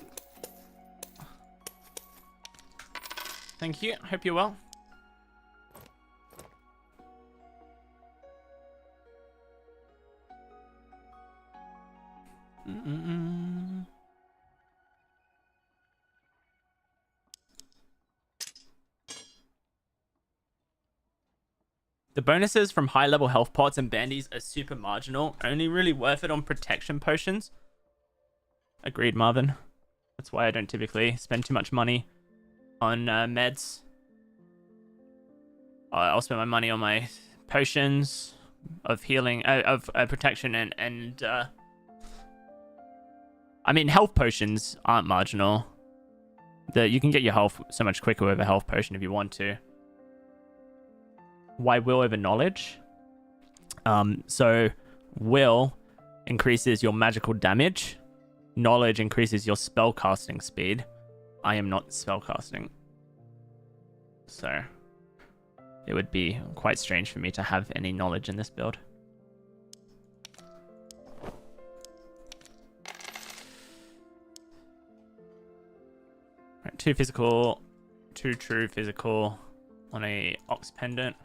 Thank you. Hope you're well. The bonuses from high-level health pots and bandies are super marginal. Only really worth it on protection potions. Agreed, Marvin. That's why I don't typically spend too much money on meds. I'll spend my money on my potions of healing, of protection, and I mean, health potions aren't marginal. You can get your health so much quicker with a health potion if you want to. Why will over knowledge? So will increases your magical damage. Knowledge increases your spell casting speed. I am not spell casting, so it would be quite strange for me to have any knowledge in this build. Right, 2 physical, 2 true physical on a ox pendant.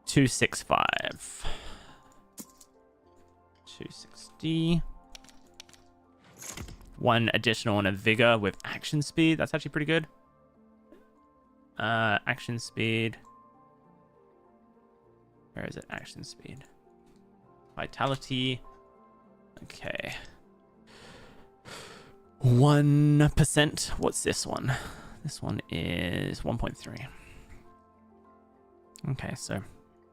$265. 260. 1 additional on a vigor with action speed. That's actually pretty good. Action speed. Where is it? Action speed. Vitality. Okay. 1%. What's this one? This one is 1.3. Okay, so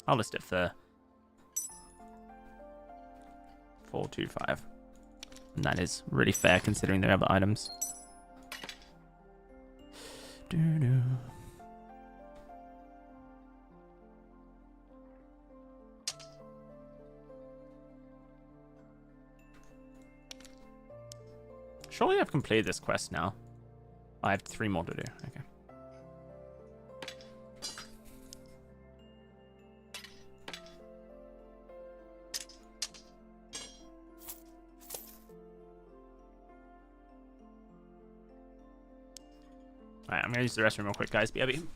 I'll list it for 425. And that is really fair considering the other items. Doo-doo. Surely I've completed this quest now. I have 3 more to do. Okay. Alright, I'm gonna use the restroom real quick, guys. BRB.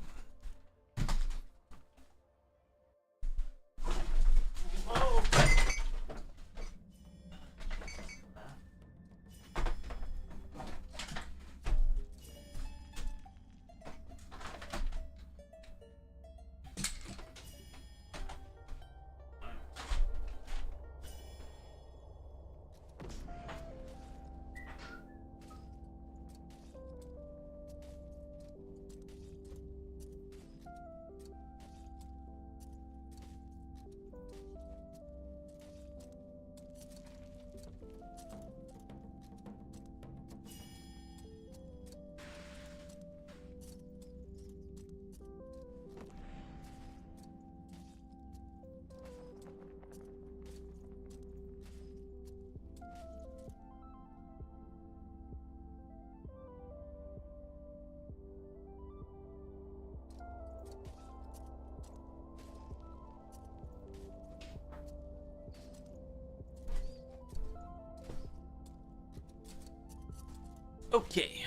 Okay.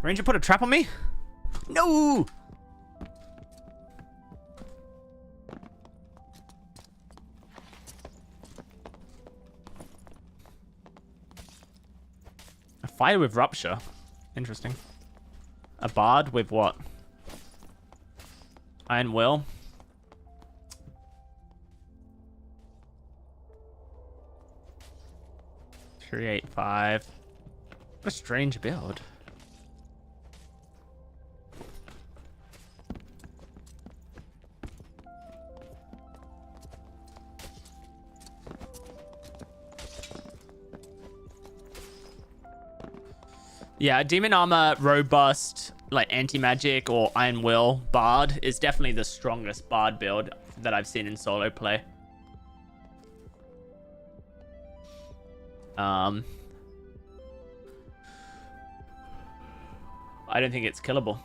Ranger put a trap on me? No! A fire with rupture. Interesting. A bard with what? Iron will. 385. What a strange build. Yeah, demon armor, robust, like anti-magic or iron will bard is definitely the strongest bard build that I've seen in solo play. I don't think it's killable.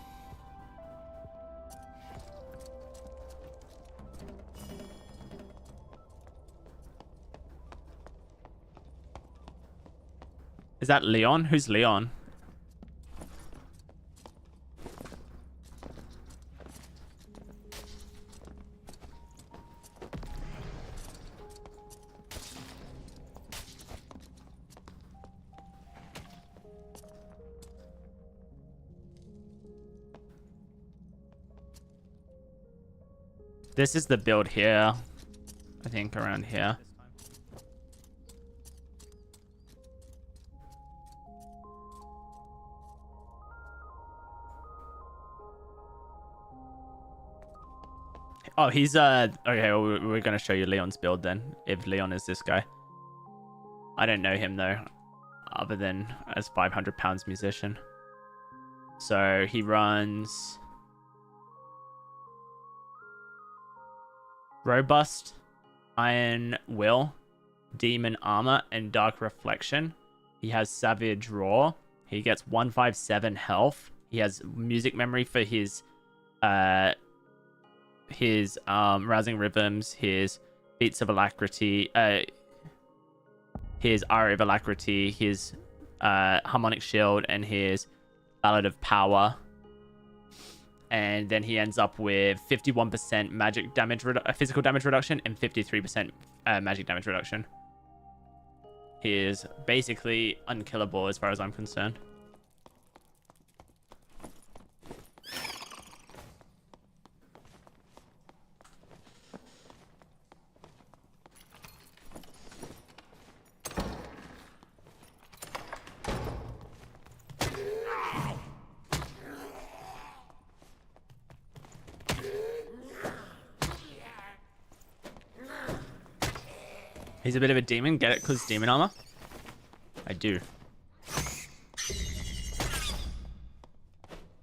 Is that Leon? Who's Leon? This is the build here. I think around here. Oh, he's okay, well, we're gonna show you Leon's build then, if Leon is this guy. I don't know him though, other than as 500 pounds musician. So he runs Robust, Iron Will, Demon Armor, and Dark Reflection. He has Savage Roar. He gets 157 health. He has music memory for his Rousing Rhythms, his Beats of Alacrity, his Aria of Alacrity, his Harmonic Shield, and his Ballad of Power. And then he ends up with 51% magic damage, physical damage reduction, and 53% magic damage reduction. He is basically unkillable as far as I'm concerned. He's a bit of a demon. Get it? Because demon armor? I do.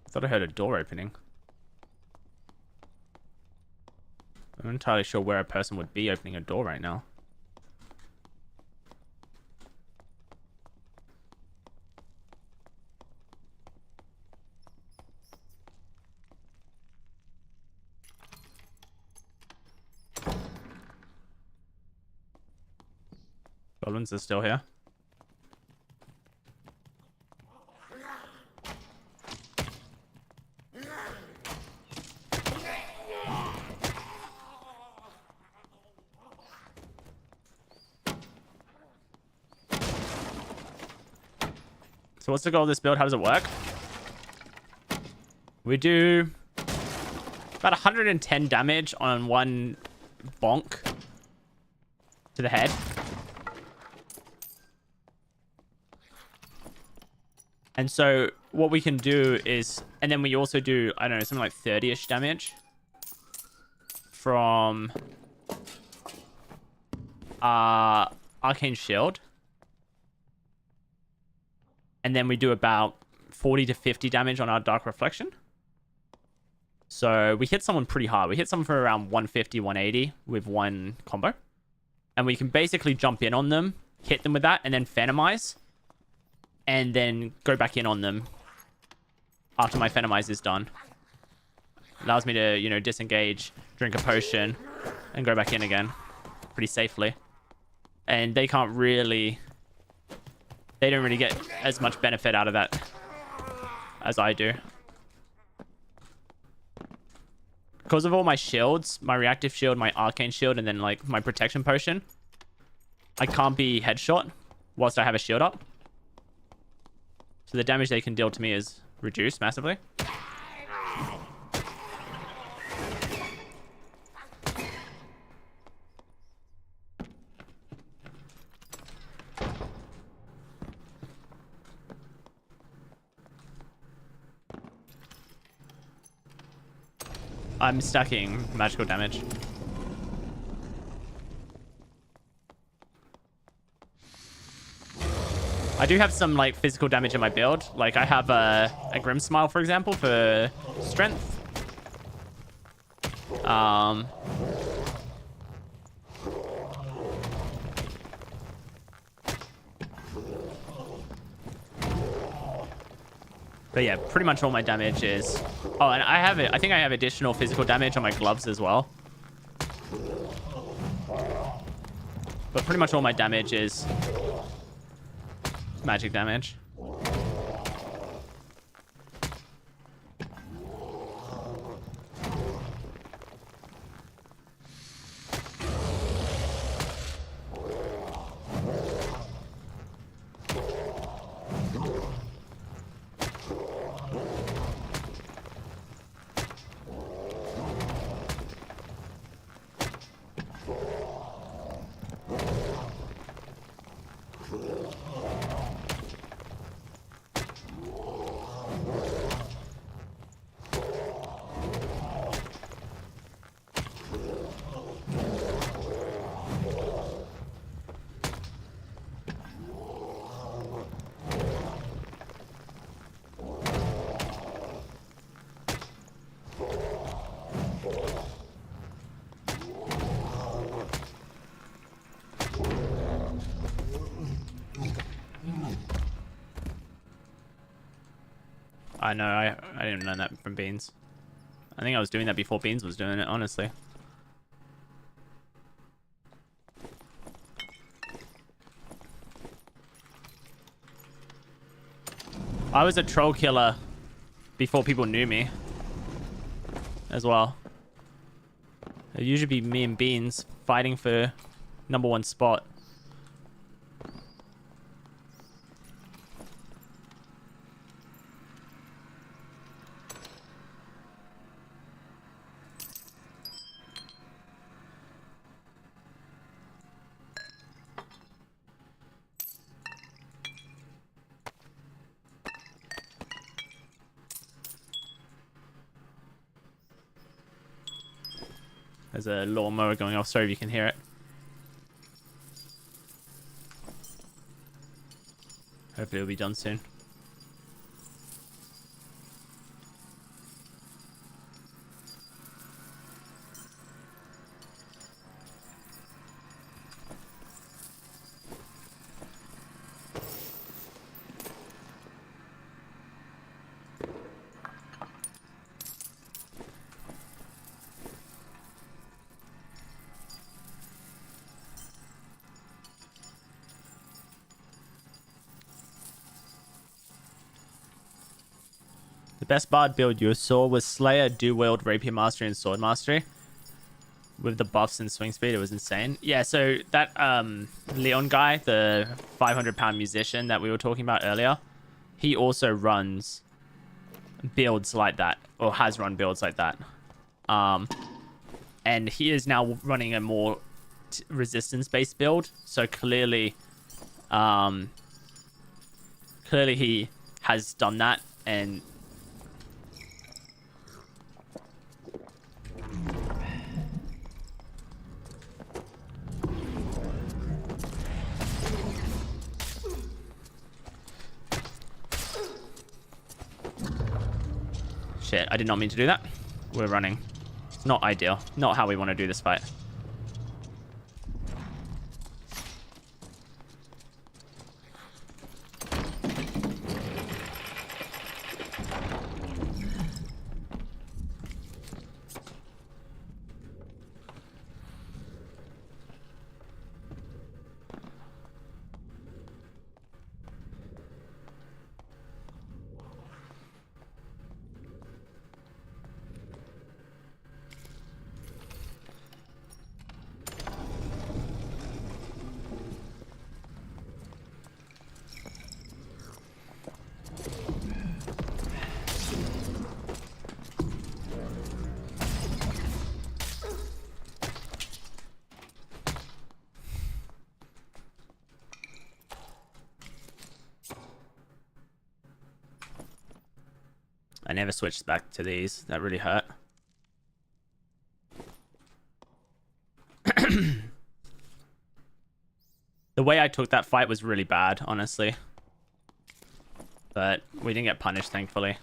Thought I heard a door opening. I'm not entirely sure where a person would be opening a door right now. Goblins are still here. So what's the goal of this build? How does it work? We do about 110 damage on one bonk to the head. And so what we can do is, and then we also do, I don't know, something like 30-ish damage from Arcane Shield. And then we do about 40 to 50 damage on our Dark Reflection. So we hit someone pretty hard. We hit someone for around 150, 180 with one combo. And we can basically jump in on them, hit them with that, and then Phantomize. And then go back in on them after my Phantomize is done. Allows me to, you know, disengage, drink a potion, and go back in again pretty safely. And they can't really... They don't really get as much benefit out of that as I do. Because of all my shields, my reactive shield, my arcane shield, and then like my protection potion, I can't be headshot whilst I have a shield up. So the damage they can deal to me is reduced massively. I'm stacking magical damage. I do have some like physical damage in my build. Like I have a Grim Smile, for example, for strength. But yeah, pretty much all my damage is... Oh, and I have it. I think I have additional physical damage on my gloves as well. But pretty much all my damage is magic damage. I know, I didn't learn that from Beans. I think I was doing that before Beans was doing it, honestly. I was a troll killer before people knew me as well. It'd usually be me and Beans fighting for #1 spot. There's a lawnmower going off. Sorry if you can hear it. Hopefully it'll be done soon. Best bard build you saw was Slayer, Dual-Wield, Rapier Mastery, and Sword Mastery. With the buffs and swing speed, it was insane. Yeah, so that Leon guy, the 500-pound musician that we were talking about earlier, he also runs builds like that, or has run builds like that. And he is now running a more resistance-based build. So clearly he has done that, and shit, I did not mean to do that. We're running. It's not ideal. Not how we want to do this fight. I never switched back to these. That really hurt. The way I took that fight was really bad, honestly. But we didn't get punished, thankfully.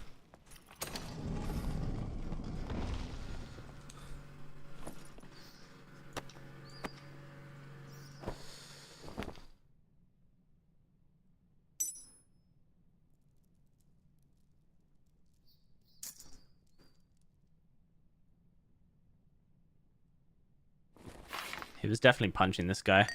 He was definitely punching this guy.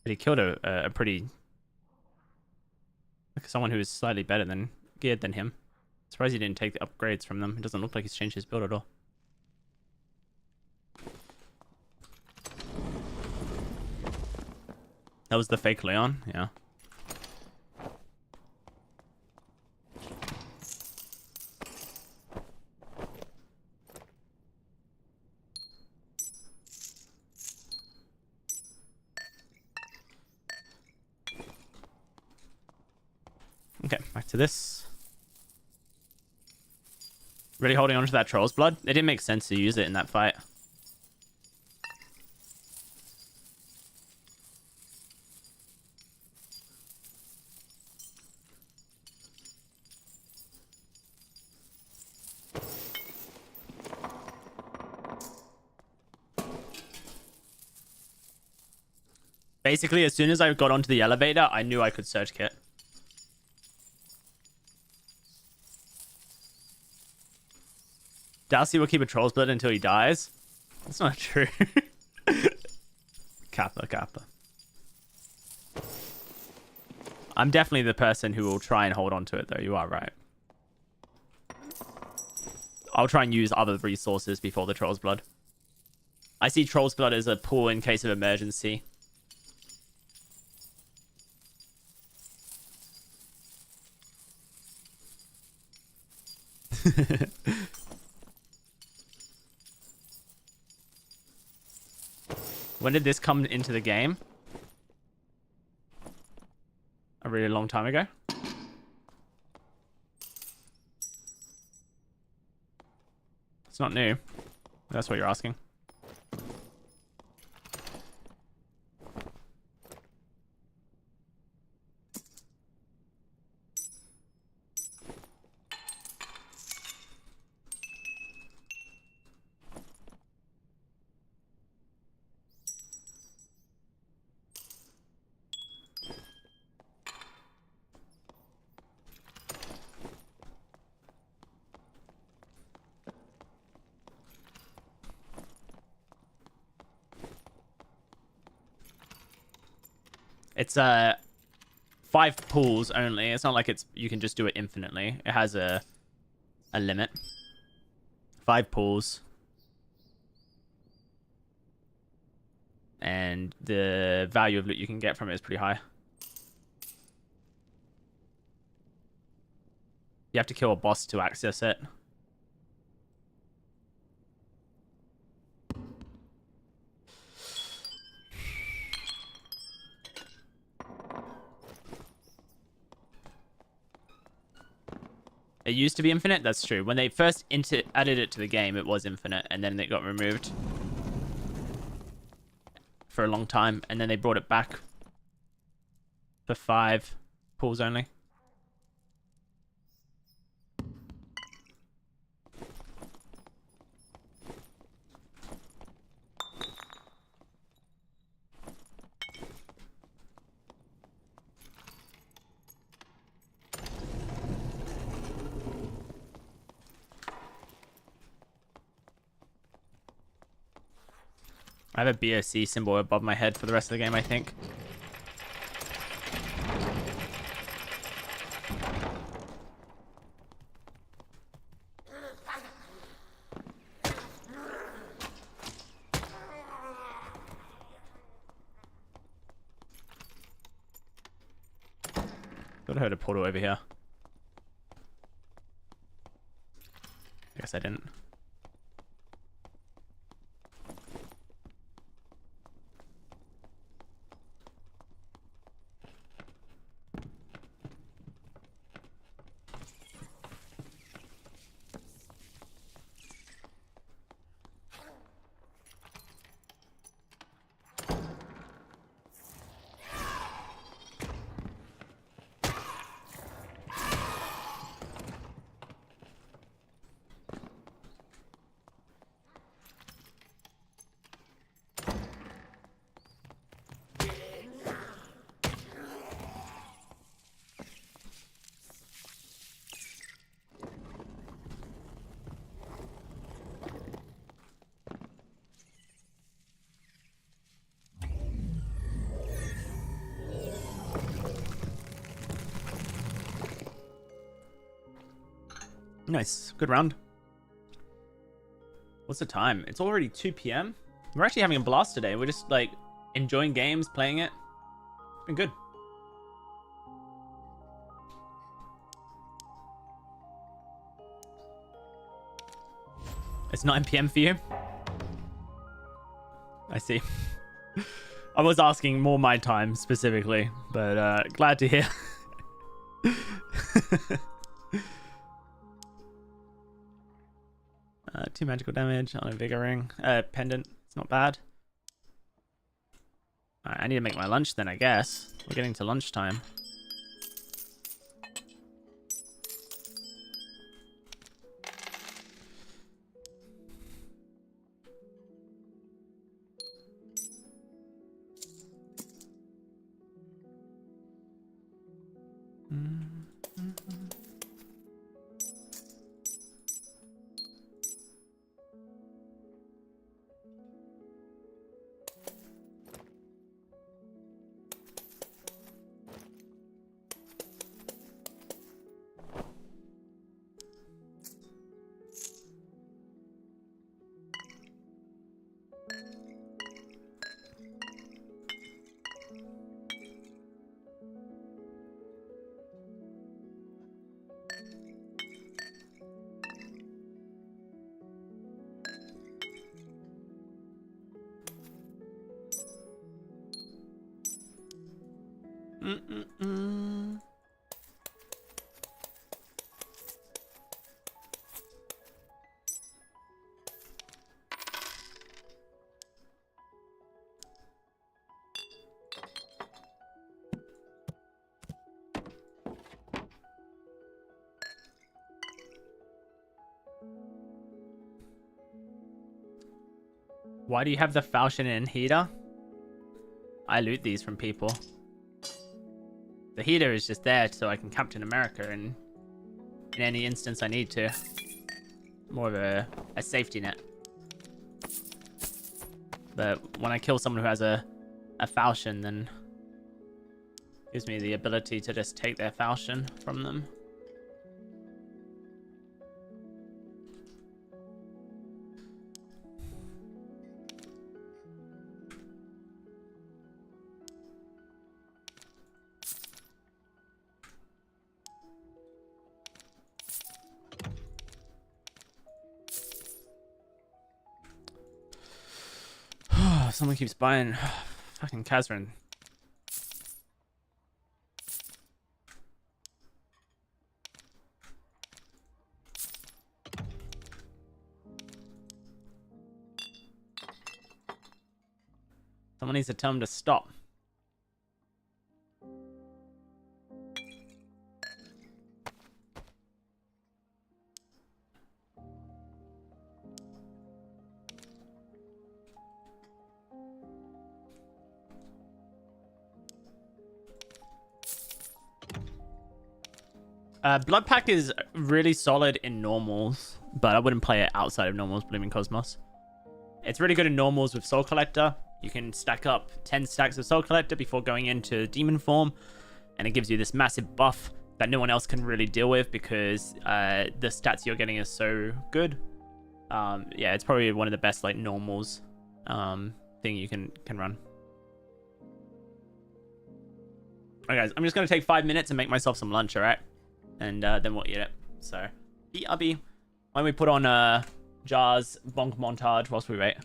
But he killed a pretty... like someone who is slightly better than geared than him. Surprised he didn't take the upgrades from them. It doesn't look like he's changed his build at all. That was the fake Leon, yeah. Okay, back to this. Really holding on to that Troll's Blood. It didn't make sense to use it in that fight. Basically, as soon as I got onto the elevator, I knew I could search kit. DOWSEY will keep a Troll's Blood until he dies. That's not true. Kappa. I'm definitely the person who will try and hold on to it, though. You are right. I'll try and use other resources before the Troll's Blood. I see Troll's Blood as a pool in case of emergency. When did this come into the game? A really long time ago. It's not new. That's what you're asking. It's 5 pools only. It's not like you can just do it infinitely. It has a limit. 5 pools. And the value of loot you can get from it is pretty high. You have to kill a boss to access it. It used to be infinite, that's true. When they first added it to the game, it was infinite, and then it got removed for a long time, and then they brought it back for 5 pools only. I have a BOC symbol above my head for the rest of the game, I think. Thought I heard a portal over here. I guess I didn't. Nice. Good round. What's the time? It's already 2 p.m. We're actually having a blast today. We're just like enjoying games, playing it. It's been good. It's 9 p.m. for you? I see. I was asking more my time specifically, but glad to hear. 2 magical damage on a vigor ring. Pendant. It's not bad. Alright, I need to make my lunch then, I guess. We're getting to lunchtime. Why do you have the falchion and heater? I loot these from people. The heater is just there so I can Captain America in any instance I need to. More of a safety net. But when I kill someone who has a falchion, then it gives me the ability to just take their falchion from them. Someone keeps buying fucking Kazrin. Someone needs to tell him to stop. Blood Pack is really solid in normals, but I wouldn't play it outside of normals, Blooming Cosmos. It's really good in normals with Soul Collector. You can stack up 10 stacks of Soul Collector before going into Demon form, and it gives you this massive buff that no one else can really deal with because the stats you're getting is so good. Yeah, it's probably one of the best like normals thing you can run. Alright guys, I'm just going to take 5 minutes and make myself some lunch, alright? And then we'll eat it. So, BRB. Why don't we put on Jar's bonk montage whilst we wait?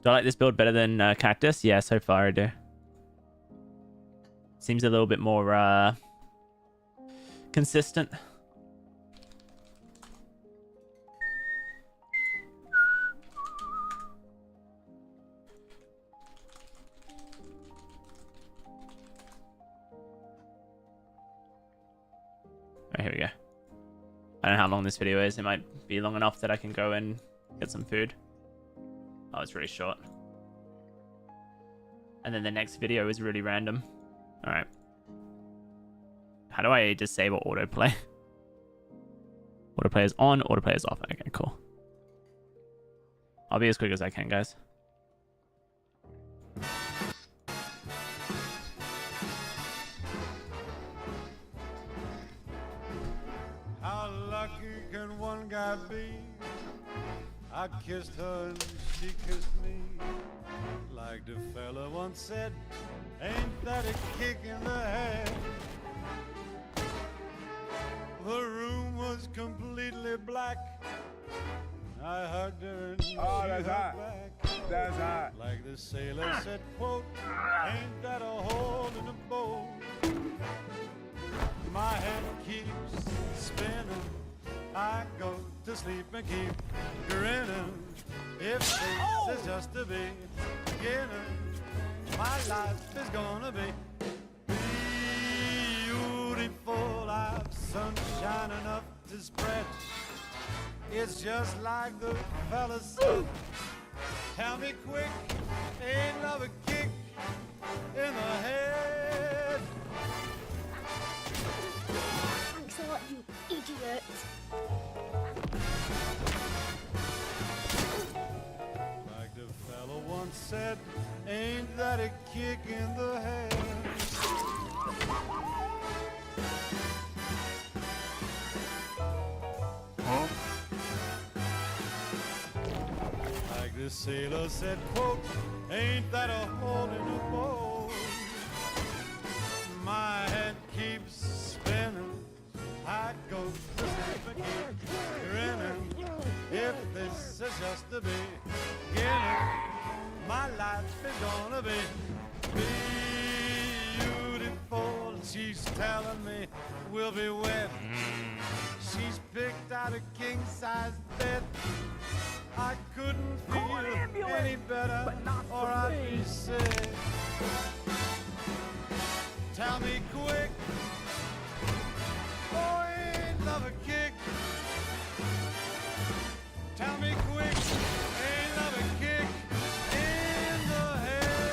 Do I like this build better than Cactus? Yeah, so far I do. Seems a little bit more consistent. Oh, here we go. I don't know how long this video is. It might be long enough that I can go and get some food. Oh, it's really short. And then the next video is really random. Alright. How do I disable autoplay? Autoplay is on, autoplay is off. Okay, cool. I'll be as quick as I can, guys. How lucky can one guy be? I kissed her and she kissed me. Like the fella once said, ain't that a kick in the head? The room was completely black. I hugged her and she hugged back. That's hot. Like the sailor said, quote, ain't that a hole in the boat? My head keeps spinning. I go to sleep and keep grinning. If this is just the beginning, my life is gonna be beautiful. I've sunshine enough to spread. It's just like the fella said. Tell me quick, ain't love a kick in the head? Thanks a lot, you idiot. Like the fella once said, ain't that a kick in the head? Like the sailor said, quote, ain't that a hole in the boat? My head keeps spinning. I go to sleep and keep grinning. If this is just the beginning, my life is gonna be beautiful. She's telling me we'll be wet. She's picked out a king-size bed. I couldn't feel any better, or I'd be sick. Tell me quick, oh, ain't love a kick? Tell me quick, ain't love a kick in the head?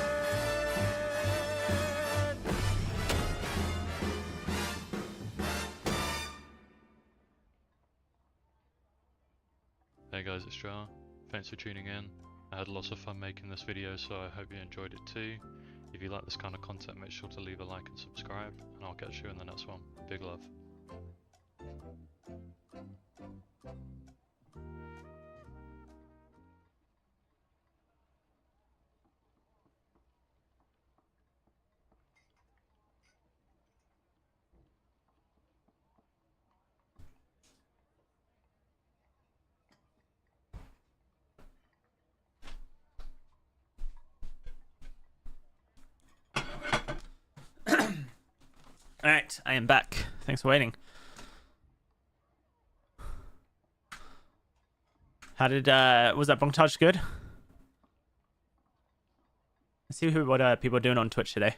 Hey guys, it's Jar. Thanks for tuning in. I had lots of fun making this video, so I hope you enjoyed it too. If you like this kind of content, make sure to leave a like and subscribe, and I'll catch you in the next one. Big love. Alright, I am back. Thanks for waiting. How did, was that Bontage good? Let's see what people are doing on Twitch today.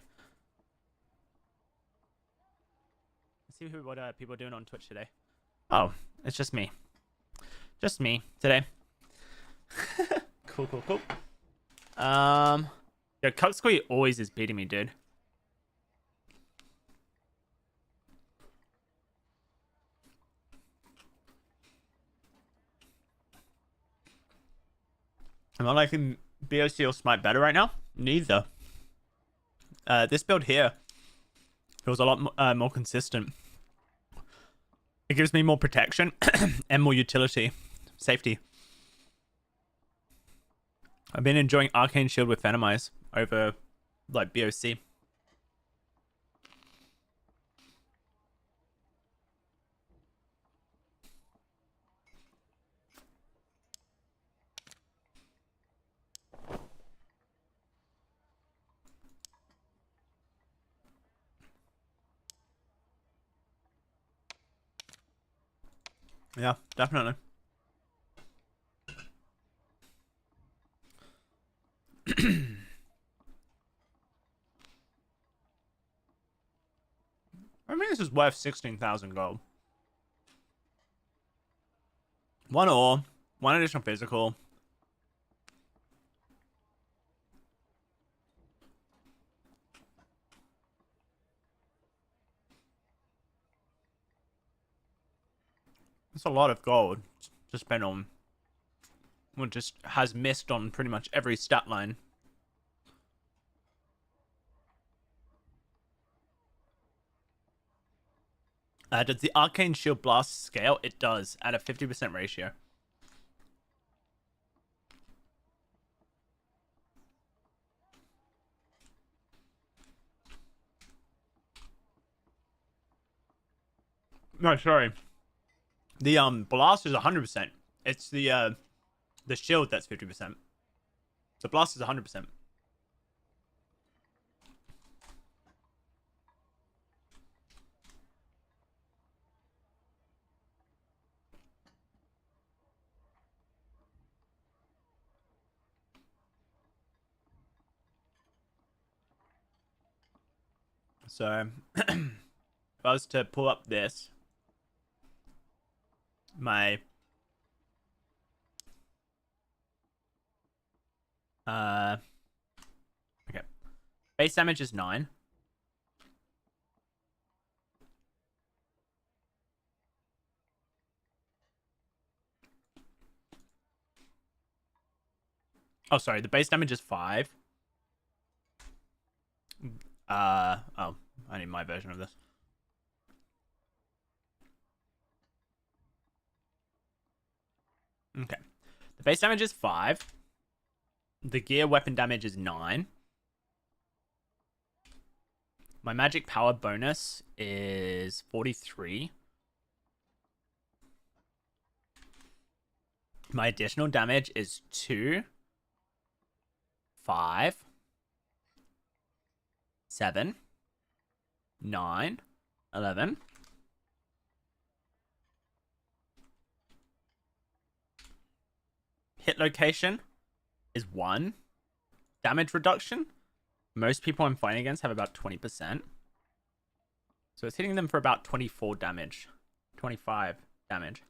Oh, it's just me. Just me today. Cool. Yo, Cup Squee always is beating me, dude. Am I liking BOC or Smite better right now? Neither. This build here feels a lot more consistent. It gives me more protection and more utility. Safety. I've been enjoying Arcane Shield with Venomize over, like, BOC. Yeah, definitely. I mean, this is worth 16,000 gold. One ore, one additional physical. It's a lot of gold to spend on what just has missed on pretty much every stat line. Does the Arcane Shield Blast scale? It does, at a 50% ratio. No, sorry. The blast is 100%. It's the shield that's 50%. The blast is 100%. So, if I was to pull up this, my okay, base damage is 9. Oh, sorry, the base damage is 5. Oh, I need my version of this. Okay. The base damage is 5. The gear weapon damage is 9. My magic power bonus is 43. My additional damage is 2, 5, 7, 9, 11. Hit location is 1. Damage reduction. Most people I'm fighting against have about 20%. So it's hitting them for about 24 damage. 25 damage.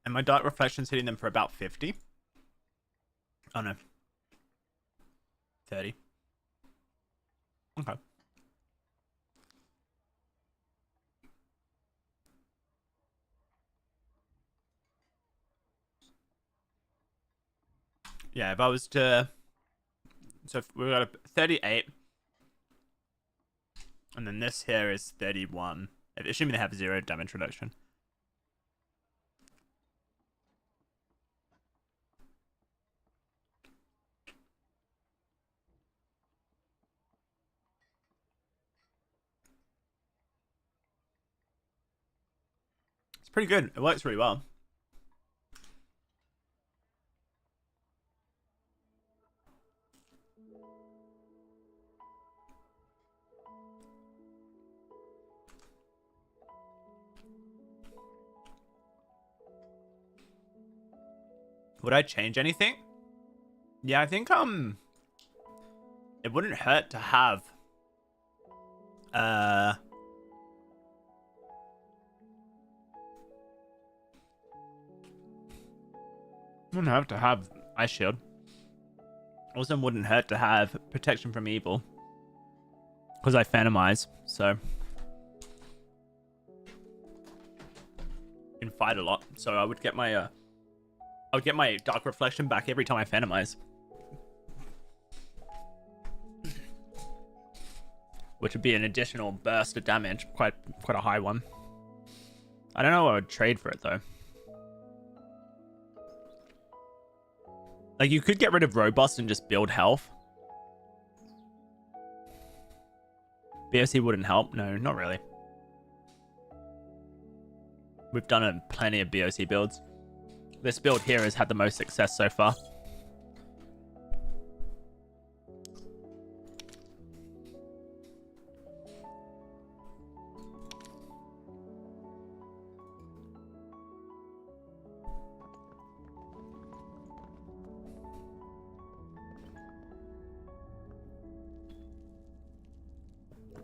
And my Dark Reflection's hitting them for about 50. Oh no. 30. Okay. Yeah, if I was to... So we've got a 38. And then this here is 31. Assuming they have 0 damage reduction. It's pretty good. It works really well. Would I change anything? Yeah, I think it wouldn't hurt to have wouldn't have to have Ice Shield. Also wouldn't hurt to have Protection from Evil. Because I Phantomize, so can fight a lot. So I would get my Dark Reflection back every time I Phantomize. Which would be an additional burst of damage, quite a high one. I don't know what I would trade for it though. Like, you could get rid of Robust and just build health. BOC wouldn't help. No, not really. We've done plenty of BOC builds. This build here has had the most success so far.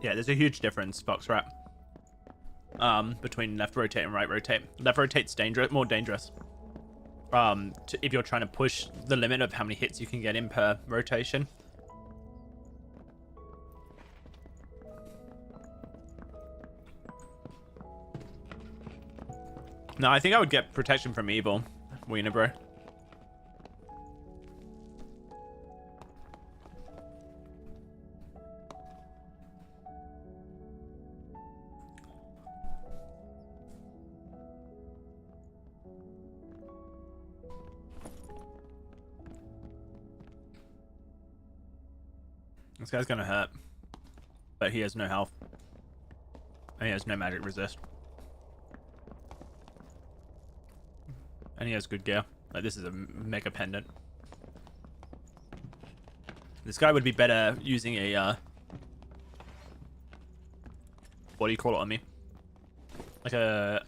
Yeah, there's a huge difference, Foxrat. Between left rotate and right rotate. Left rotate's dangerous, more dangerous. If you're trying to push the limit of how many hits you can get in per rotation. No, I think I would get protection from evil. Wiener, bro. This guy's gonna hurt. But he has no health. And he has no magic resist. And he has good gear. Like, this is a mega pendant. This guy would be better using a, what do you call it on me? Like a...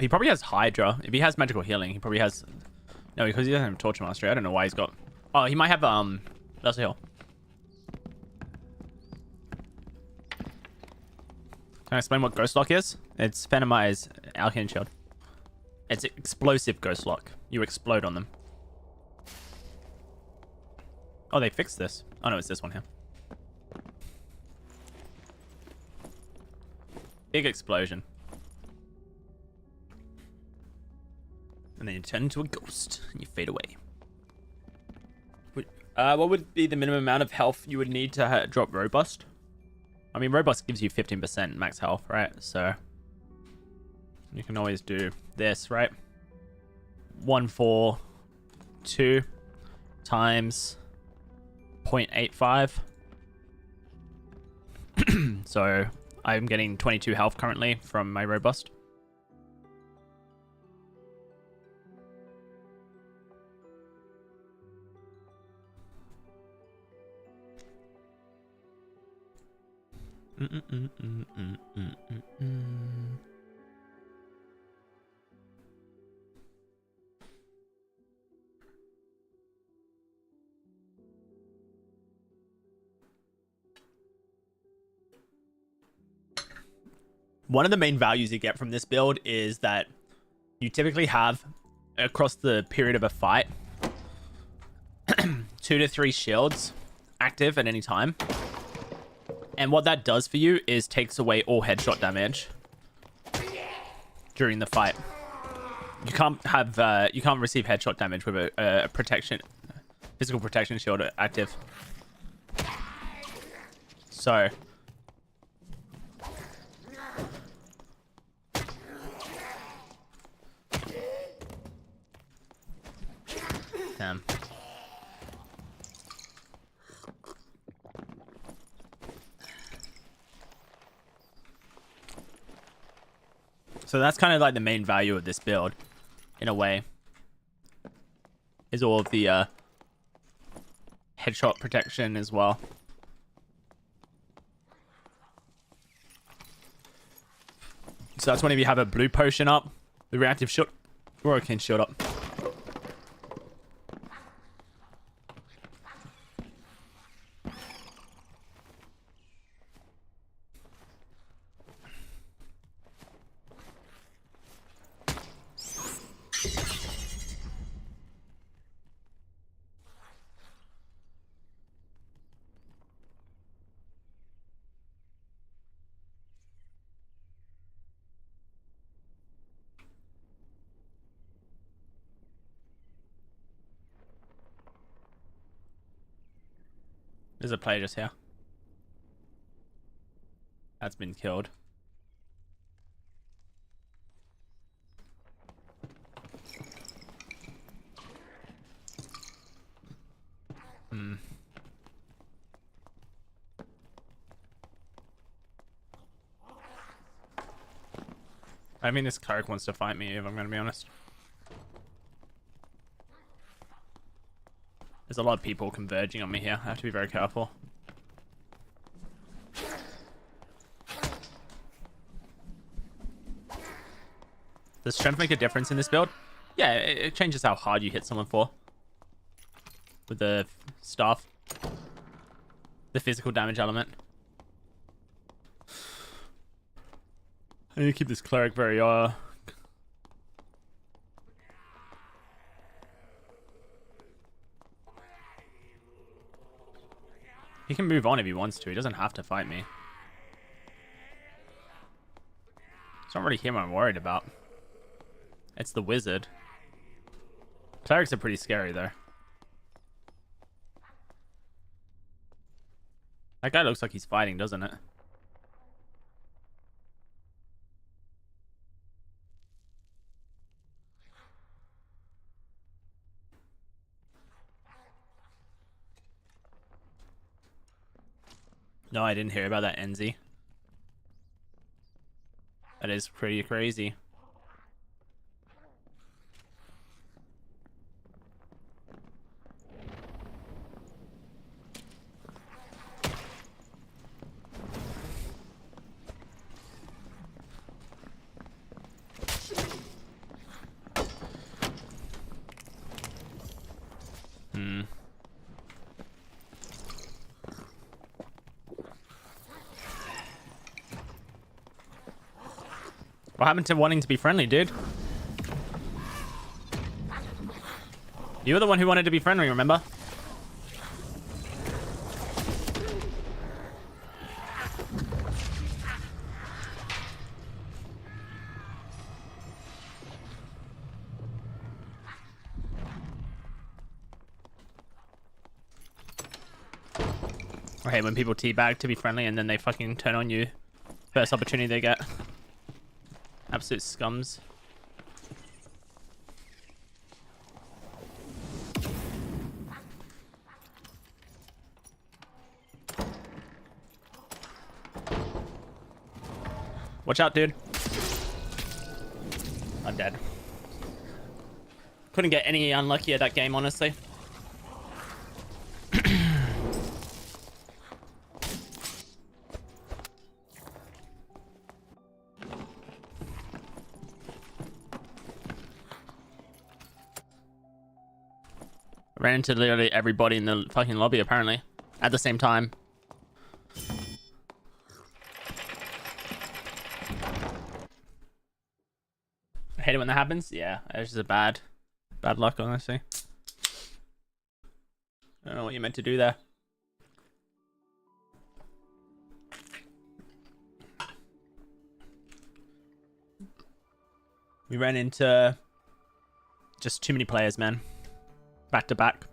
He probably has Hydra. If he has magical healing, he probably has... No, because he doesn't have Torture Mastery. I don't know why he's got... Oh, he might have, That's a heal. Can I explain what Ghost Lock is? It's Phantomized Alkaline Shield. It's explosive Ghost Lock. You explode on them. Oh, they fixed this. Oh, no, it's this one here. Big explosion. And then you turn into a ghost and you fade away. What would be the minimum amount of health you would need to drop Robust? I mean, Robust gives you 15% max health, right? So you can always do this, right? 142 times 0.85. So I'm getting 22 health currently from my Robust. One of the main values you get from this build is that you typically have, across the period of a fight, 2 to 3 shields active at any time. And what that does for you is takes away all headshot damage during the fight. You can't have you can't receive headshot damage with a physical protection shield active. So damn. So that's kind of like the main value of this build, in a way, is all of the headshot protection as well. So that's whenever you have a blue potion up, the reactive shield, or a king shield up. There's a player just here. That's been killed. I mean, this cleric wants to fight me, if I'm going to be honest. There's a lot of people converging on me here. I have to be very careful. Does strength make a difference in this build? Yeah, it changes how hard you hit someone for. With the staff. The physical damage element. I need to keep this cleric very, He can move on if he wants to. He doesn't have to fight me. It's not really him I'm worried about. It's the wizard. Clerics are pretty scary though. That guy looks like he's fighting, doesn't it? No, I didn't hear about that, Enzi. That is pretty crazy. What happened to wanting to be friendly, dude? You were the one who wanted to be friendly, remember? I hate when people teabag to be friendly and then they fucking turn on you first opportunity they get. Absolute scums. Watch out, dude. I'm dead. Couldn't get any unlucky at that game, honestly. Ran into literally everybody in the fucking lobby, apparently, at the same time. I hate it when that happens. Yeah, it's just a bad luck, honestly. I don't know what you meant to do there. We ran into just too many players, man. Back to back.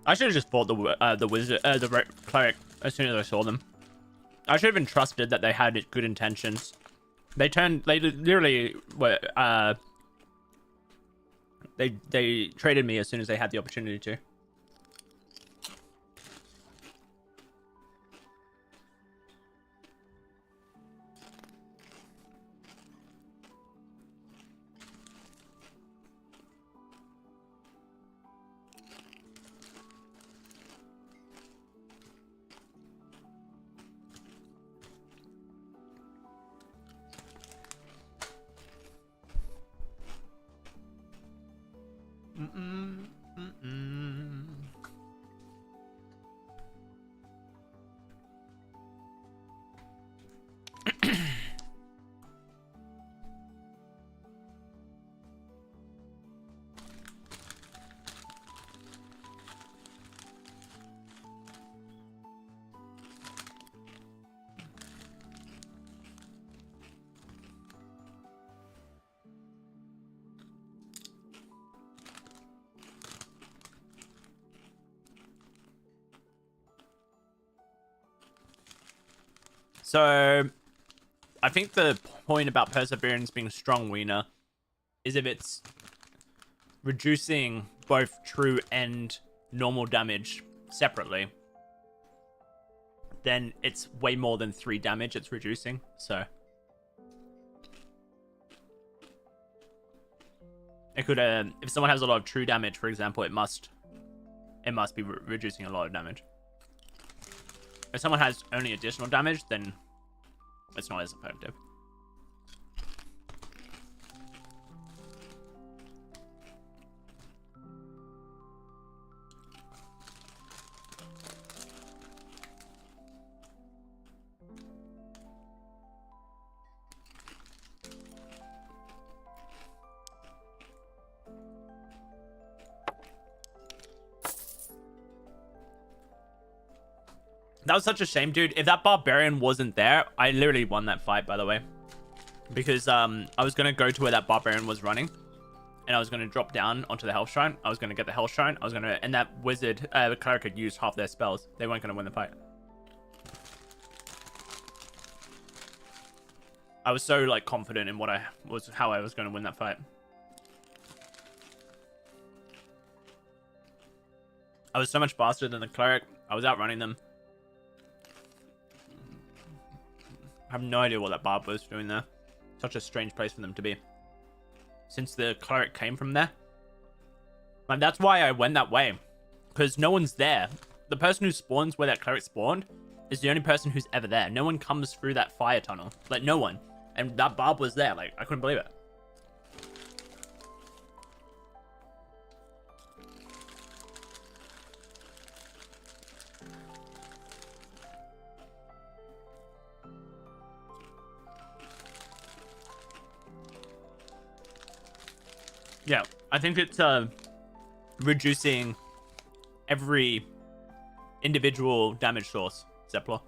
I should have just fought the wizard, the cleric as soon as I saw them. I should have been trusted that they had good intentions. They literally were, they traded me as soon as they had the opportunity to. So, I think the point about Perseverance being strong, Wiener, is if it's reducing both true and normal damage separately, then it's way more than 3 damage it's reducing, so. It could, if someone has a lot of true damage, for example, it must be reducing a lot of damage. If someone has only additional damage, then it's not as effective. That was such a shame, dude. If that barbarian wasn't there, I literally won that fight, by the way. Because I was going to go to where that barbarian was running. And I was going to drop down onto the health shrine. I was going to get the health shrine. I was going to... And that wizard, the cleric had used half their spells. They weren't going to win the fight. I was so, like, confident in how I was going to win that fight. I was so much faster than the cleric. I was outrunning them. I have no idea what that barb was doing there. Such a strange place for them to be. Since the cleric came from there. And that's why I went that way. Because no one's there. The person who spawns where that cleric spawned is the only person who's ever there. No one comes through that fire tunnel. Like, no one. And that barb was there. Like, I couldn't believe it. Yeah, I think it's reducing every individual damage source, Zeppler.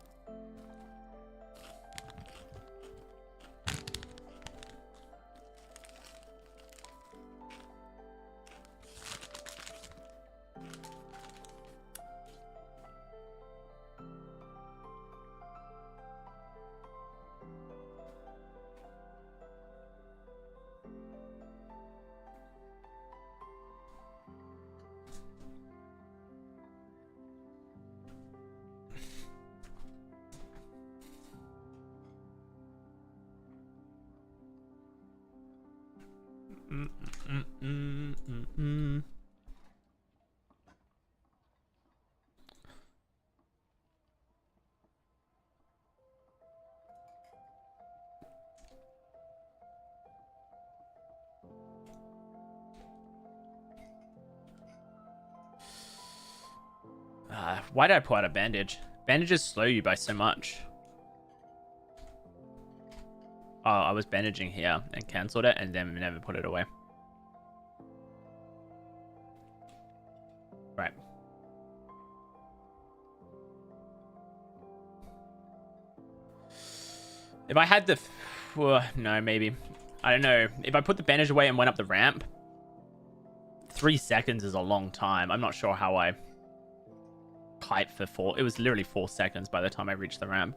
Why did I pull out a bandage? Bandages slow you by so much. Oh, I was bandaging here and cancelled it and then never put it away. Right. If I had the... no, maybe. I don't know. If I put the bandage away and went up the ramp, 3 seconds is a long time. I'm not sure how I kite for 4... It was literally 4 seconds by the time I reached the ramp.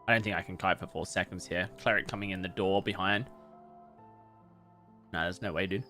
I don't think I can kite for 4 seconds here. Cleric coming in the door behind. Nah, there's no way, dude.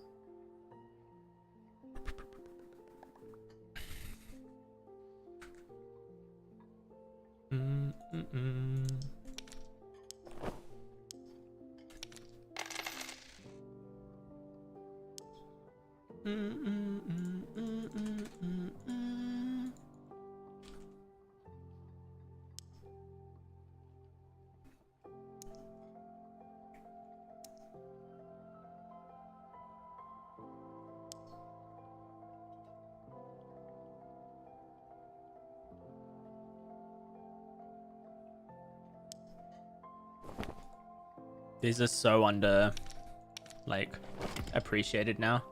These are so under, like, appreciated now.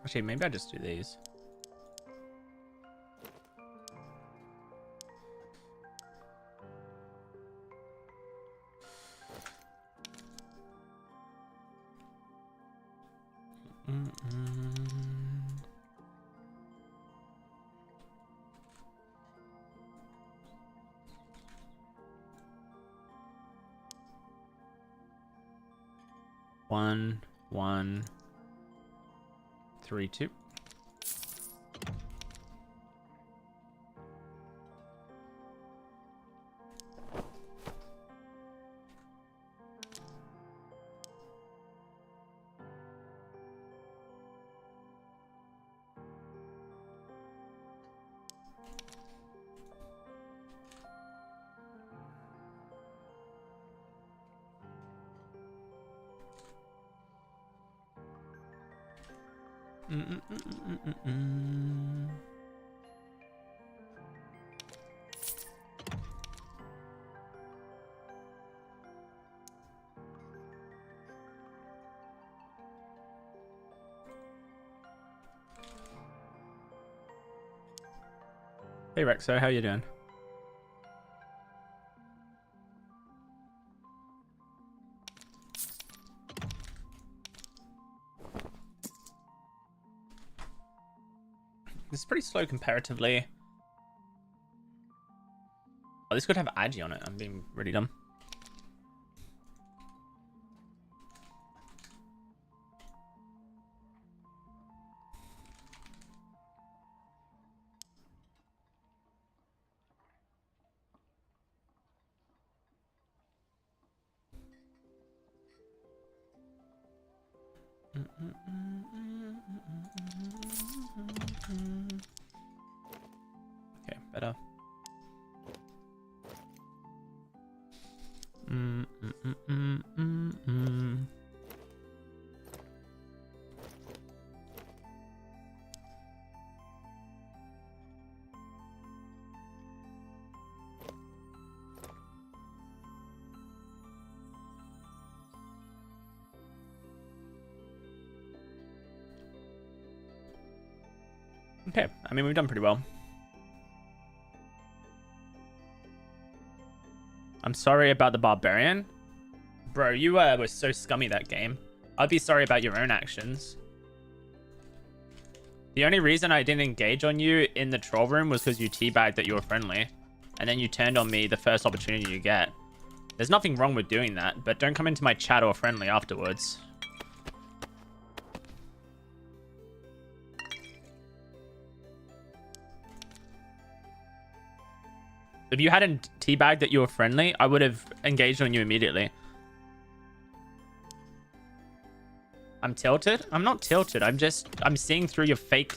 Actually, maybe I just do these. One, 1, 3, 2. Hey Rexo, how you doing? This is pretty slow comparatively. Oh, this could have Agi on it. I'm being really dumb. Okay, better. Okay, I mean, we've done pretty well. I'm sorry about the barbarian. Bro, you were so scummy that game. I'd be sorry about your own actions. The only reason I didn't engage on you in the troll room was because you teabagged that you were friendly. And then you turned on me the first opportunity you get. There's nothing wrong with doing that, but don't come into my chat or friendly afterwards. If you hadn't teabagged that you were friendly, I would have engaged on you immediately. I'm tilted? I'm not tilted. I'm seeing through your fake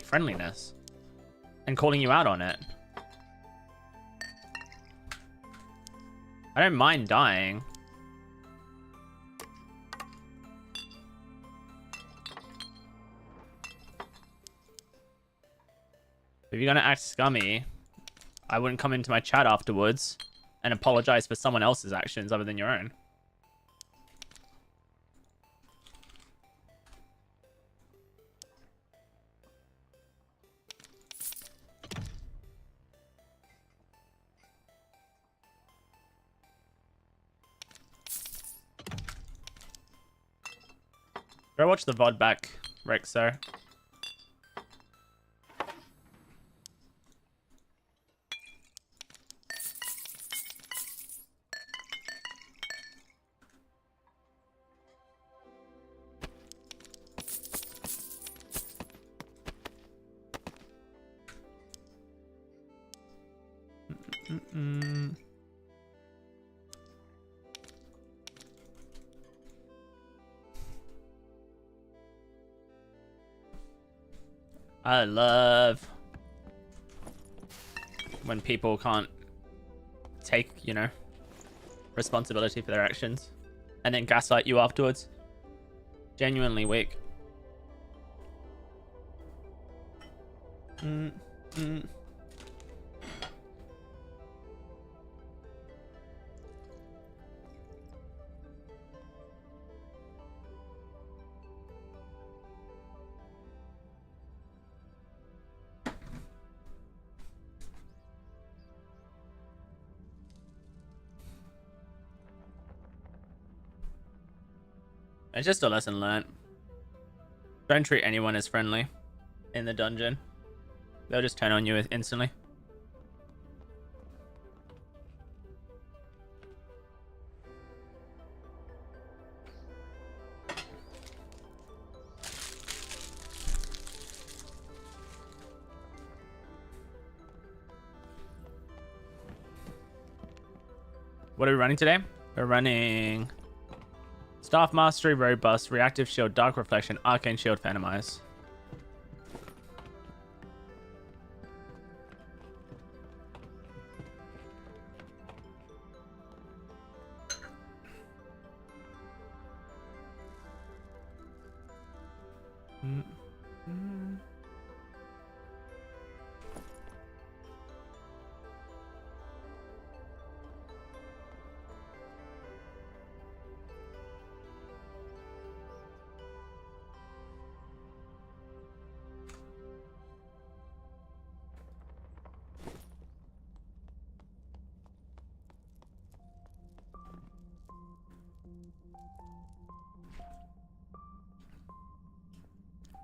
friendliness and calling you out on it. I don't mind dying. If you're gonna act scummy, I wouldn't come into my chat afterwards and apologize for someone else's actions other than your own. Go watch the VOD back, Rexo. I love when people can't take, you know, responsibility for their actions and then gaslight you afterwards. Genuinely weak. It's just a lesson learnt. Don't treat anyone as friendly in the dungeon. They'll just turn on you instantly. What are we running today? We're running Staff Mastery, Robust, Reactive Shield, Dark Reflection, Arcane Shield, Phantom Eyes.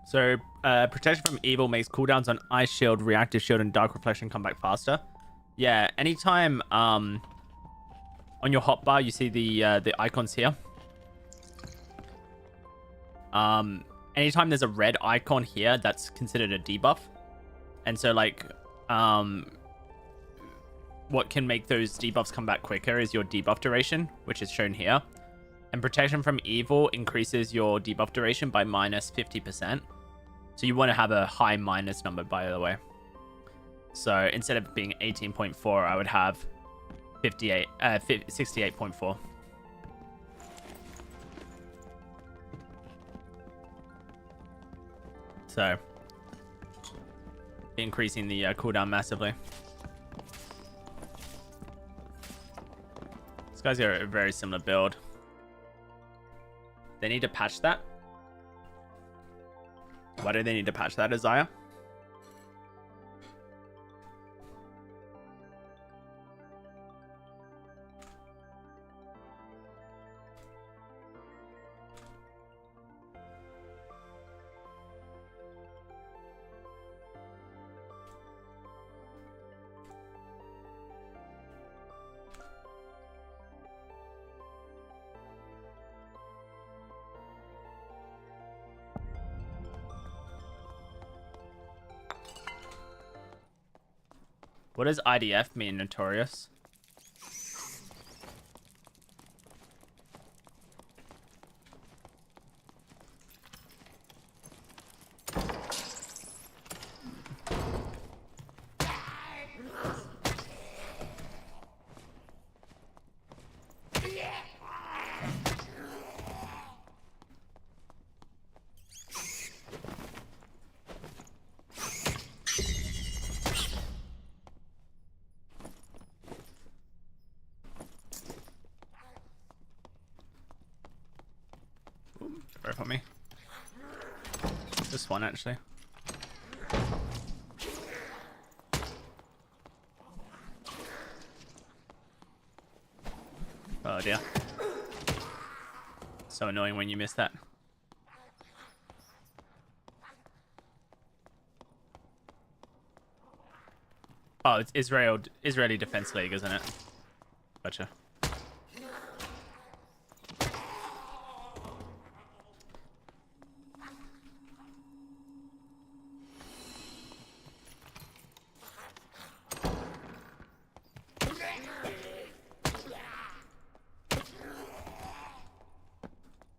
So, protection from evil makes cooldowns on Ice Shield, Reactive Shield, and Dark Reflection come back faster. Yeah, anytime on your hotbar you see the icons here. Anytime there's a red icon here, that's considered a debuff. And so, like, what can make those debuffs come back quicker is your debuff duration, which is shown here. And protection from evil increases your debuff duration by minus 50%. So you want to have a high minus number, by the way. So instead of being 18.4, I would have 68.4. So increasing the cooldown massively. These guys are a very similar build. They need to patch that. Why do they need to patch that, Isaiah? What does IDF mean, Notorious? Sorry for me. This one, actually. Oh dear. So annoying when you miss that. Oh, it's Israeli Defense League, isn't it? Gotcha.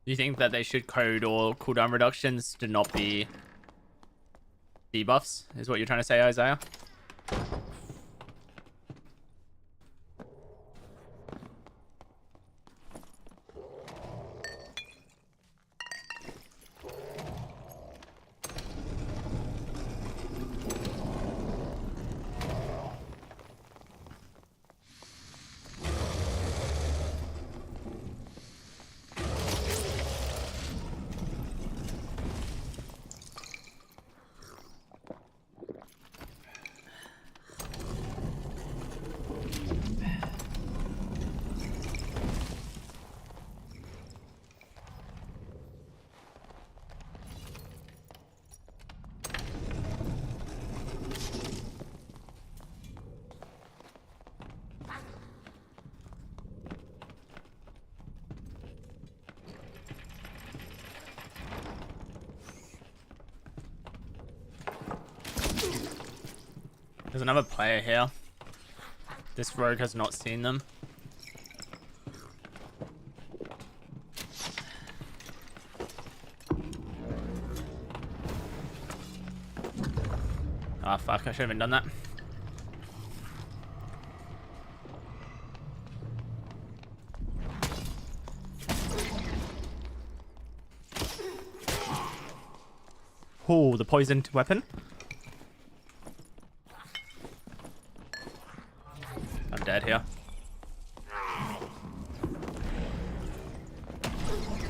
Do you think that they should code all cooldown reductions to not be debuffs? Is what you're trying to say, Isaiah? There's another player here. This rogue has not seen them. Ah, fuck, I should have done that. Oh, the poisoned weapon. I'm dead here.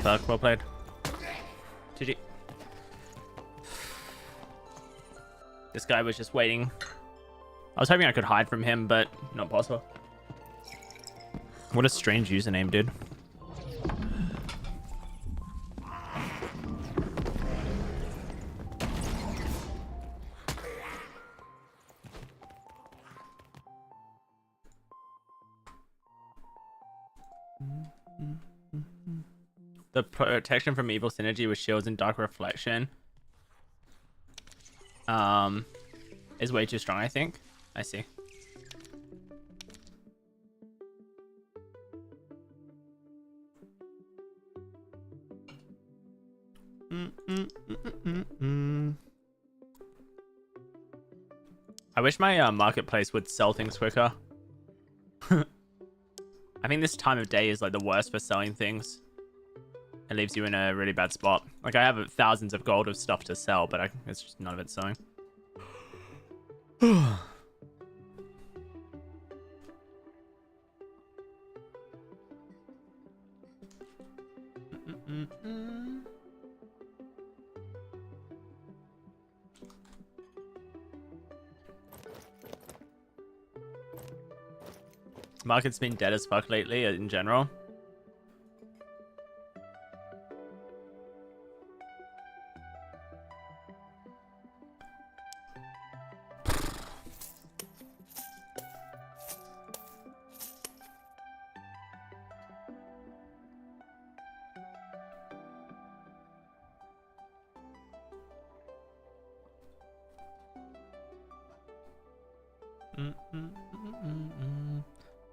Fuck, well played. GG. This guy was just waiting. I was hoping I could hide from him, but not possible. What a strange username, dude. The protection from evil synergy with shields and dark reflection is way too strong, I think. I see. I wish my marketplace would sell things quicker. I think this time of day is like the worst for selling things. It leaves you in a really bad spot. Like, I have thousands of gold of stuff to sell, but it's just none of it selling. Market's been dead as fuck lately in general.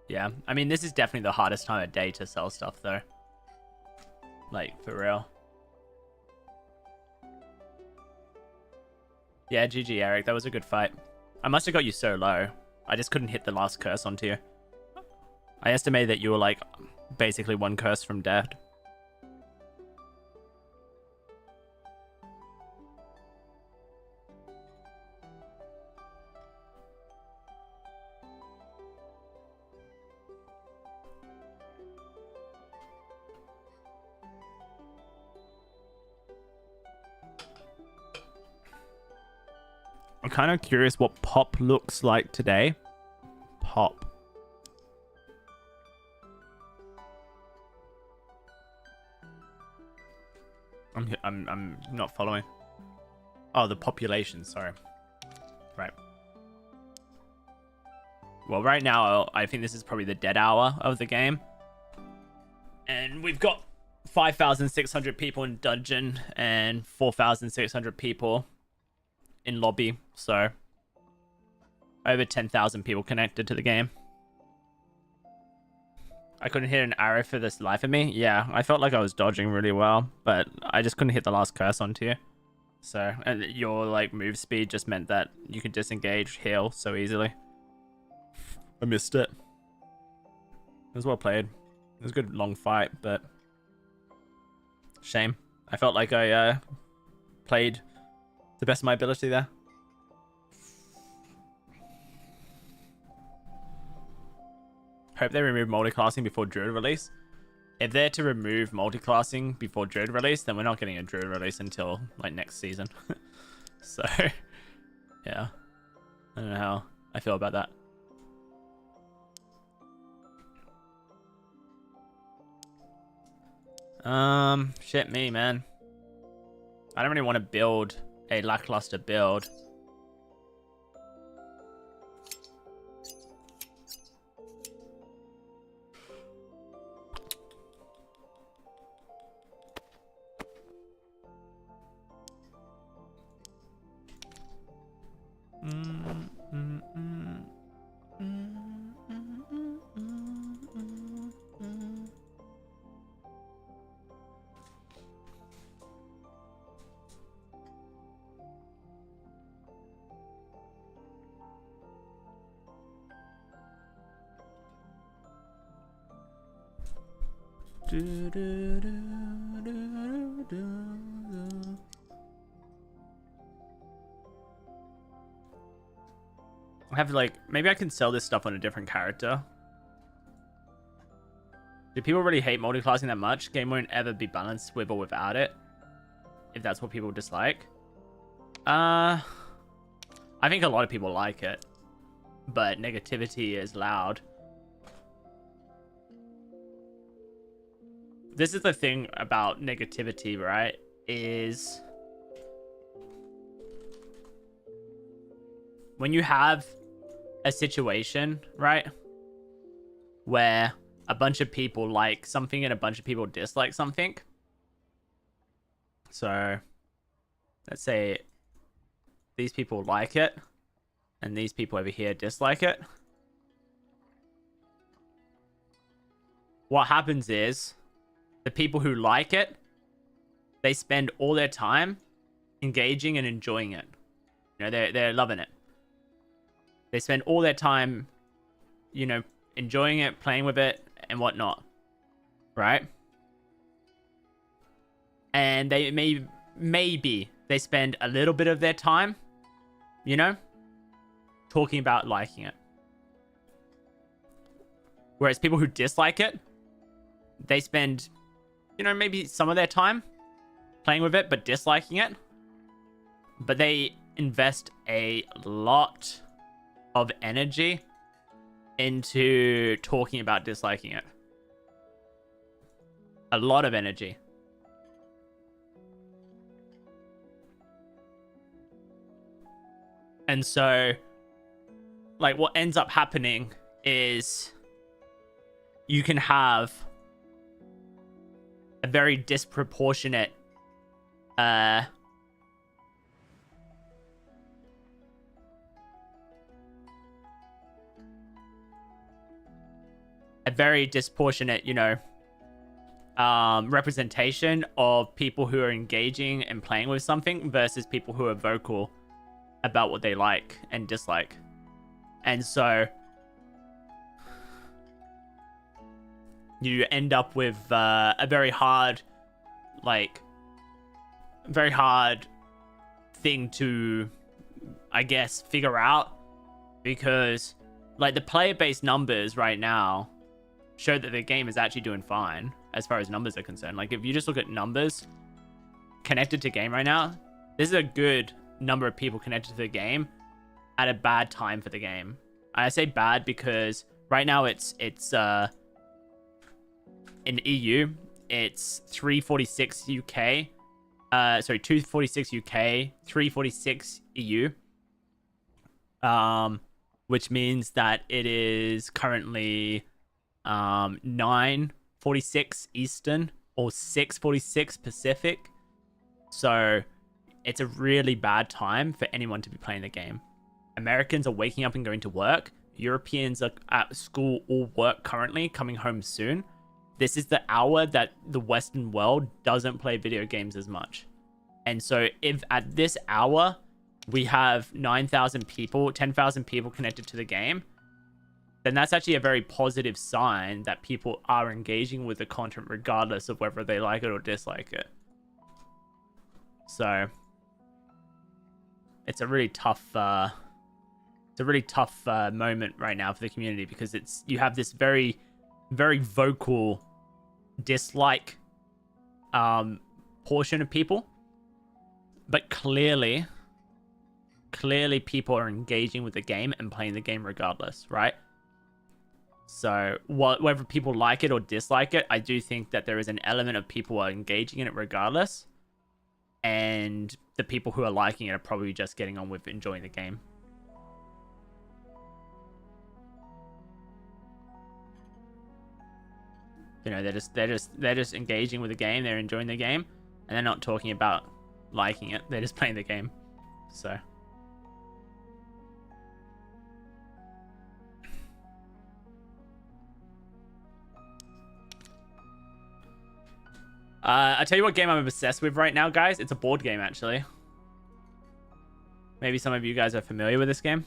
Yeah, I mean, this is definitely the hardest time of day to sell stuff, though. Like, for real. Yeah, GG, Eric. That was a good fight. I must have got you so low. I just couldn't hit the last curse onto you. I estimated that you were, like, basically one curse from death. I'm kind of curious what Pop looks like today. Pop. I'm not following. Oh, the population, sorry. Right. Well, right now, I think this is probably the dead hour of the game. And we've got 5,600 people in dungeon and 4,600 people in lobby, so over 10,000 people connected to the game. I couldn't hit an arrow for this life of me. Yeah, I felt like I was dodging really well, but I just couldn't hit the last curse onto you. So, and your like move speed just meant that you could disengage, heal so easily. I missed it. It was well played. It was a good long fight, but shame. I felt like I played the best of my ability there. Hope they remove multiclassing before Druid release. If they're to remove multiclassing before Druid release, then we're not getting a Druid release until like next season. So, yeah. I don't know how I feel about that. Shit me, man. I don't really want to build a lackluster build. I have like, maybe I can sell this stuff on a different character. Do people really hate multiclassing that much? Game won't ever be balanced with or without it, if that's what people dislike. I think a lot of people like it, but negativity is loud. This is the thing about negativity, right? Is when you have a situation, right, where a bunch of people like something and a bunch of people dislike something. So let's say these people like it and these people over here dislike it. What happens is the people who like it, they spend all their time engaging and enjoying it. You know, they're loving it. They spend all their time, you know, enjoying it, playing with it, and whatnot, right? And they maybe they spend a little bit of their time, you know, talking about liking it. Whereas people who dislike it, they spend, you know, maybe some of their time playing with it, but disliking it. But they invest a lot of energy into talking about disliking it. A lot of energy. And so, like, what ends up happening is you can have a very disproportionate you know, representation of people who are engaging and playing with something versus people who are vocal about what they like and dislike. And so you end up with a very hard thing to, I guess, figure out, because like the player-based numbers right now show that the game is actually doing fine as far as numbers are concerned. Like if you just look at numbers connected to game right now, this is a good number of people connected to the game at a bad time for the game. I say bad because right now it's in EU it's 346 UK, 246 UK, 346 EU, which means that it is currently 9:46 Eastern or 6:46 Pacific. So it's a really bad time for anyone to be playing the game. Americans are waking up and going to work. Europeans are at school or work currently, coming home soon. This is the hour that the Western world doesn't play video games as much. And so if at this hour we have 9,000 people, 10,000 people connected to the game, then that's actually a very positive sign that people are engaging with the content regardless of whether they like it or dislike it. So it's a really tough moment right now for the community, because you have this very, very vocal dislike portion of people, but clearly people are engaging with the game and playing the game regardless, right? So whether people like it or dislike it, I do think that there is an element of people are engaging in it regardless, and the people who are liking it are probably just getting on with enjoying the game. You know, they're just engaging with the game, they're enjoying the game, and they're not talking about liking it, they're just playing the game. So I'll tell you what game I'm obsessed with right now, guys. It's a board game, actually. Maybe some of you guys are familiar with this game.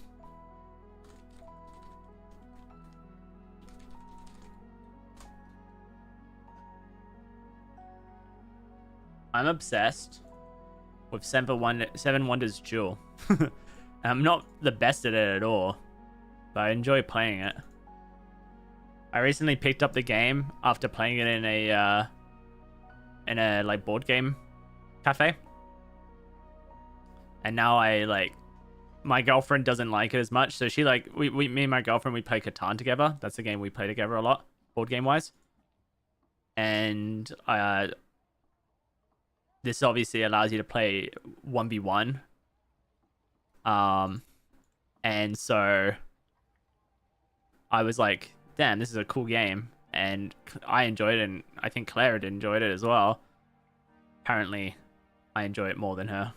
I'm obsessed with Seven Wonders Duel. I'm not the best at it at all, but I enjoy playing it. I recently picked up the game after playing it in a like board game cafe, and now my girlfriend doesn't like it as much, so she like me and my girlfriend, we play Catan together. That's the game we play together a lot, board game wise. And this obviously allows you to play 1v1. And so I was like, damn, this is a cool game. And I enjoyed it, and I think Claire had enjoyed it as well. Apparently, I enjoy it more than her.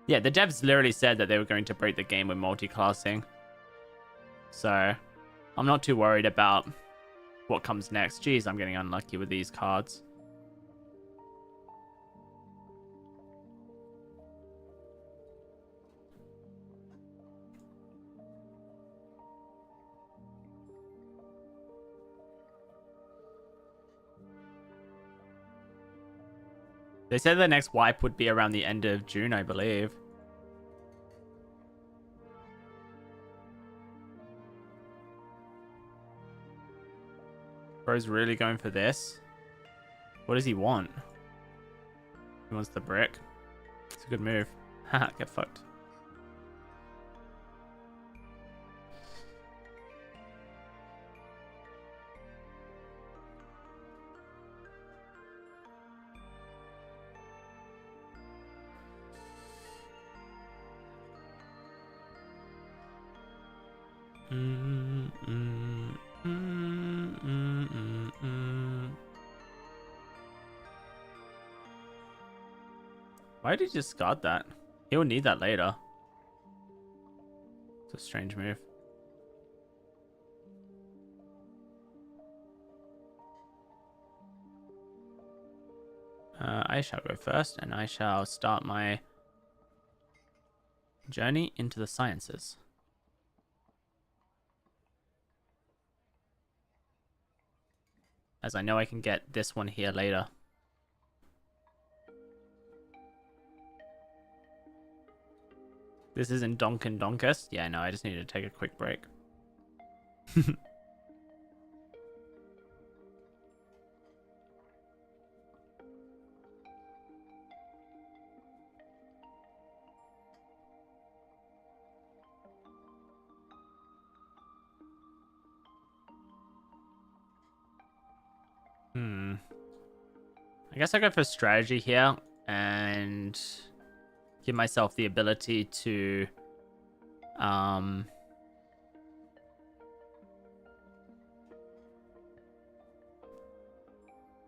Yeah, the devs literally said that they were going to break the game with multi-classing. So, I'm not too worried about what comes next. Jeez, I'm getting unlucky with these cards. They said the next wipe would be around the end of June, I believe. Bro's really going for this. What does he want? He wants the brick. It's a good move. Haha, get fucked. Why did he discard that? He'll need that later. It's a strange move. I shall go first, and I shall start my journey into the sciences. As I know I can get this one here later. This isn't Donkin Donkest? Yeah, no, I just need to take a quick break. I guess I go for strategy here and give myself the ability to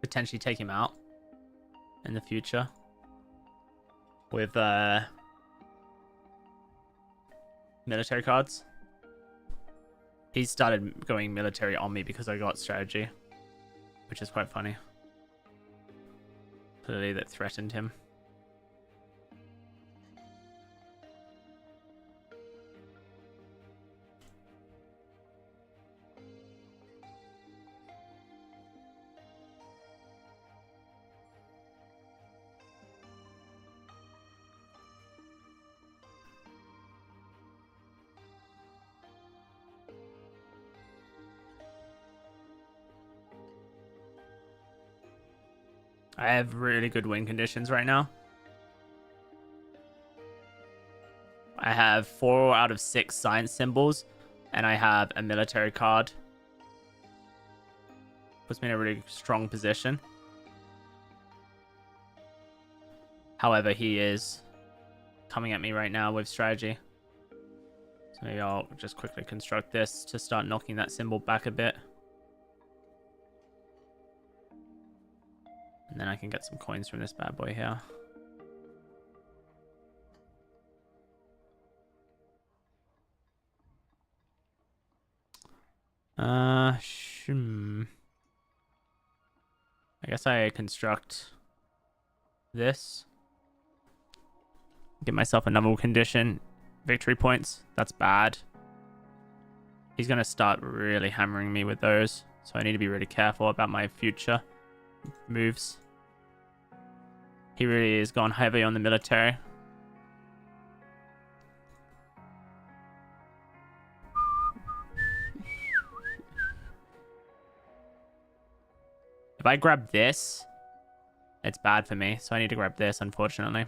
potentially take him out in the future with military cards. He started going military on me because I got strategy, which is quite funny. Clearly that threatened him. I have really good win conditions right now. I have 4 out of 6 science symbols, and I have a military card. Puts me in a really strong position. However, he is coming at me right now with strategy. So maybe I'll just quickly construct this to start knocking that symbol back a bit. And then I can get some coins from this bad boy here. I guess I construct this. Get myself a number condition. Victory points. That's bad. He's going to start really hammering me with those. So I need to be really careful about my future moves. He really is gone heavy on the military. If I grab this, it's bad for me. So I need to grab this, unfortunately.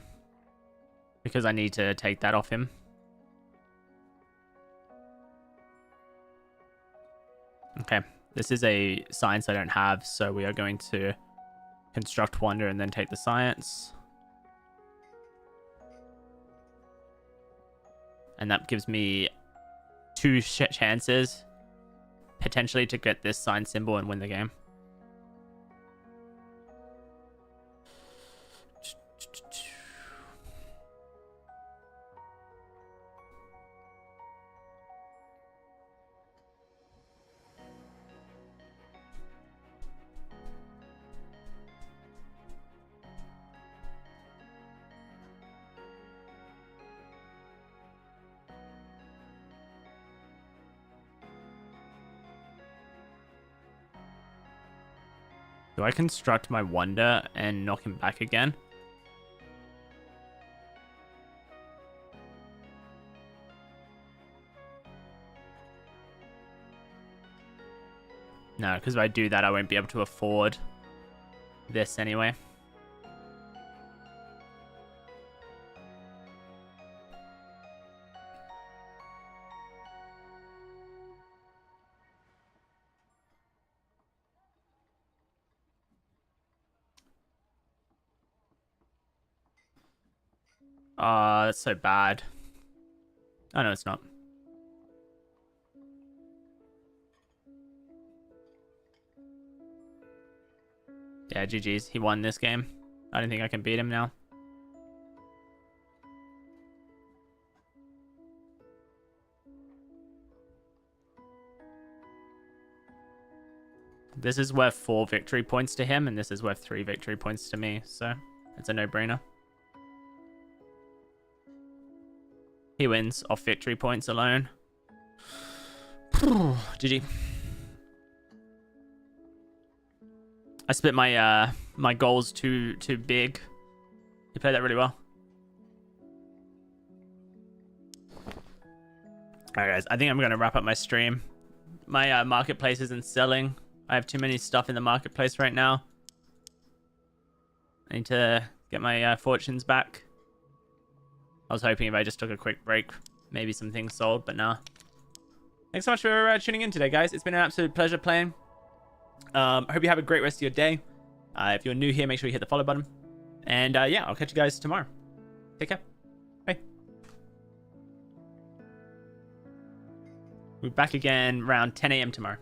Because I need to take that off him. Okay. This is a science I don't have, so we are going to construct wonder and then take the science. And that gives me 2 chances, potentially, to get this sign symbol and win the game. Do I construct my wonder and knock him back again? No, because if I do that, I won't be able to afford this anyway. That's so bad. Oh, no, it's not. Yeah, GG's. He won this game. I don't think I can beat him now. This is worth 4 victory points to him, and this is worth 3 victory points to me, so it's a no-brainer. He wins off victory points alone. GG. I split my my goals too big. He played that really well. Alright guys, I think I'm gonna wrap up my stream. My marketplace isn't selling. I have too many stuff in the marketplace right now. I need to get my fortunes back. I was hoping if I just took a quick break, maybe some things sold, but nah. Thanks so much for tuning in today, guys. It's been an absolute pleasure playing. I hope you have a great rest of your day. If you're new here, make sure you hit the follow button. And yeah, I'll catch you guys tomorrow. Take care. Bye. We're back again around 10 a.m. tomorrow.